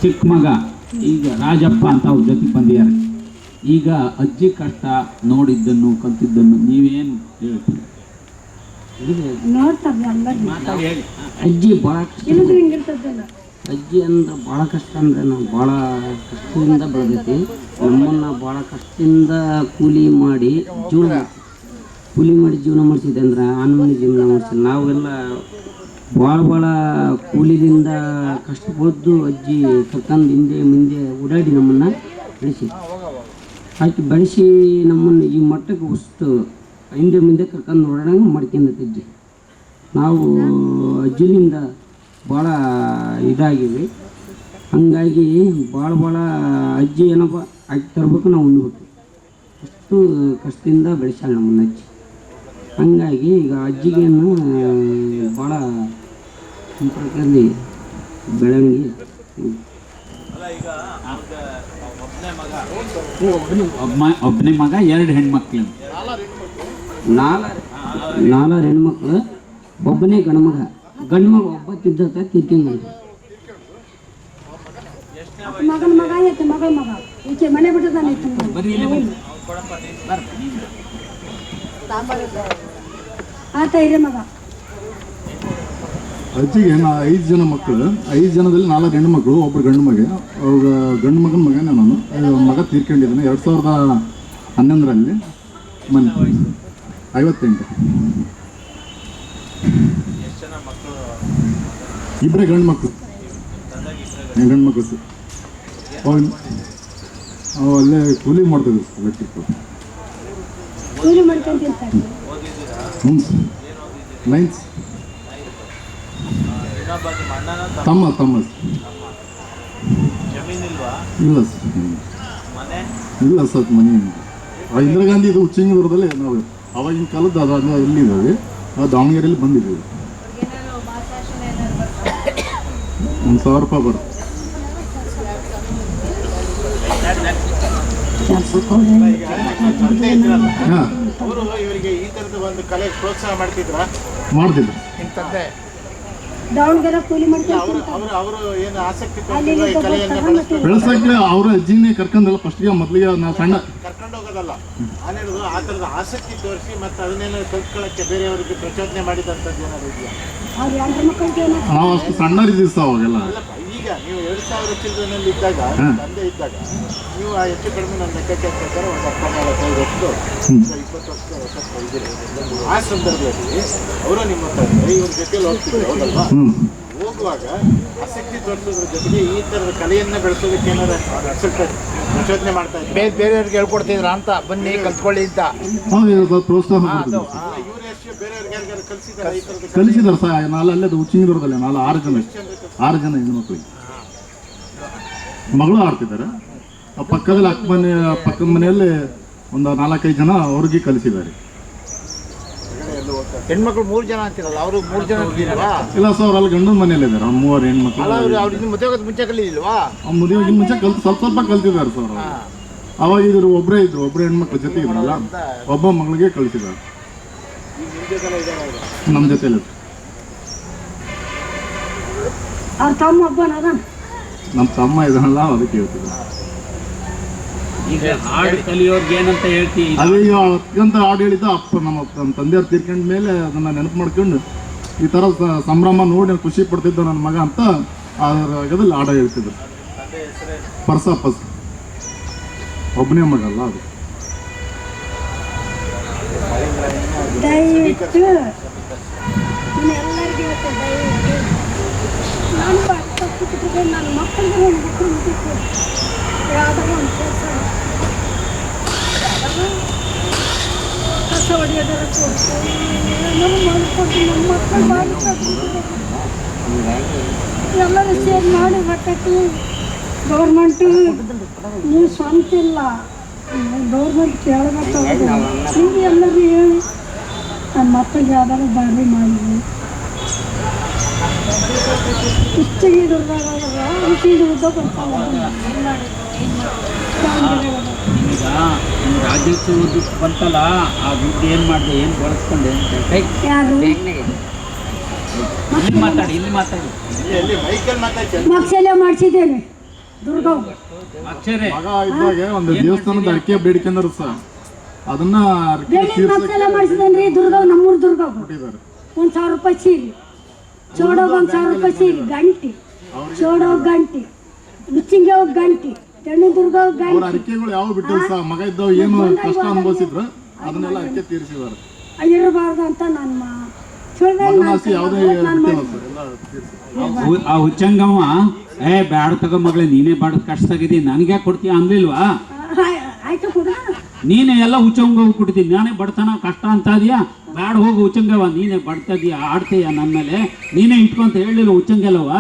ಚಿಕ್ಕ ಮಗ ಈಗ ರಾಜಪ್ಪ ಅಂತ ಅವ್ರ ಜೊತೆಗೆ ಬಂದಿದ್ದಾರೆ. ಈಗ ಅಜ್ಜಿ ಕಷ್ಟ ನೋಡಿದ್ದನ್ನು ಕಲ್ತಿದ್ದನ್ನು ನೀವೇನು ಹೇಳ್ತೀರಿ? ಮಾತಾಡಿ ಹೇಳಿ. ಅಜ್ಜಿ ಭಾಳ ಕಷ್ಟ, ಹಿಂಗಿರ್ತದಲ್ಲ ಅಜ್ಜಿ ಅಂದ್ರೆ ಭಾಳ ಕಷ್ಟ. ಅಂದರೆ ನಾವು ಭಾಳ ಕಷ್ಟದಿಂದ ಬೆಳೆದೈತಿ. ನಮ್ಮನ್ನು ಭಾಳ ಕಷ್ಟದಿಂದ ಕೂಲಿ ಮಾಡಿ ಜೀವನ ಮಾಡಿಸಿದೆ. ಅಂದ್ರೆ ಆನ್ಮನಿ ಜೀವನ ಮಾಡಿಸಿ ನಾವೆಲ್ಲ ಭಾಳ ಕೂಲಿದಿಂದ ಕಷ್ಟಪಟ್ಟು ಅಜ್ಜಿ ಕರ್ಕೊಂಡು ಹಿಂದೆ ಮುಂದೆ ಓಡಾಡಿ ನಮ್ಮನ್ನು ಬೆಳೆಸಿ ಬೆಳೆಸಿ ನಮ್ಮನ್ನು ಈ ಮಟ್ಟಕ್ಕೆ ಅಷ್ಟು ಹಿಂದೆ ಮುಂದೆ ಕರ್ಕೊಂಡು ಓಡಾಡಂಗೆ ಮಾಡ್ಕೊಂಡೈತೆ ಅಜ್ಜಿ. ನಾವು ಅಜ್ಜಿನಿಂದ ಭಾಳ ಇದಾಗಿವಿ. ಹಂಗಾಗಿ ಭಾಳ ಅಜ್ಜಿ ಏನಪ್ಪ ಆಗಿ ತರಬೇಕು, ನಾವು ಉಣ್ಬೇಕು, ಅಷ್ಟು ಕಷ್ಟದಿಂದ ಬೆಳೆಸ್ಯಾಳ ನಮ್ಮನ್ನ ಅಜ್ಜಿ. ಹಂಗಾಗಿ ಈಗ ಅಜ್ಜಿಗೇನು ಭಾಳ ಸಂಪರ್ಕದಲ್ಲಿ ಬೆಳವಣಿಗೆ. ಒಬ್ಬನೇ ಮಗ, 2 ಹೆಣ್ಮಕ್ಳು, 4 ಹೆಣ್ಮಕ್ಳು, ಒಬ್ಬನೇ ಗಂಡ್ಮಗ. ಗಂಡ್ಮಗ ಒಬ್ಬ ತಿದ್ದ ತೀರ್ಕೊಂಡು ಮಗನ ಮಗ ಐತೆ, ಮಗಳ ಮಗ ಈಚೆ ಮನೆ ಬಿಟ್ಟದಾನೆ. ಆತ ಇದೆ ಮಗ. ಅಜ್ಜಿಗೆ 5 ಜನ ಮಕ್ಕಳು, 5 ಜನದಲ್ಲಿ 4 ಹೆಣ್ಣು ಮಕ್ಕಳು, ಒಬ್ಬರು ಗಂಡು ಮಗ. ಅವ್ರ ಗಂಡು ಮಗನ ಮಗನೇ ನಾನು. ಮಗ ತೀರ್ಕೊಂಡಿದ್ದಾನೆ 2011ರಲ್ಲಿ. ಮೊನ್ನೆ 58. ಇಬ್ಬರೇ ಗಂಡು ಮಕ್ಕಳು, ಗಂಡು ಮಕ್ಕಳು. ಅವು ಅಲ್ಲೇ ಕೂಲಿ ಮಾಡ್ತಿದ್ವಿ ಎಲೆಕ್ಟ್ರಿಕ್. ಕೂಲಿ ಮಾಡ್ಕೊಂತಿರ್ತಾರೆ. 9th. ತಮ್ಮ ಇಲ್ಲ ಸರ್ ಇಲ್ಲ ಸರ್ ಮನೆ ಇಂದಿರಾ ಗಾಂಧಿ ಇದು ಉಚ್ಚಿಂಗದೂರದಲ್ಲಿ ನಾವು ಅವಾಗಿನ ಕಾಲದ್ದು ಅದು ಎಲ್ಲಿದ್ದಾವೆ ನಾವು ದಾವಣಗೆರೆಯಲ್ಲಿ ಬಂದಿದ್ದೀವಿ. 1,000 ರೂಪಾಯಿ ಬರುತ್ತೆ. ಹಾಂ ಮಾಡ್ತಿದ್ರು. ದಾವಣಗೆರೆ ಕೂಲಿ ಮಾಡ್ಕೊಂಡು ಬೆಳೆಸಕ್ಕೆ ಅವ್ರ ಅಜ್ಜಿನೇ ಕರ್ಕೊಂಡಲ್ಲ ಫಸ್ಟ್ಗೆ ಮೊದಲಿಗೆ ನಾವು ಸಣ್ಣ ಕರ್ಕೊಂಡು ಹೋಗೋದಲ್ಲ ಆ ಥರದ ಆಸಕ್ತಿ ತೋರಿಸಿ ಮತ್ತೆ ಅದನ್ನೆಲ್ಲ ಕಲ್ತ್ಕೊಳ್ಳೋಕ್ಕೆ ಬೇರೆಯವರಿಗೆ ಪ್ರಚೋದನೆ ಮಾಡಿದಂಥದ್ದು ಏನಾದ್ರು ಇದೆಯಾ? ಅವ್ರ ಹೆಂಡ್ರ ಮಕ್ಕಳಿಗೆ ನಾವು ಅಷ್ಟು ಸಣ್ಣರಿದ್ದೀವಿ ಸರ್ ಅವಾಗೆಲ್ಲ. ಈಗ ನೀವು 2000 ಚಿಲ್ಡ್ರನಲ್ಲಿ ಇದ್ದಾಗ ತಂದೆ ಇದ್ದಾಗ ನೀವು ಹೆಚ್ಚು ಕಡಿಮೆ ನನ್ನ ಲೆಕ್ಕಕ್ಕೆ ಪ್ರಕಾರ ಒಂದು 14-15 ವರ್ಷ 20 ವರ್ಷ ಇದ್ದೀರಿ. ಆ ಸಂದರ್ಭದಲ್ಲಿ ಅವರು ನಿಮ್ಮ ತಂದೆ ಇವ್ರ ಜೊತೆಲಿ ಹೋಗ್ತಿದ್ರು ಹೌದಲ್ವಾ? ಹೋಗುವಾಗ ಆಸಕ್ತಿ ತೋರಿಸೋದ್ರ ಜೊತೆಗೆ ಈ ಥರದ ಕಲೆಯನ್ನು ಬೆಳೆಸೋದಕ್ಕೆ ಏನಾದ್ರು ಸ್ವಲ್ಪ ಪ್ರಚೋದನೆ ಮಾಡ್ತಾ ಇದ್ದಾರೆ, ಬೇರೆಯವ್ರಿಗೆ ಹೇಳ್ಕೊಡ್ತಿದ್ರ ಅಂತ ಬನ್ನಿ ಕಲ್ತ್ಕೊಳ್ಳಿ ಅಂತ ಪ್ರೋತ್ಸಾಹ ಇವ್ರು ಎಷ್ಟು ಬೇರೆಯವ್ರಿಗೆ ಯಾರಿಗಾರು ಕಲಿಸಿದ್ದಾರೆ ಈ ಥರದ ಕಲಿಸಿದಾರೆ ಸರ್. ಅಲ್ಲೇ ಉಚ್ಚಿಂಗದೂರದಲ್ಲಿ 6 ಜನ ಹೆಣ್ಮಕ್ಳಿಗೆ ಮಗಳು ಆಡ್ತಿದ್ದಾರೆ. ಆ ಪಕ್ಕದಲ್ಲಿ ಪಕ್ಕದ ಮನೆಯಲ್ಲಿ ಒಂದು 4-5 ಜನ ಅವ್ರಿಗೆ ಕಲಿಸಿದ್ದಾರೆ. ಹೆಣ್ಮಕ್ಳು 3 ಜನ ಅಂತಿರಲ್ಲ, ಅವರು 3 ಜನ ಇಲ್ವಾ? ಇಲ್ಲ ಸರ್ ಅವ್ರು ಅಲ್ಲಿ ಗಂಡನ ಮನೇಲಿ ಇದ್ದಾರೆ. 3 ಹೆಣ್ಮಕ್ಳು ಅವ್ರು ಮದುವೆ ಮುಂಚೆ ಕಲಿಲ್ವಾ? ಮದುವೆಗಿನ ಮುಂಚೆ ಸ್ವಲ್ಪ ಕಲ್ತಿದ್ದಾರೆ ಸರ್ ಅವರು. ಅವಾಗ ಇದ್ರು ಒಬ್ಬರೇ ಹೆಣ್ಮಕ್ಳ ಜೊತೆ ಇದ್ರಲ್ಲ, ಒಬ್ಬ ಮಗಳಿಗೆ ಕಲಿಸಿದ್ದಾರೆ ನಮ್ಮ ಜೊತೆಲಿ. ಅವ್ರ ತಮ್ಮ ಒಬ್ಬನದ ನಮ್ಮ ತಮ್ಮ ಇದನ್ನಲ್ಲ ಅದಕ್ಕೆ ಹೇಳ್ತಿದ್ರು. ಈಗ ಹಾಡು ಕಲಿಯೋರ್ಗೆ ಏನಂತ ಹೇಳ್ತೀವಿ? ಅದೇ ಅತ್ಯಂತ ಹಾಡು ಹೇಳಿದ್ದ ನಮ್ಮ ತಂದೆಯವ್ರು ತೀರ್ಕೊಂಡ ಮೇಲೆ ಅದನ್ನ ನೆನಪು ಮಾಡ್ಕೊಂಡು ಈ ಥರ ಸಂಭ್ರಮ ನೋಡಿ ಖುಷಿ ಪಡ್ತಿದ್ದ ನನ್ನ ಮಗ ಅಂತ ಅದರಲ್ಲಿ ಹಾಡು ಹೇಳ್ತಿದ್ರು. ಪರ್ಸ ಒಬ್ಬನೇ ಮಗಲ್ಲ ಅದು. ದಯವಿಟ್ಟು ಎಲ್ಲರಿಗೂ ನಾನು ನನ್ನ ಮಕ್ಕಳಿಗೆ ಒಂದು ಯಾವುದೋ ಒಂದು ಕೆಲಸ ಕಸ ಹೊಡೆಯೋದರ ಕೊಟ್ಟು ಮಾಡಿಕೊಟ್ಟು ನಮ್ಮ ಮಕ್ಕಳು ಮಾಡಿಕೊಟ್ಟು ಎಲ್ಲರೂ ಸೇರಿ ಮಾಡಿ ಬರ್ತೈತಿ. ಗೌರ್ಮೆಂಟು ನೀವು ಸ್ವಂತ ಇಲ್ಲ, ಗೌರ್ಮೆಂಟ್ ಕೇಳಬೇಕಾಗುತ್ತೆ. ನೀವು ಎಲ್ಲರೂ ಹೇಳಿ ನನ್ನ ಮಕ್ಕಳಿಗೆ ಯಾವ್ದಾದ್ರು ದಾರಿ ಮಾಡಿದ್ವಿ. ಇಷ್ಟು ಹಿಡಿದಾಗ ಈಗ ರಾಜ್ಯೋತ್ಸವದ್ದು ಬಂತಲ್ಲ, ಆ ದುಡ್ಡು ಏನು ಮಾಡಿದೆ, ಏನು ಬಳಸ್ಕೊಂಡೆ ಅಂತ ಯಾರು ಇಲ್ಲಿ ಮಾತಾಡಿ ಮಕ್ಕಳೇ ಮಾಡಿಸಿದ್ದೇನೆ. ದುರ್ಗವ್ ಅಕ್ಷರೇ ಮಗ ಇದ್ದಾಗ ಒಂದು ದೇವಸ್ಥಾನದ ಅಡಿಕೆ ಬೇಡಿಕೆಂದ್ರೆ ಸರ್ ಅದನ್ನ ಮಕ್ಕಳೆಲ್ಲ ಮಾಡಿಸಿದ್ದೇನೆ. ದುರ್ಗವ್ ನಮ್ಮೂರು ದುರ್ಗವ್ 1,000 ರೂಪಾಯಿ ಚೀಲಿ, ಚೋಡೋಗ 1,000 ರೂಪಾಯಿ ಚೀಲಿ, ಗಂಟಿ ಚೋಡೋಗ ಗಂಟಿ, ಮುಚ್ಚಿಂಗೆ ಹೋಗಿ ಗಂಟಿ, ತೆಣ್ಣುದುರ್ಗ ಹೋಗಿ ಗಂಟಿ. ಅಡಿಕೆಗಳು ಯಾವ ಬಿಟ್ಟಿಲ್ಲ ಸರ್. ಮಗ ಇದ್ದವ್ ಏನು ಕಷ್ಟ ಅನುಭವಿಸಿದ್ರು ಅದನ್ನೆಲ್ಲ ಅಡಿಕೆ ತೀರಿಸಿದ್ದಾರೆ. ಇರಬಾರ್ದು ಅಂತ ನನ್ನ ಆ ಹುಚ್ಚಂಗಮ್ಮ ಬ್ಯಾಡ ತಗೋ ಮಗಳೇ, ನೀನೇ ಬಾಡ ಕಷ್ಟ ತೆಗಿದಿ, ನನಗೆ ಕೊಡ್ತೀಯ ಅನ್ಲಿಲ್ವಾ? ಆಯ್ತು ಕೊಡ, ನೀನೇ ಎಲ್ಲ ಹುಚ್ಚಂಗ ಕೊಡ್ತೀನಿ, ನಾನೇ ಬಡತನ ಕಷ್ಟ ಅಂತ ಇದೀಯಾ, ಬ್ಯಾಡ ಹೋಗು ಹುಚ್ಚಂಗವ, ನೀನೇ ಬಡ್ತಾ ಇದೀಯ, ಆಡ್ತೀಯ ನನ್ನ ಮೇಲೆ, ನೀನೇ ಇಟ್ಕೊಂತ ಹೇಳಿಲ್ಲ ಹುಚ್ಚಂಗಲ್ವಾ?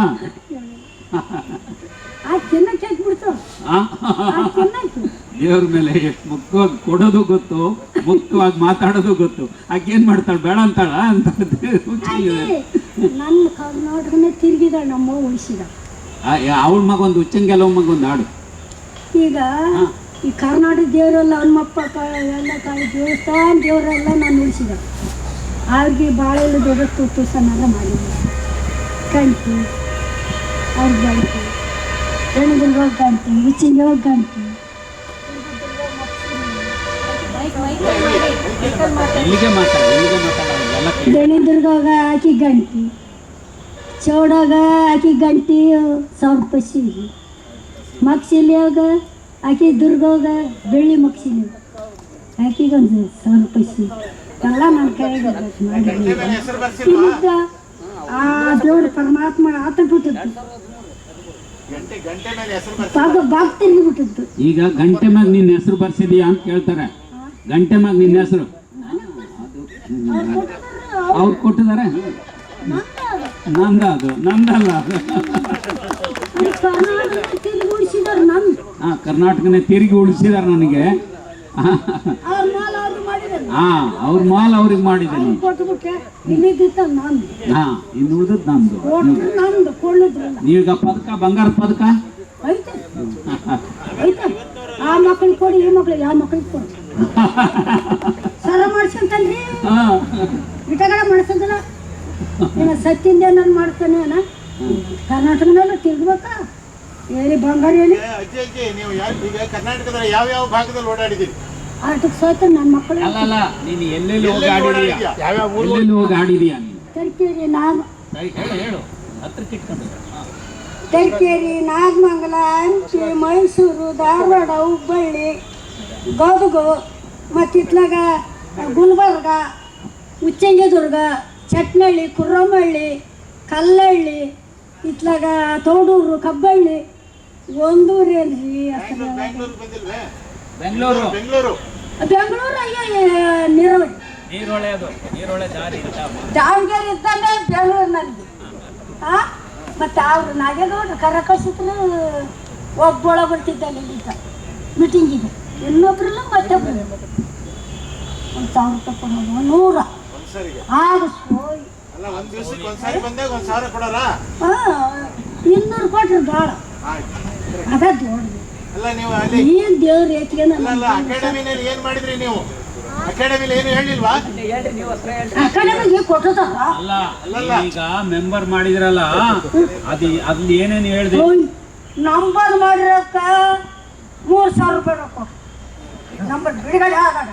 ದೇವ್ರ ಮೇಲೆ ಎಷ್ಟು ಮುಖ್ಯವಾಗಿ ಕೊಡೋದು ಗೊತ್ತು, ಮುಖ್ಯವಾಗಿ ಮಾತಾಡೋದು ಗೊತ್ತು. ಆಕೇನ್ ಮಾಡ್ತಾಳೆ, ಬೇಡ ಅಂತಾಳ ಅಂತ ನನ್ನ ಕರ್ನಾಟಕನೇ ತಿರುಗಿದಾಳೆ, ನಮ್ಮ ಉಳಿಸಿದ. ಅವಳ ಮಗ ಒಂದು ಹುಚ್ಚಂಗೆಲ್ಲ ಮಗ ಒಂದು ಹಾಡು. ಈಗ ಈ ಕರ್ನಾಟಕ ದೇವರೆಲ್ಲ ಹನುಮಪ್ಪ ಎಲ್ಲ ಕಾಯಿ ದೇವಸ್ಥಾನ ದೇವರೆಲ್ಲ ನಾನು ಉಳಿಸಿದ. ಅವ್ರಿಗೆ ಬಾಳೆಲ್ಲ ದೊಡ್ಡ ತುಸನಾಗ ಮಾಡಿದ್ವಿ. ಗಂಟಿ ಅವ್ರ ಗಂಟಿ, ಹೆಣ್ಣುಗಳಿಗೆ ಹೋಗಿ ಗಂಟಿ, ಹುಚ್ಚಿಂಗೆ ಹೋಗಿ ಗಂಟಿ, ಬೆಳೆದುರ್ಗಾಗ ಹಾಕಿ ಗಂಟಿ, ಚೌಡಾಗ ಹಾಕಿ ಗಂಟಿ 1,000 ರೂಪಾಯಿ ಸೀರೆ, ಮಕ್ಸಿಲಿಯಾಗ ಹಾಕಿ ದುರ್ಗಾಗ ಬೆಳ್ಳಿ ಮಕ್ಸಿಲಿ ಹಾಕಿಗೆ 1,000 ರೂಪಾಯಿ ಸೀರೆ ಎಲ್ಲ ನನ್ನ ಕೈಗೆ ಮಾಡಿದ್ದ. ಆ ದೇವ್ರ ಪರಮಾತ್ಮ ಆತ ಬಿಟ್ಟಿದ್ದು, ಬಾಗ್ ತಿರುಗಿ ಬಿಟ್ಟಿದ್ದು. ಈಗ ಗಂಟೆ ಮ್ಯಾಗ ನಿನ್ನ ಹೆಸರು ಬರ್ಸಿದೀಯಾ ಅಂತ ಕೇಳ್ತಾರೆ. ಗಂಟೆ ಮ್ಯಾಗ ನಿನ್ನ ಹೆಸರು ಅವ್ರು ಕೊಟ್ಟಿದ್ದಾರೆ, ನಂದ ಅದು ನಂದಲ್ಲ ಅದು. ತಿರುಗಿಸಿ ನಂದು. ಕರ್ನಾಟಕನೇ ತಿರುಗಿ ಉಳಿಸಿದಾರೆ ನನಗೆ. ಅವ್ರ ಮಾಲ್ ಅವ್ರು ಮಾಡಿದ್ದಾರೆ, ಅವ್ರ ಮಾಲ್ ಅವ್ರಿಗೆ ಮಾಡಿದ್ದೀನಿ. ಕೊಟ್ಬಿಟ್ಟೆ. ಇನ್ನಿದ್ದಿತ್ತು ನಂದು, ಇನ್ನು ಉಳಿದದ್ದು ನಂದು. ಕೊಟ್ರು ನಂದು, ಕೊಳ್ಳಿದ್ರಲ್ಲ. ನೀವೀಗ ಪದಕ, ಬಂಗಾರದ ಪದಕ ಐತೆ ಐತೆ. ಆ ಮಕ್ಳಿಗೆ ಕೊಡಿ, ಈ ಮಕ್ಳಿಗೆ, ಯಾವ ಮಕ್ಳಿಗೆ ಕೊಡಿ. ಸರ ಮಾಡ್ಸ್ಕೊಂತನ್ರಿ, ಇಟಗಳ ಮಾಡ್ಸೋದಿಲ್ಲ. ಇನ್ನು ಸತ್ತಿಂದ ನಾನು ಮಾಡ್ತಾನೆ ಅಣ್ಣ. ಕರ್ನಾಟಕದಲ್ಲೂ ತಿರ್ಗ್ಬೇಕ. ಹೇಳಿ ಬಂಗಾರ ಹೇಳಿ. ಅಜ್ಜಿ ಅಜ್ಜಿ, ನೀವು ಈಗ ಕರ್ನಾಟಕದ ಯಾವ ಭಾಗದಲ್ಲಿ ಓಡಾಡಿದ್ದೀರಿ? ಆಟಕ್ಕೆ ಸೋತ ನನ್ನ ಮಕ್ಕಳು. ಅಲ್ಲ, ನೀನು ಎಲ್ಲೆಲ್ಲಿ ಹೋಗಿ ಆಡಿದೀಯಾ? ಯಾವ್ಯಾವ ಊರು? ಎಲ್ಲೆಲ್ಲಿ ಹೋಗಿ ಆಡಿದೀಯಾ ನೀನು? ತರೀಕೆರೆ, ನಾಗ ಹೇಳು ಹತ್ರಕ್ಕೆ ಇಟ್ಕೊಂಡು. ತರೀಕೆರೆ, ನಾಗಮಂಗಲ, ಹಂಪಿ, ಮೈಸೂರು, ಧಾರವಾಡ, ಹುಬ್ಬಳ್ಳಿ, ಗದಗ, ಮತ್ತು ಇತ್ಲಾಗ ಗುಲ್ಬರ್ಗ, ಉಚ್ಚಂಗಿದುರ್ಗ, ಚಟ್ನಳ್ಳಿ, ಕುರ್ರಮಳ್ಳಿ, ಕಲ್ಲಳ್ಳಿ, ಇತ್ಲಾಗ ತೋಡೂರು, ಕಬ್ಬಳ್ಳಿ, ಒಂದೂರೇನ್ರಿ. ಬೆಂಗಳೂರು ಬಂದಿಲ್ವೇ? ಬೆಂಗಳೂರು ಬೆಂಗಳೂರು ಅಯ್ಯೋ ನೀರಾವರಿ. ನೀರೊಳೆ ದಾರಿ ದಾವಣಗೆರೆ ಇದ್ದಂಗೆ ಬೆಂಗಳೂರು ನನಗೆ. ಮತ್ತು ಅವ್ರು ನಾಗೇಗೌಡರು ಕರ ಕಳಿಸಿದ್ರು. ಒಬ್ಬೊಳ ಬರ್ತಿದ್ದಲ್ಲಿ ಇಲ್ಲಿದ್ದ ಮೀಟಿಂಗಿಗೆ, ಇನ್ನೊಬ್ರಲ್ಲ ಮತ್ತೊಬ್ಬರು. 1,000 ರೂಪಾಯಿ ಕೊಡೋದು, 100 ಒಂದ್ಸರಿಗೆ. ಆಗ ಅಲ್ಲ, ಒಂದ್ ದಿವಸಕ್ಕೆ ಒಂದ್ಸಾರಿ ಬಂದಾಗ 1,000 ಕೊಡೋರ? 200 ಕೊಟ್ರು ಭಾಳ. ಅದ ದೊಡ್ಡದು. ಅಲ್ಲ, ನೀವು ಅಲ್ಲಿ ಏನು ದೇವ್ರ ಏತಿಗೆ ಅಲ್ಲ, ಅಕಾಡೆಮಿನಲ್ಲಿ ಏನ್ ಮಾಡಿದ್ರಿ ನೀವು? ಅಕಾಡೆಮಿಲಿ ಏನು ಹೇಳಿಲ್ವಾ? ಅಕಾಡೆಮಿಗೆ ಕೊಟ್ಟದಾರ. ಅಲ್ಲ, ಈಗ ಮೆಂಬರ್ ಮಾಡಿದ್ರಲ್ಲ, ಅಲ್ಲಿ ಏನೇನು ಹೇಳಿದೆ? ನಂಬರ್ ಮಾಡಿರಕ್ಕ 3,000 ರೂಪಾಯಿ ಕೊಟ್ಟು ನಂಬರ್ ಬಿಡುಗಡೆ ಆದಾಗ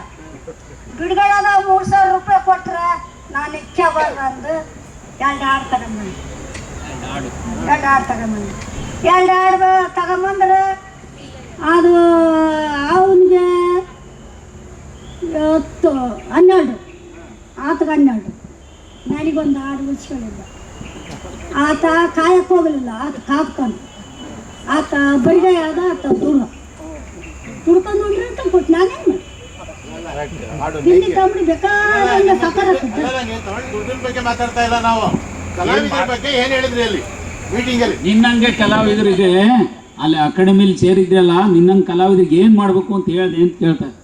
3,000 ರೂಪಾಯಿ ಕೊಟ್ರೆ ನಾನು ಇಚ್ಛಾಬಾರ್ದು ಅಂದು 2 ಹಾಡು ತಗೊಂಬಂದು 2 ಹಾಡು ತಗೊಂಬಂದ್ರೆ ಅದು ಅವನಿಗೆ 12 ಆತಗೆ 12. ನನಗೊಂದು ಹಾಡು ಉಳಿಸ್ಕೊಳ್ಳಿಲ್ಲ. ಆತ ಕಾಯಕ್ಕೆ ಹೋಗಲಿಲ್ಲ, ಆತ ಕಾದ್ಕೊಂಡು ಆತ ಬರಿಗೈ ಆದ. ಆತ ದುಡ್ಕೊಂಡು ನೋಡ್ರಿ ಅಂತ ಕೊಟ್ಟು ನಾನೇನು ಮಾಡಿ ಇಲ್ಲಿ ಕಂಬಳಿ ಬೇಕಾದಂಗೆ ಸಫರ್ ಆಗ್ತದೆ. ನೀವು ದುಡ್ಡಿನ ಬಗ್ಗೆ ಮಾತಾಡ್ತಾ ಇಲ್ಲ, ನಾವು ಕಲಾವಿದರ ಬಗ್ಗೆ ಏನ್ ಹೇಳಿದ್ರಿ ಅಲ್ಲಿ ಮೀಟಿಂಗ್ ಅಲ್ಲಿ? ನಿನ್ನಂಗೆ ಕಲಾವಿದರಿಗೆ ಅಲ್ಲಿ ಅಕಾಡೆಮಿಲಿ ಸೇರಿದ್ದೆಲ್ಲ, ನಿನ್ನಂಗೆ ಕಲಾವಿದರಿಗೆ ಏನು ಮಾಡಬೇಕು ಅಂತ ಹೇಳಿದೆ ಅಂತ ಕೇಳ್ತಾರೆ.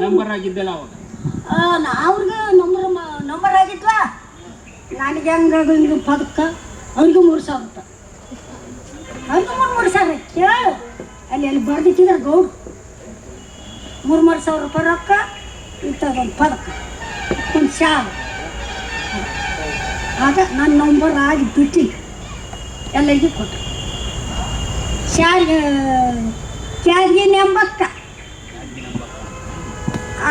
ಮೆಂಬರ್ ಆಗಿದ್ದೆಲ್ಲ ಅವಾಗ ಅವ್ರಿಗೆ ನಂಬರ್ ಆಗಿದ್ವಾ? ನನಗೆ ಹಂಗೆ ಪದಕ ಅವ್ರಿಗೆ 3,000 ರೂಪಾಯಿ, ಅವ್ರಿಗೆ 3,000 ಕೇಳು. ಅಲ್ಲಿ ಬರ್ದಿಕ್ಕಿದ್ರೆ ಗೌಡ್ರು 3,000 ರೂಪಾಯಿ ರೊಕ್ಕ, ಇಂಥದ್ದೊಂದು ಪದಕ, ಒಂದು ಶಾಲು. ಆಗ ನನ್ನ ನಂಬರ್ ಆಗಿ ಬಿಟ್ಟು ಎಲ್ಲರಿಗೂ ಕೊಟ್ಟರು. ಕ್ಯಾರಿಗೆ 80.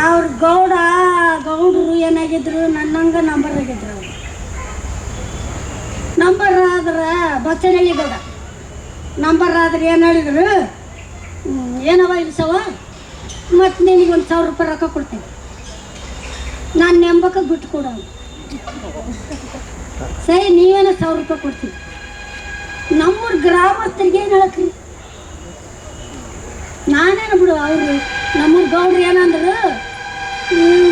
ಅವ್ರ ಗೌಡರು ಏನಾಗಿದ್ರು, ನನ್ನಂಗೆ ನಂಬರ್ ಆಗಿದ್ರು. ಅವರು ನಂಬರ್ ಆದ್ರೆ ಬಚ್ಚನಹಳ್ಳಿ ಗೌಡ ನಂಬರ್ ಆದ್ರೆ ಏನು ಹೇಳಿದ್ರು, ಏನವ ಇಲ್ಸವ, ಮತ್ತು ನಿನಗೆ 1,000 ರೂಪಾಯಿ ರೊಕ್ಕ ಕೊಡ್ತೀನಿ, ನಾನು ನೆಂಬಕ್ಕೆ ಬಿಟ್ಟು ಕೊಡೋದು. ಸರಿ, ನೀವೇನೋ 1,000 ರೂಪಾಯಿ ಕೊಡ್ತೀನಿ. ನಮ್ಮೂರು ಗ್ರಾಮಸ್ಥರಿಗೆ ಏನು ಹೇಳಕ್ರಿ? ನಾನೇನು ಬಿಡು. ಅವರು ನಮ್ಮೂರು ಗೌಡ್ರು ಏನಂದ್ರು,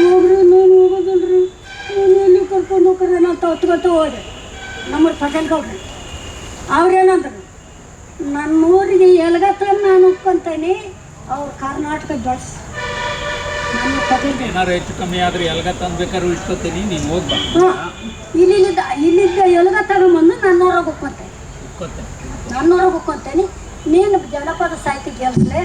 ಹೋಗ್ರಿ, ನೀನು ಹೋಗೋದಿಲ್ರಿ, ನೀನು ಎಲ್ಲಿ ಕರ್ಕೊಂಡು ಹೋಗ್ರಿ ಅಂತ ಹೊತ್ಕೊತ ಹೋದೆ. ನಮ್ಮೂರು ಪಟೇಲ್ ಗೌಡ್ರು ಅವ್ರೇನಂದ್ರು, ನಮ್ಮೂರಿಗೆ ಎಲ್ಗತ್ತ ನಾನು ಒಪ್ಕೊಂತೇನೆ, ಅವ್ರು ಕರ್ನಾಟಕ ಬೆಳೆಸಿ ನಮ್ಮ ಪಟೇಲ್ ಗೌಡ್ರು. ಏನಾರು ಹೆಚ್ಚು ಕಮ್ಮಿ ಆದರೆ ಎಲ್ಗ ತಂದ್ಬೇಕಾದ್ರು ಇಟ್ಕೊತೀನಿ, ನೀನು ಹೋಗ್ಬಾ. ಇಲ್ಲಿದ್ದ ಎಲ್ಗ ತಗೊಂಬಂದು ನನ್ನೂರಾಗ ಒಪ್ಕೊಂತೇನೆ, ನೀನು ಜನಪದ ಸಾಹಿತ್ಯ ಗೆಲ್ಸ್ಲೆ.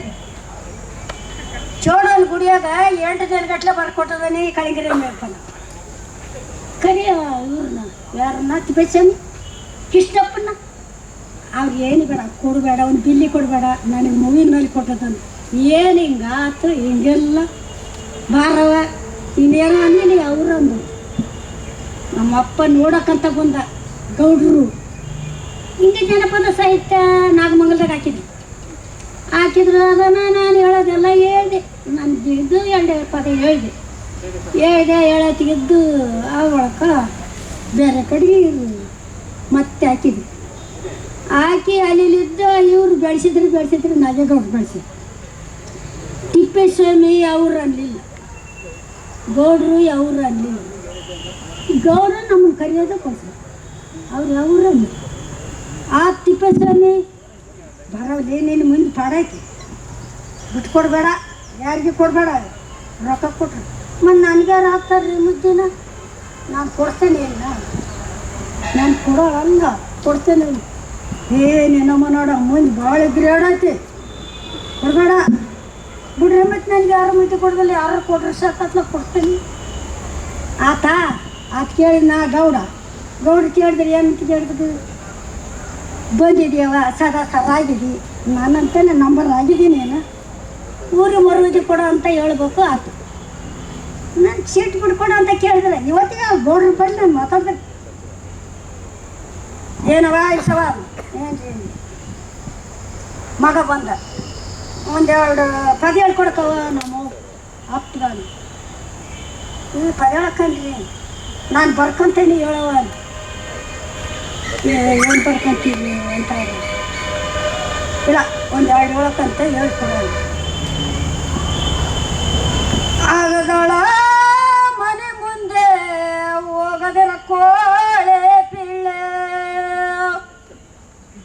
ಚೋಡನ ಗುಡಿಯಾಗ 8 ದಿನಗಟ್ಲೆ ಬರ್ಕೊಟ್ಟದನಿ ಕಳಿಂಗರಿ ಮೇಲ್ಕೊಂಡು ಕರಿಯ ಇವ್ರನ್ನ ಯಾರನ್ನ ತಿಪ್ಪೇಸ್ವಾಮಿ ಕೃಷ್ಣಪ್ಪನ. ಅವ್ರು ಏನು ಬೇಡ, ಕೊಡಬೇಡ, ಒಂದು ಬಿಲ್ಲಿ ಕೊಡಬೇಡ, ನನಗೆ ಮೂವಿನಲ್ಲಿ ಕೊಟ್ಟದನು. ಏನು ಹಿಂಗಾತು, ಹಿಂಗೆಲ್ಲ ಬಾರವ ಇನ್ನೇನು ಅಂದಿನಿ. ಅವ್ರಂದು ನಮ್ಮಪ್ಪ ನೋಡಕ್ಕಂತ ಬಂದ ಗೌಡ್ರು. ಹಿಂಗೆ ಜನಪದ ಸಾಹಿತ್ಯ ನಾಗಮಂಗಲದಾಗ ಹಾಕಿದ್ರು. ಅದನ್ನು ನಾನು ಹೇಳೋದೆಲ್ಲ ಹೇಳಿದೆ. ನನಗೆ ಇದು 2 ಪದ ಹೇಳಿದೆ ಹೇಳತ್ತಿಗೆದ್ದು ಆ ಒಳಕ ಬೇರೆ ಕಡೆಗೆ ಮತ್ತೆ ಹಾಕಿ ಅಲ್ಲಿದ್ದ ಇವರು ಬೆಳೆಸಿದ್ರು ನಾಗೇಗೌಡರು ಬೆಳೆಸಿದ್ರು. ತಿಪ್ಪೇಸ್ವಾಮಿ ಅವ್ರು ಅನ್ನಲಿಲ್ಲ, ಗೌಡ್ರು ಅವ್ರು ಅನ್ನಲಿಲ್ಲ. ಗೌಡ್ರು ನಮ್ಮನ್ನು ಕರೆಯೋದು ಕೊಡ್ತಾರೆ, ಅವ್ರು ಅಂದ್ರು. ಆ ತಿಪ್ಪೇಸ್ವಾಮಿ ಬರೋದೇ ನಿನ್ನ ಮುಂದೆ ಪಾಡಾಕಿ ಬಿಟ್ಟು ಕೊಡಬೇಡ, ಯಾರಿಗೆ ಕೊಡಬೇಡ, ರೊಕ್ಕ ಕೊಟ್ರು ಮತ್ತು ನನಗ್ಯಾರು ಹಾಕ್ತಾರೆ ರೀ ಮುದ್ದಿನ? ನಾನು ಕೊಡ್ತೇನೆ ಇಲ್ಲ, ನಾನು ಕೊಡೋಲ್ಲ, ಕೊಡ್ತೇನೆ. ಏನೇನಮ್ಮ ನೋಡ ಮುಂದೆ ಭಾಳ ಗ್ರೇಡೈತಿ, ಕೊಡಬೇಡ ಬಿಡ್ರಿ. ಮತ್ತು ನನಗೆ ಯಾರು ಮುದ್ದೆ ಕೊಡೋದಿಲ್ಲ, ಯಾರು ಕೊಡ್ರಿ ಸಾಕತ್ಲ ಕೊಡ್ತೀನಿ. ಆತ ಕೇಳಿ ನಾ ಗೌಡ ಕೇಳಿದ್ರೆ ಏನು ಕೇಳಿದ್ರು, ಬಂದಿದ್ದೀವ ಸದಾ ಆಗಿದ್ದಿ, ನಾನಂತೇನೆ ನಂಬರ್ ಆಗಿದ್ದೀನಿ, ಏನು ಊರಿಗೆ ಮರುವಿಗೆ ಕೊಡೋ ಅಂತ ಹೇಳ್ಬೇಕು. ಆತು ನಾನು ಸೀಟ್ ಬಿಡ್ಕೊಡು ಅಂತ ಕೇಳಿದ್ರೆ ಇವತ್ತಿಗೆ ಗೌಡ್ರ ಬಂದು ನಾನು ಮಾತಾಡ್ಬೇಕು. ಏನವ ಇಸವ ಏನು ಮಗ ಬಂದ ಒಂದೆರಡು ಪದ ಹೇಳ್ಕೊಡ್ಕವ ನಮ್ಮ ಅಪ್ಪಗಾನು ಪದ ಹೇಳಕ್ಕಂದ್ರಿ ನಾನು ಬರ್ಕೊಂತೇನೆ ಹೇಳವ ಅಂತ. ಏನು ಬರ್ಕೊಂತೀವಿ ಅಂತ ಇಲ್ಲ, ಒಂದೆರಡು ಹೇಳಕ್ಕಂತ ಹೇಳ್ಕೊಡೋಣ. ಆಗದಳ ಮನೆ ಮುಂದೆ ಹೋಗದರ ಕೋಳೆ ಪಿಳ್ಳೆ,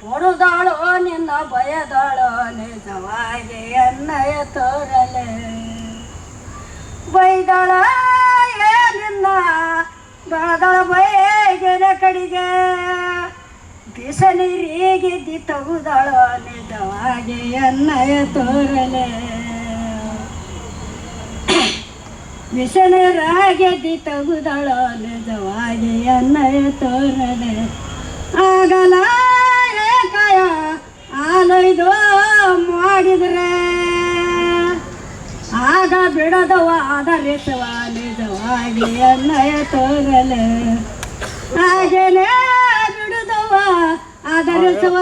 ಬಡುದಾಳೋ ನಿನ್ನ ಭಯದಾಳೋ ನಿಜವಾಗಿ ಅನ್ನಯ ತೋರಲೆ, ಬೈದಾಳ ನಿನ್ನ ಬೆಳೆದಳ ಬೈಗೆನ ಕಡೆಗೆ, ಬಿಸನೀರಿಗಿದ್ದಿ ತಗುದಾಳೋ ನಿಜವಾಗಿ ಅನ್ನಯ ತೋರಲೆ, ವಿಷನರಾಗೆದ್ದಿ ತಗುದಾಳೋ ನಿಜವಾಗಿ ಅನ್ನಯ ತೋರಲೆ, ಆಗಲ ಏಕಾಯ ಆಲೈದು ಮಾಡಿದ್ರೆ ಆಗ ಬಿಡದವ ಆಧರಿಸುವ ನಿಜವಾಗಿ ಅನ್ನಯ ತೋರಲೆ, ಹಾಗೇನೆ ಬಿಡುದವ ಆಧರಿಸುವ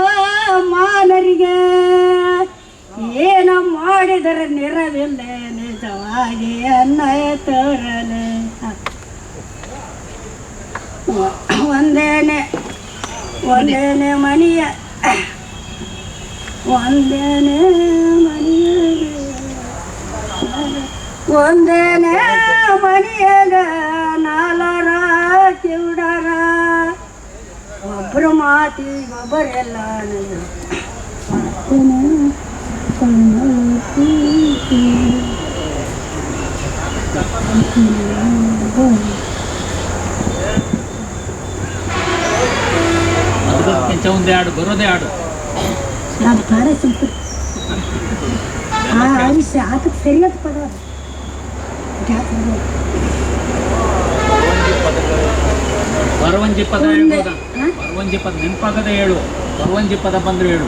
ಮಾನರಿಗೆ, ಏನ ಮಾಡಿದರೆ ನಿರವಿಲ್ಲ ನಿಜವಾಗಿ ಅನ್ನಯ ತೋರಲೆ. ಒಂದೇನೆ ಮನೆಯ ಒಂದೇನೆ ಮನೆಯಾಗ ನಾಲರ ಕಿವುಡರ, ಒಬ್ಬರು ಮಾತಿಗೆ ಒಬ್ಬರೆಲ್ಲ ಒಂದೇ ಹಾಡು ಬರೋದೇ ಹಾಡು. ಅದು ಪಾಡ ಸಿಂಪಲ್ ಅರಿಸಿ ಆತಕ್ಕೆ ಸರಿಯಾದ ಪದ ಬರವಂಜಿ ಪದ ಹೇಳ್ಬೋದ? ಬರವಂಜಿ ಪದ ನೆನಪಾಗದೆ ಹೇಳು, ಬರವಂಜಿ ಪದ ಬಂದ್ರೆ ಹೇಳು.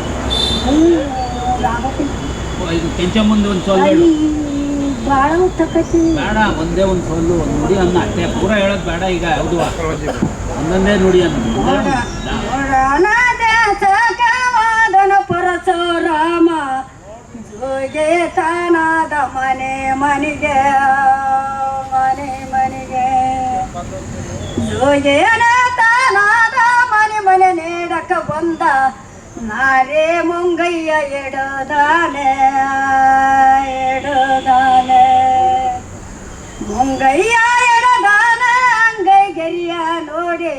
ಇದು ಕೆಂಚ ಮುಂದೆ ಒಂದು ಸೋಲು ಹೇಳು. ಭಾಳ ತಕ್ಕತಿ ಬೇಡ, ಒಂದೇ ಒಂದು ಸೋಲು ಒಂದು ನುಡಿ ಅನ್ನ ಅಷ್ಟೇ, ಪೂರ ಹೇಳೋದು ಬೇಡ. ಈಗ ಯಾವುದು ಒಂದೊಂದೇ ನುಡಿ ಅನ್ನ ಪರಶುರಾಮ ಜೋಗೆ ತಾನಾದ ಮನೆ ಮನೆಗೆ ಜೋಗೇನ ತಾನಾದ ಮನೆ ನೀಡಕ ಬಂದ, ನಾರೇ ಮುಂಗಯ್ಯ ಎಡದಾನೆ ಮುಂಗಯ್ಯ ಎಡದಾನ ಅಂಗೈ ಗೆರಿಯ ನೋಡಿ,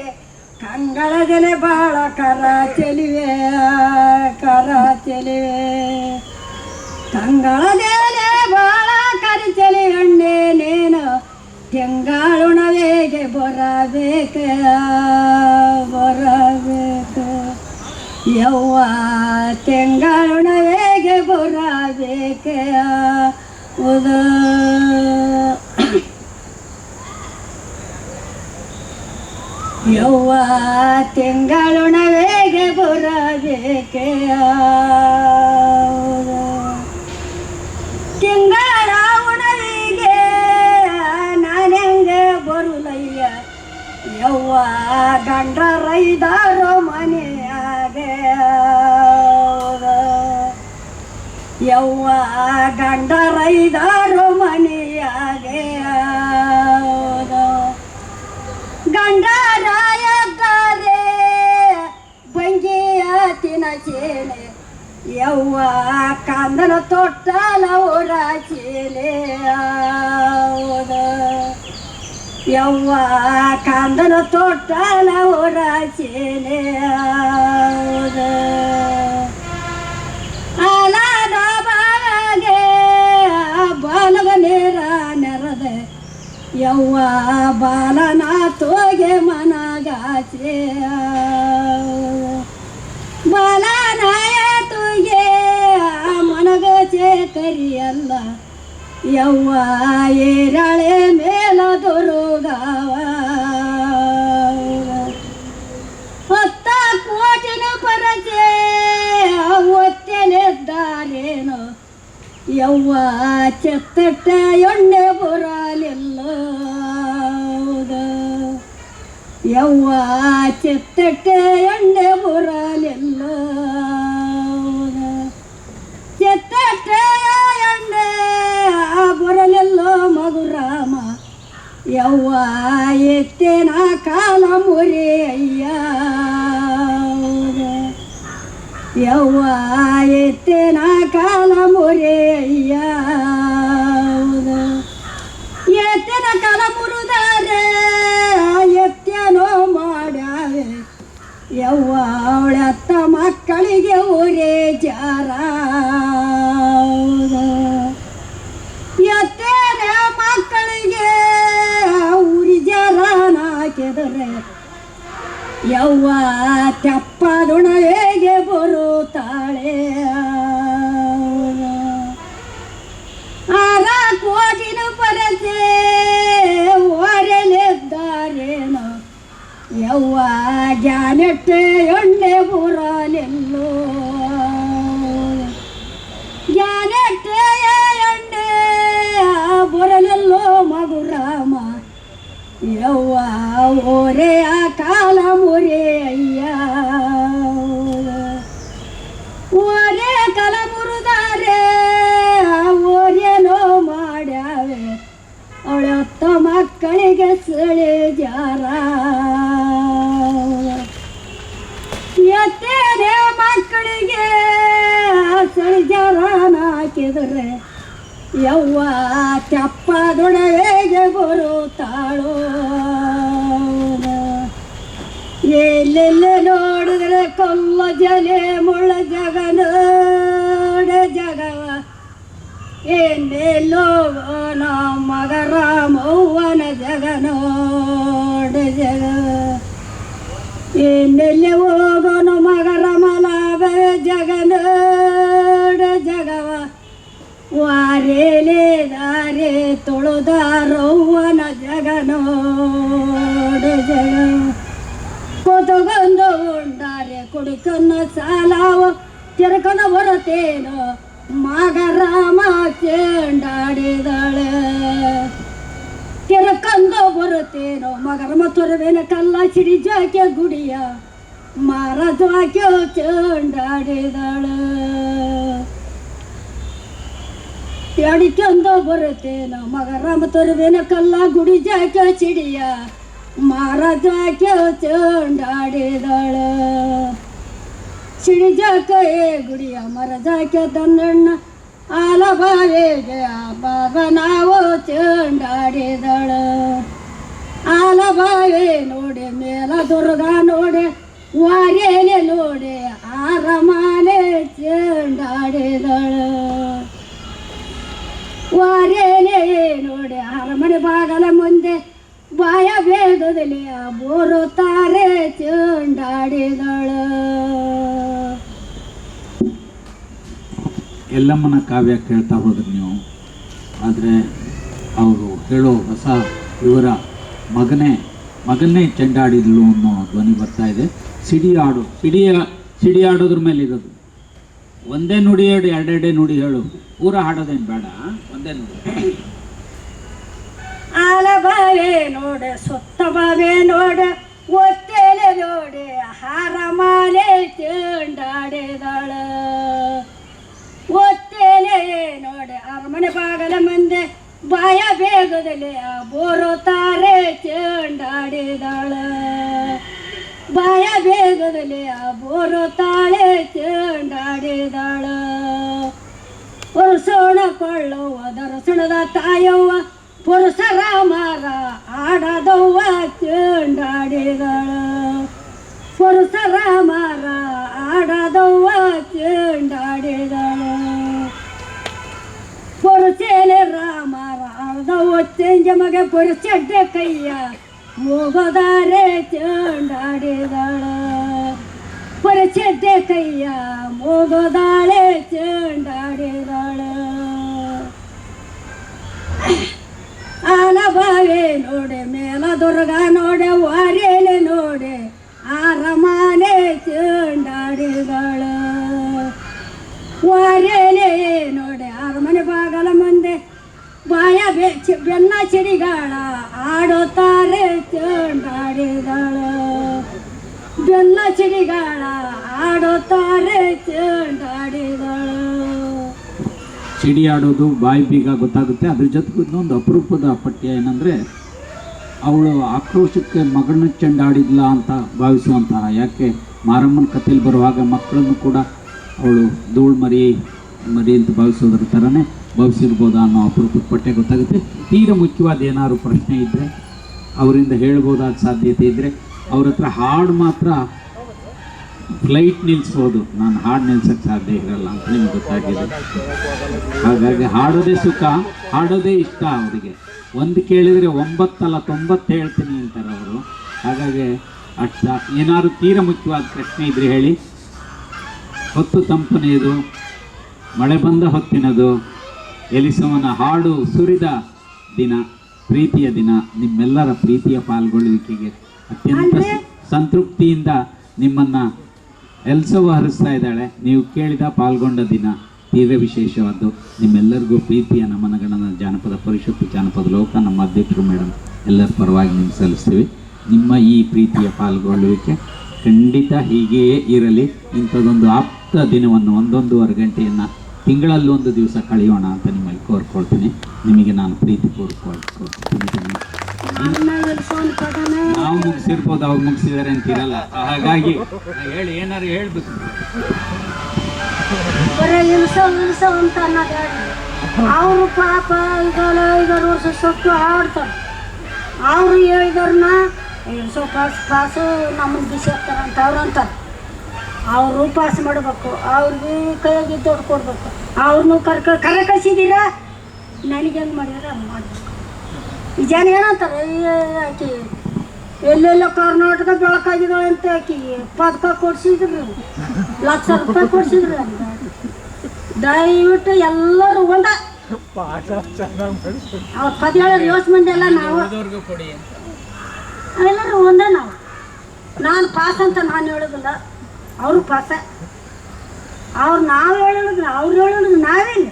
ಕಂಗಳದನೆ ಬಾಳ ಕರ ಚೆಲಿವೆ ಕಂಗಳದೆಲೆ ಬಾಳ ಕರಿಚಲಿ ಎಣ್ಣೆ ನೇನು, ತೆಂಗಾಳುಣವೇಗೆ ಬರಬೇಕು ಯವ್ವ ತೆಂಗಾಳುಣವೇಗೆ ಬರಬೇಕು. ಯವ್ವ ತಿಂಗಳುಣವೇಗೆ ಬರಬೇಕೆ, ತಿಂಗಳ ಉಣವಿಗೆ ನಾನೆಂಗೆ ಬರುಲಯ್ಯ, ಯವ್ವ ಗಂಡರೈದಾರೋ ಮನೆಯಾಗೆ, ಯವ್ವ ಗಂಡರೈದಾರೋ ಮನೆಯಾಗೆ, ಗಂಡರಾಯದ್ದಾರೆ ಬಂಗಿಯ ತಿನಚೇನೆ, ಯವ್ವ ಕಾಂದನ ತೊಟ್ಟಲ ಊರ ಚೀಲೆ, ಯವ್ವ ಕಾಂದನ ತೊಟ್ಟಲ ಊರ ಚೀಲೆ, ಯವ್ವ ಬಾಲನಾಥೋಗೆ ಮನಗಾಚೆ ಬಾಲನಾಯತುಗೆ ಮನಗಾಚೆ ಕರಿಯಲ್ಲ ಯವ್ವ ಏರಳೆ ಮೇಲ ದುರುಗಾವ 10 ಕೋಟಿನ ಪರಚೆ ಒತ್ತಲೆದ್ದಾರೇನು ಯವ್ವ ಚೆತ್ತಟ್ಟ ಎಣ್ಣೆ ಬರಲಿಲ್ಲ ಯವ್ವ ಚೆತ್ತಟ್ಟ ಎಣ್ಣೆ ಬರಲಿಲ್ಲ ಚೆತ್ತಟ್ಟ ಎಣ್ಣೆ ಬರಲಿಲ್ಲ ಮಗುರಾಮ ಯವ್ವ ಎತ್ತೇನ ಕಾಲ ಮುರಿ ಅಯ್ಯ ಯವ್ವ ಎತ್ತೇನ ಕಾಲ ಮುರಿ ಅಯ್ಯ ಎತ್ತಿನ ಕಾಲ ಮುರಿದಾರೆ ಎತ್ತೇನೋ ಮಾಡ್ಯಾವೆ ಯವ್ವ ಅವಳತ್ತ ಮಕ್ಕಳಿಗೆ ಊರೇ ಜಾರ ಎತ್ತೇನೆ ಮಕ್ಕಳಿಗೆ ಊರಿ ಜಾರ ನಾಕಿದರೆ ಯವ್ವ ತೆಪ್ಪದುಣ ಹೇಗೆ ಬರುತ್ತಾಳೆ 6 ಕೋಟಿನ ಪರತೆ ಓರಲಿದ್ದಾರೇನು ಯವ್ವ ಜ್ಞಾನೆಟ್ಟೆ ಎಣ್ಣೆ ಬರಲಿಲ್ಲೋ ಜ್ಞಾನೆಟ್ಟೆ ಎಣ್ಣೆ ಬರಲಿಲ್ಲೋ ಮಗುರಾಮ ಯವ್ವ ಓರೆಯ ಕಾಲ ಮುರೆ ಅಯ್ಯ ಓರೆ ಕಾಲ ಮುರಿದಾರೆ ಓರೇನೋ ಮಾಡ್ಯಾವೆ ಅವಳತ್ತ ಮಕ್ಕಳಿಗೆ ಸೆಳೆ ಜಾರ ಎತ್ತೇನೆ ಮಕ್ಕಳಿಗೆ ಸೆಳೆ ಜಾರ ಹಾಕಿದರೆ ಯವ್ವ ತೆಪ್ಪದೊಡ ಹೇಗೆ ಬರುತ್ತಾಳೋ ಎಲ್ಲೆಲ್ಲೆ ನೋಡಿದ್ರೆ ಕೊಲ್ಲ ಜಲೆ ಮುಳ್ಳ ಜಗ ನೋಡ ಜಗವ ಎಲ್ಲೆಲ್ಲೋ ಮಗರ ಮೌವನ ಜಗ ನೋಡ ಜಗವ ಎಲ್ಲೆಲ್ಲೆ ಹೋಗೋನು ಮಗರ ಮಲಾವ ಜಗ ನೋಡ ಜಗವ ವಾರೇಲೆ ದಾರೆ ತೊಳೆದಾರವ್ವನ ಜಗ ನೋಡ ಜಗ ಕೊತಗೊಂದು ಉಂಡಾರೆ ಕುಡಿಕನ್ನ ಸಾಲಾವ ತಿರ್ಕನ ಬರುತ್ತೇನೋ ಮಗರಾಮ ಚೆಂಡಾಡಿದಾಳೆ ತಿರ್ಕಂದು ಬರುತ್ತೇನೋ ಮಗರಮ ತೊರವೇನ ಕಲ್ಲ ಸಿಡಿ ಜಾಕೆ ಗುಡಿಯ ಮಾರ ಜಾಕೆ ಚೆಂಡಾಡಿದಾಳೆ ಎಡಿಕೊಂದು ಬರುತ್ತೇನೋ ಮಗರಾಮ ತೊರವೇನ ಕಲ್ಲ ಗುಡಿ ಜಾಕೆ ಸಿಡಿಯ ಮಾರಾಜಾಕೆ ಚೆಂಡಾಡಿದಾಳ ಸಿಡಿ ಜಾಕೆ ಗುಡಿಯ ಮರಜಾಕೆ ತಂದಣ್ಣ ಆಲಬಾವಿಗೆ ಬಾಬ ನಾವು ಚೆಂಡಾಡಿದಾಳ ಆಲಬಾವಿ ನೋಡಿ ಮೇಲ ದುರ್ಗ ನೋಡಿ ವಾರೇನೆ ನೋಡಿ ಆರಮಾಲೆ ಚೆಂಡಾಡಿದಾಳ ವಾರೇನೆ ನೋಡಿ ಅರಮನೆ ಬಾಗಲ ಮುಂದೆ ಬಾಯ ಬೇಗದಲ್ಲಿ ಬೋರುತ್ತಾರೆ ಚೆಂಡಾಡಿದಳ ಎಲ್ಲಮ್ಮನ ಕಾವ್ಯ ಕೇಳ್ತಾ ಹೋದ್ರಿ ನೀವು. ಆದರೆ ಅವರು ಹೇಳೋ ಹೊಸ ಇವರ ಮಗನ್ನೇ ಚೆಂಡಾಡಿದ್ಲು ಅನ್ನೋ ಧ್ವನಿ ಬರ್ತಾ ಇದೆ. ಸಿಡಿ ಆಡೋದ್ರ ಮೇಲೆ ಇರೋದು. ಒಂದೇ ನುಡಿ ಹೇಳು, ಎರಡೆರಡೇ ನುಡಿ ಹೇಳು, ಪೂರ ಹಾಡೋದೇನು ಬೇಡ, ಒಂದೇ ನುಡಿ. ಆಲಬಾವೆ ನೋಡೆ ಸುತ್ತ ಬಾವೆ ನೋಡೆ ಒತ್ತೇಲೆ ನೋಡೆ ಹಾರ ಮಾಲೆ ಚೆಂಡಾಡಿದಾಳ ಒತ್ತೇಲೆ ನೋಡೆ ಅರಮನೆ ಬಾಗಲ ಮುಂದೆ ಬಾಯ ಬೇಗದಲ್ಲಿ ಬೋರುತ್ತಾರೆ ಚೆಂಡಾಡಿದಾಳ ಬಾಯ ಬೇಗದಲ್ಲಿ ಬೋರುತ್ತಾಳೆ ಚೆಂಡಾಡಿದಾಳ ಪುರುಷಣ ಕೊಳ್ಳುವ ದರ್ಶನದ ತಾಯವ್ವ ಪುರುಷರ ಮಾರ ಆಡದವ್ವ ಚೆಂಡಾಡಿದಾಳ ಪುರುಷರ ಮಾರ ಆಡದವ್ವ ಚೆಂಡಾಡಿದಾಳ ಪುರುಷೇನೆ ರಾಮರ ಆಡದವ್ವ ಒತ್ತಂಜ ಮಗ ಪೊರಚಡ್ಡೆ ಕೈಯ ಮೂಗೋದಾರೆ ಚಂಡಾಡಿದಾಳ ಪೊರಚಡ್ಡೆ ಕೈಯ ಮೂಗೋದಾಳೆ ಚಂಡಾಡಿದಾಳ ಆಲಬಾವೆ ನೋಡೆ ಮೇಲ ದುರ್ಗ ನೋಡೆ ವಾರೇಲೆ ನೋಡೆ ಆರಮಾಲೆ ಚಂಡಾಡಿದಾಳ ವಾರೇಲೆ ನೋಡೆ ಆರಮನೆ ಬಾಗಲ ಮುಂದೆ ಬಾಯ ಬೆನ್ನ ಚಿಡಿಗಾಳ ಆಡುತ್ತಾರೆ ಚಂಡಾಡಿದಾಳ ಬೆನ್ನ ಚಿಡಿಗಾಳ ಆಡುತ್ತಾರೆ ಚಂಡಾಡಿದಾಳ. ಚಿಡಿ ಆಡೋದು ಬಾಯಿ ಬೀಗ ಗೊತ್ತಾಗುತ್ತೆ. ಅದ್ರ ಜೊತೆಗೆ ಇನ್ನೊಂದು ಅಪರೂಪದ ಪಠ್ಯ ಏನಂದರೆ, ಅವಳು ಆಕ್ರೋಶಕ್ಕೆ ಮಗಳನ್ನ ಚೆಂಡಾಡಿದ್ಲ ಅಂತ ಭಾವಿಸುವಂತಹ, ಯಾಕೆ ಮಾರಮ್ಮನ ಕಥೆಯಲ್ಲಿ ಬರುವಾಗ ಮಕ್ಕಳನ್ನು ಕೂಡ ಅವಳು ಧೂಳು ಮರಿ ಅಂತ ಭಾವಿಸೋದ್ರ ಥರನೇ ಭಾವಿಸಿರ್ಬೋದಾ ಅನ್ನೋ ಅಪರೂಪದ ಪಠ್ಯ ಗೊತ್ತಾಗುತ್ತೆ. ತೀರ ಮುಖ್ಯವಾದ ಏನಾದ್ರು ಪ್ರಶ್ನೆ ಇದ್ದರೆ, ಅವರಿಂದ ಹೇಳ್ಬೋದಾದ ಸಾಧ್ಯತೆ ಇದ್ದರೆ ಅವ್ರ ಹತ್ರ ಹಾಡು ಮಾತ್ರ ಫ್ಲೈಟ್ ನಿಲ್ಲಿಸ್ಬೋದು, ನಾನು ಹಾಡು ನಿಲ್ಸೋಕ್ಕೆ ಸಾಧ್ಯ ಇರಲ್ಲ ಅಂತ ನಿಮ್ಗೆ ಗೊತ್ತಾಗಿದೆ. ಹಾಗಾಗಿ ಹಾಡೋದೇ ಸುಖ, ಹಾಡೋದೇ ಇಷ್ಟ ಅವರಿಗೆ. ಒಂದು ಕೇಳಿದರೆ 9 ಅಲ್ಲ 90 ಹೇಳ್ತೀನಿ ಅಂತಾರೆ ಅವರು. ಹಾಗಾಗಿ ಅಷ್ಟ ಏನಾದ್ರು ತೀರ ಮುಖ್ಯವಾದ ಪ್ರಶ್ನೆ ಇದ್ರೆ ಹೇಳಿ. ಹೊತ್ತು ತಂಪನೆಯದು, ಮಳೆ ಬಂದ ಹೊತ್ತಿನದು, ಎಲಿಸವನ ಹಾಡು ಸುರಿದ ದಿನ, ಪ್ರೀತಿಯ ದಿನ, ನಿಮ್ಮೆಲ್ಲರ ಪ್ರೀತಿಯ ಪಾಲ್ಗೊಳ್ಳುವಿಕೆಗೆ ಅತ್ಯಂತ ಸಂತೃಪ್ತಿಯಿಂದ ನಿಮ್ಮನ್ನು ಎಲ್ಸವ ಹರಿಸ್ತಾ ಇದ್ದಾಳೆ. ನೀವು ಕೇಳಿದ ಪಾಲ್ಗೊಂಡ ದಿನ ತೀವ್ರ ವಿಶೇಷವಾದ್ದು. ನಿಮ್ಮೆಲ್ಲರಿಗೂ ಪ್ರೀತಿಯ ನಮನಗಣನ ಜಾನಪದ ಪರಿಷತ್ತು, ಜಾನಪದ ಲೋಕ, ನಮ್ಮ ಅಧ್ಯಕ್ಷರು ಮೇಡಮ್ ಎಲ್ಲರ ಪರವಾಗಿ ನಿಮ್ಗೆ ಸಲ್ಲಿಸ್ತೀವಿ. ನಿಮ್ಮ ಈ ಪ್ರೀತಿಯ ಪಾಲ್ಗೊಳ್ಳುವಿಕೆ ಖಂಡಿತ ಹೀಗೆಯೇ ಇರಲಿ. ಇಂಥದ್ದೊಂದು ಆಪ್ತ ದಿನವನ್ನು 1-1.5 ಗಂಟೆಯನ್ನು ತಿಂಗಳಲ್ಲಿ ಒಂದು ದಿವಸ ಕಳೆಯೋಣ ಅಂತ ನಿಮ್ಮಲ್ಲಿ ಕೋರ್ಕೊಳ್ತೀನಿ. ನಿಮಗೆ ನಾನು ಪ್ರೀತಿಪೂರ್ವಕವಾಗಿ ಕೋರ್ಕೊಳ್ತೀನಿ. ನಾವು ಮುಗಿಸಿರ್ಬೋದು, ಅವ್ರು ಮುಗಿಸಿದ್ದಾರೆ ಅಂತಿರಲ್ಲ. ಹಾಗಾಗಿ ಹೇಳಿ, ಏನಾರು ಹೇಳ್ಬೇಕು. ಅಂತ ಅನ್ನೋದು ಅವರು ಪಾಪ 5 ವರ್ಷ ಸೊತ್ತು ಆಡ್ತಾರೆ. ಅವರು ಹೇಳಿದವ್ರನ್ನ ಪಾಸು ನಮ್ಮನ್ನು ಬಿಸಾಕ್ತಾರಂತ ಅವ್ರು ಅಂತಾರೆ. ಅವರು ಪಾಸ್ ಮಾಡಬೇಕು, ಅವ್ರಿಗೆ ಕೈಯಾಗಿ ದುಡ್ಡು ಕೊಡ್ಬೇಕು. ಅವ್ರನ್ನೂ ಕರೆ ಕಳಿಸಿದ್ದೀರಾ, ನನಗೆ ಹೆಂಗೆ ಮಾಡಿದ್ರೆ ಹಂಗೆ ಮಾಡಬೇಕು. ಈ ಜನ ಏನಂತಾರೆ, ಆಕಿ ಎಲ್ಲೆಲ್ಲ ಕರ್ನಾಟಕ ಬೆಳಕಾಗಿದ್ದಾಳೆ ಅಂತ ಆಕಿ ಪದಕ ಕೊಡ್ಸಿದ್ರು, ಲಕ್ಷ ರೂಪಾಯಿ ಕೊಡ್ಸಿದ್ರು ಅಂತ. ದಯವಿಟ್ಟು ಎಲ್ಲರೂ ಒಂದ ಅವ್ರು 17 ಮಂದಿ ಎಲ್ಲ ನಾವು ಎಲ್ಲರೂ ಒಂದೇ. ನಾನು ಪಾಸ್ ಅಂತ ನಾನು ಹೇಳೋದಿಲ್ಲ, ಅವರು ಪಾಸ. ನಾವು ಹೇಳಿದ್ರು, ಅವ್ರು ಹೇಳಿದ್ರು, ನಾವೇನು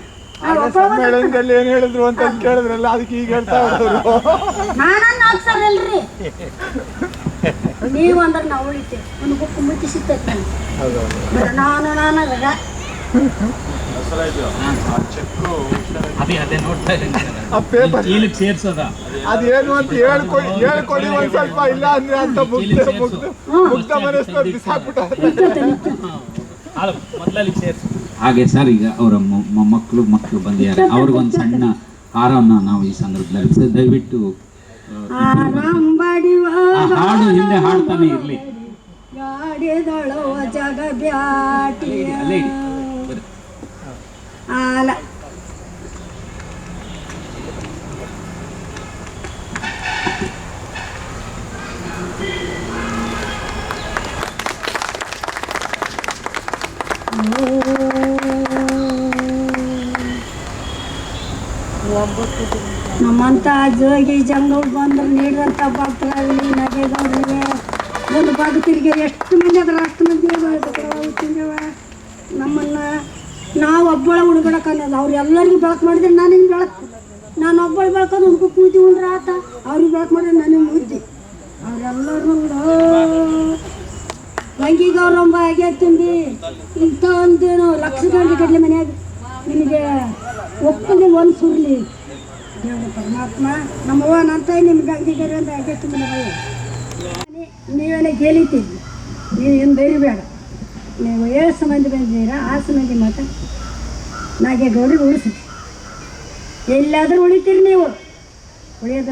ಏನ್ ಹೇಳಿದ್ರು ಅಂತ ಕೇಳಿದ್ರಲ್ಲ, ಅದಕ್ಕೆ ಈಗ ಹೇಳ್ತಾ ನಾನನ್ನ ಹಾಕ್ಸಾರಲ್ರಿ ನೀವು ಅಂದ್ರೆ ನಾವು ಉಳಿತೇವೆ. ಒಂದು ಬುಕ್ ಮುಚ್ಚಿ ಸಿಗ್ತೈತೆ ನಾನು ಸೇರ್ಸೋದ ಅದೇನು ಅಂತ ಹೇಳ್ಕೊಡಿ ಒಂದ್ ಸ್ವಲ್ಪ. ಇಲ್ಲ ಅಂದ್ರೆ ಅಂತ ಮುಕ್ತ ಮನಸ್ಸು ಬಿಸಾಕ್ಬಿಟ್ಟ. ಹಾಗೆ ಸರ್, ಈಗ ಅವರ ಮಕ್ಕಳು ಬಂದಿದ್ದಾರೆ, ಅವ್ರಿಗೊಂದು ಸಣ್ಣ ಹಾರವನ್ನು ನಾವು ಈ ಸಂದರ್ಭದಲ್ಲಿ ದಯವಿಟ್ಟು ಹಾಡು ಹಿಂದೆ ಹಾಡ್ತಾನೆ ಇರಲಿ. ಜಗ ಬ್ಯಾಟಿ ಆಲ ನಮ್ಮಂತ ಜೋಗಿ ಜಂಗಲ್ ಬಂದು ನೀಡಿದಂಥ ಭಕ್ತರಲ್ಲಿ ನಗೆದವ್ರಿಗೆ ಒಂದು ಭಕ್ತರಿಗೆ ಎಷ್ಟು ಮಂದಿ ಅದ್ರ ಅಷ್ಟು ಮಂದಿ ತಿಂದವ. ನಮ್ಮನ್ನು ನಾವು ಒಬ್ಬಳ ಉಳ್ಕೊಳಕ್ ಅನ್ನೋದು. ಅವ್ರು ಎಲ್ಲರಿಗೂ ಬೆಳಕು ಮಾಡಿದ್ರೆ ನಾನು ಹಿಂಗೆ ಬೆಳಕು, ನಾನು ಒಬ್ಬಳು ಬೆಳ್ಕೋದು ಉಣ್ಕೊ ಕೂತಿ ಉಂಡ್ರೆ ಆತ. ಅವ್ರಿಗೆ ಬೆಳಕು ಮಾಡಿದ್ರೆ ನನಗೆ ಮುದ್ದಿ. ಅವರೆಲ್ಲರೂ ವಂಗಿ ಗೌರವ ಹಾಗೆ ತುಂಬಿ ಇಂಥ ಒಂದು ಲಕ್ಷ ಗಂಟೆ ಮನೆಯಾಗ ನಿಮಗೆ ಒಪ್ಪದೆ ಒಂದು ಸುರ್ಲಿ ದೇವರು ಪರಮಾತ್ಮ ನಮ್ಮವ್ವ ನನ್ನ ತಾಯಿ ನಿಮ್ಗೆ ಅಂಗಿದ್ದಾರೆ ಅಂತ ಹಾಗೆ ತುಂಬ ನೀವೇನೇ ಗೆಲಿತೀರಿ. ನೀವೇನು ಬೇಡ, ನೀವು ಎಷ್ಟು ಮಂದಿ ಬಂದಿದ್ದೀರಾ ಆ ಮಂದಿ ಮಾತ್ರ ನಾಗೇಗೌಡರಿಗೆ ಉಳಿಸಿ. ಎಲ್ಲಾದರೂ ಉಳಿತೀರಿ ನೀವು, ಉಳಿಯೋದು